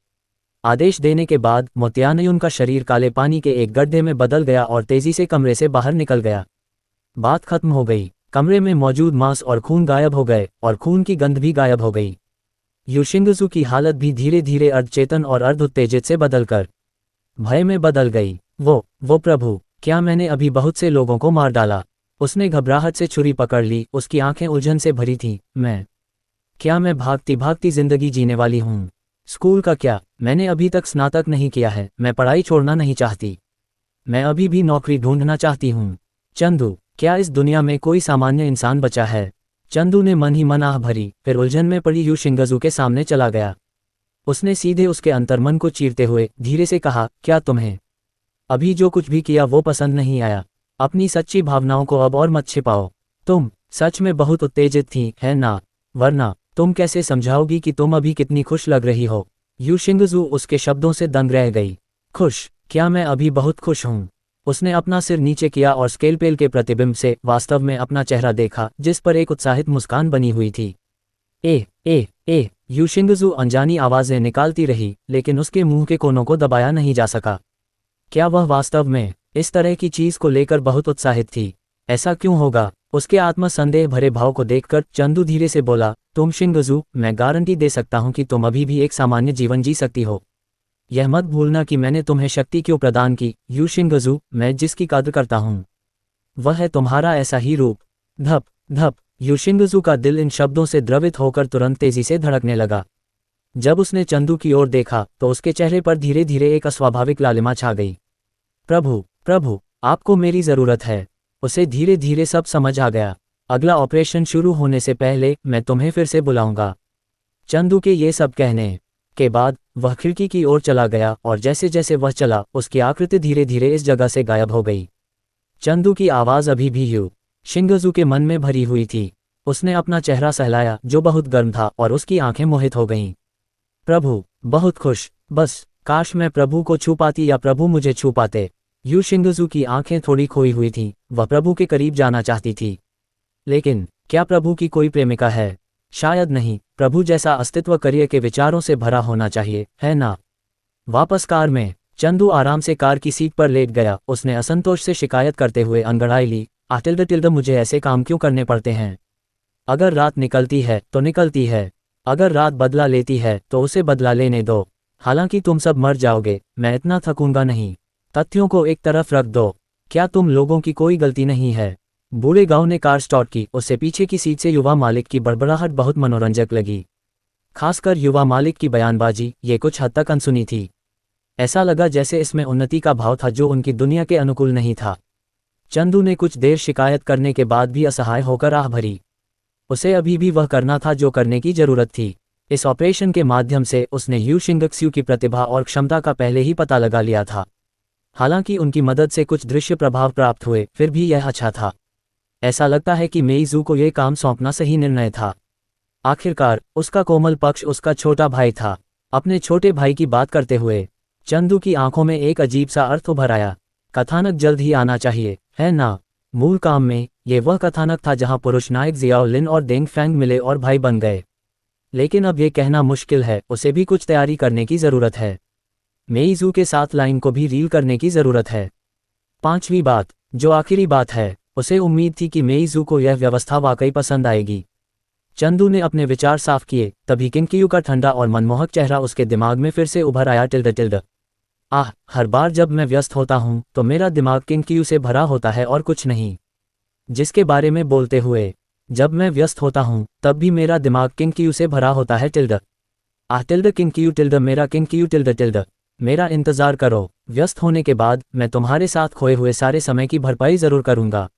आदेश देने के बाद मोतियानयून का शरीर काले पानी के एक गड्ढे में बदल गया और तेजी से कमरे से बाहर निकल गया। बात खत्म हो गई। कमरे में मौजूद मांस और खून गायब हो गए और खून की गंध भी गायब हो गई। यूशिंगजू की हालत भी धीरे धीरे अर्धचेतन और अर्धउत्तेजित से बदलकर भय में बदल गई। वो प्रभु, क्या मैंने अभी बहुत से लोगों को मार डाला? उसने घबराहट से छुरी पकड़ ली, उसकी आंखें उलझन से भरी थीं। क्या मैं भागती भागती जिंदगी जीने वाली हूँ? स्कूल का क्या? मैंने अभी तक स्नातक नहीं किया है। मैं पढ़ाई छोड़ना नहीं चाहती। मैं अभी भी नौकरी ढूंढना चाहती हूँ। चंदू, क्या इस दुनिया में कोई सामान्य इंसान बचा है? चंदू ने मन ही मन आह भरी, फिर उलझन में पड़ी यूशिंगजू के सामने चला गया। उसने सीधे उसके अंतर्मन को चीरते हुए धीरे से कहा, क्या तुम्हें अभी जो कुछ भी किया वो पसंद नहीं आया? अपनी सच्ची भावनाओं को अब और मत छिपाओ। तुम सच में बहुत उत्तेजित थी, है ना? वरना तुम कैसे समझाओगी कि तुम अभी कितनी खुश लग रही हो? यूशिंगजू उसके शब्दों से दंग रह गई। खुश? क्या मैं अभी बहुत खुश हूँ? उसने अपना सिर नीचे किया और स्केलपेल के प्रतिबिंब से वास्तव में अपना चेहरा देखा, जिस पर एक उत्साहित मुस्कान बनी हुई थी। ए यूशिंगजू अनजानी आवाजें निकालती रही, लेकिन उसके मुंह के कोनों को दबाया नहीं जा सका। क्या वह वास्तव में इस तरह की चीज को लेकर बहुत उत्साहित थी? ऐसा क्यों होगा? उसके आत्मसंदेह भरे भाव को देखकर चंदू धीरे से बोला, तुम शिंगजू, मैं गारंटी दे सकता हूं कि तुम अभी भी एक सामान्य जीवन जी सकती हो। यह मत भूलना कि मैंने तुम्हें शक्ति क्यों प्रदान की। यूशिंगजू, मैं जिसकी कद्र करता हूं वह है तुम्हारा ऐसा ही रूप। धप धप, यूशिंगजू का दिल इन शब्दों से द्रवित होकर तुरंत तेजी से धड़कने लगा। जब उसने चंदू की ओर देखा तो उसके चेहरे पर धीरे धीरे एक अस्वाभाविक लालिमा छा गई। प्रभु, आपको मेरी जरूरत है। उसे धीरे धीरे सब समझ आ गया। अगला ऑपरेशन शुरू होने से पहले मैं तुम्हें फिर से बुलाऊंगा। चंदू के ये सब कहने के बाद वह खिड़की की ओर चला गया और जैसे जैसे वह चला, उसकी आकृति धीरे धीरे इस जगह से गायब हो गई। चंदू की आवाज़ अभी भी यू शिंगजू के मन में भरी हुई थी। उसने अपना चेहरा सहलाया जो बहुत गर्म था और उसकी आंखें मोहित हो गईं। प्रभु, बहुत खुश, बस काश मैं प्रभु को छू पाती या प्रभु मुझे छू पाते। यू शिंगजू की आंखें थोड़ी खोई हुई थीं, वह प्रभु के करीब जाना चाहती थी। लेकिन क्या प्रभु की कोई प्रेमिका है? शायद नहीं। प्रभु जैसा अस्तित्व करियर के विचारों से भरा होना चाहिए, है ना? वापस कार में चंदू आराम से कार की सीट पर लेट गया। उसने असंतोष से शिकायत करते हुए अंगड़ाई ली, टिल्ड मुझे ऐसे काम क्यों करने पड़ते हैं? अगर रात निकलती है तो निकलती है, अगर रात बदला लेती है तो उसे बदला लेने दो। हालांकि तुम सब मर जाओगे, मैं इतना थकूंगा नहीं। तथ्यों को एक तरफ रख दो। क्या तुम लोगों की कोई गलती नहीं है? बूढ़े गांव ने कार स्टार्ट की। उससे पीछे की सीट से युवा मालिक की बड़बड़ाहट बहुत मनोरंजक लगी। खासकर युवा मालिक की बयानबाजी, ये कुछ हद तक अनसुनी थी। ऐसा लगा जैसे इसमें उन्नति का भाव था जो उनकी दुनिया के अनुकूल नहीं था। चंदू ने कुछ देर शिकायत करने के बाद भी असहाय होकर आह भरी। उसे अभी भी वह करना था जो करने की जरूरत थी। इस ऑपरेशन के माध्यम से उसने यू शिंगक्स्यू की प्रतिभा और क्षमता का पहले ही पता लगा लिया था। हालांकि उनकी मदद से कुछ दृश्य प्रभाव प्राप्त हुए, फिर भी यह अच्छा था। ऐसा लगता है कि मेइजू को यह काम सौंपना सही निर्णय था। आखिरकार उसका कोमल पक्ष उसका छोटा भाई था। अपने छोटे भाई की बात करते हुए चंदू की आंखों में एक अजीब सा अर्थ उभर आया। कथानक जल्द ही आना चाहिए, है ना? मूल काम में ये वह कथानक था जहां पुरुष नायक जियाओ लिन और डेंग फैंग मिले और भाई बन गए। लेकिन अब यह कहना मुश्किल है, उसे भी कुछ तैयारी करने की ज़रूरत है। मेइजू के साथ लाइन को भी रील करने की ज़रूरत है। पांचवी बात, जो आखिरी बात है, उसे उम्मीद थी कि मेइजू को यह व्यवस्था वाकई पसंद आएगी। चंदू ने अपने विचार साफ किए, तभी किंकियू का ठंडा और मनमोहक चेहरा उसके दिमाग में फिर से उभर आया। टिल्ड हर बार जब मैं व्यस्त होता हूं तो मेरा दिमाग किंकियू से भरा होता है और कुछ नहीं। जिसके बारे में बोलते हुए, जब मैं व्यस्त होता हूं तब भी मेरा दिमाग किंकियू से भरा होता है। टिल्ड किंकियू टिल्ड मेरा किंकियू टिल्ड मेरा इंतजार करो। व्यस्त होने के बाद मैं तुम्हारे साथ खोए हुए सारे समय की भरपाई जरूर करूंगा।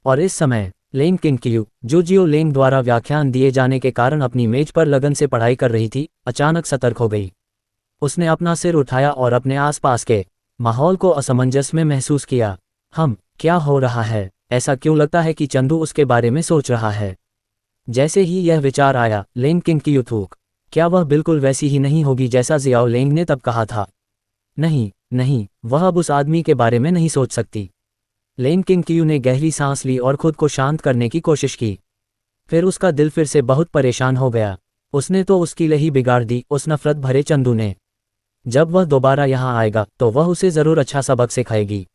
और इस समय लेंग किंकियू, जो जियो लेंग द्वारा व्याख्यान दिए जाने के कारण अपनी मेज पर लगन से पढ़ाई कर रही थी, अचानक सतर्क हो गई। उसने अपना सिर उठाया और अपने आसपास के माहौल को असमंजस में महसूस किया। क्या हो रहा है? ऐसा क्यों लगता है कि चंदू उसके बारे में सोच रहा है? जैसे ही यह विचार आया, लेंग किंकियू थूक। क्या वह बिल्कुल वैसी ही नहीं होगी जैसा जियाओ लेंग ने तब कहा था? नहीं, वह अब उस आदमी के बारे में नहीं सोच सकती। लेंग किंकियू ने गहरी सांस ली और खुद को शांत करने की कोशिश की। फिर उसका दिल फिर से बहुत परेशान हो गया। उसने तो उसकी लही बिगाड़ दी, उस नफरत भरे चंदू ने। जब वह दोबारा यहाँ आएगा तो वह उसे ज़रूर अच्छा सबक सिखाएगी।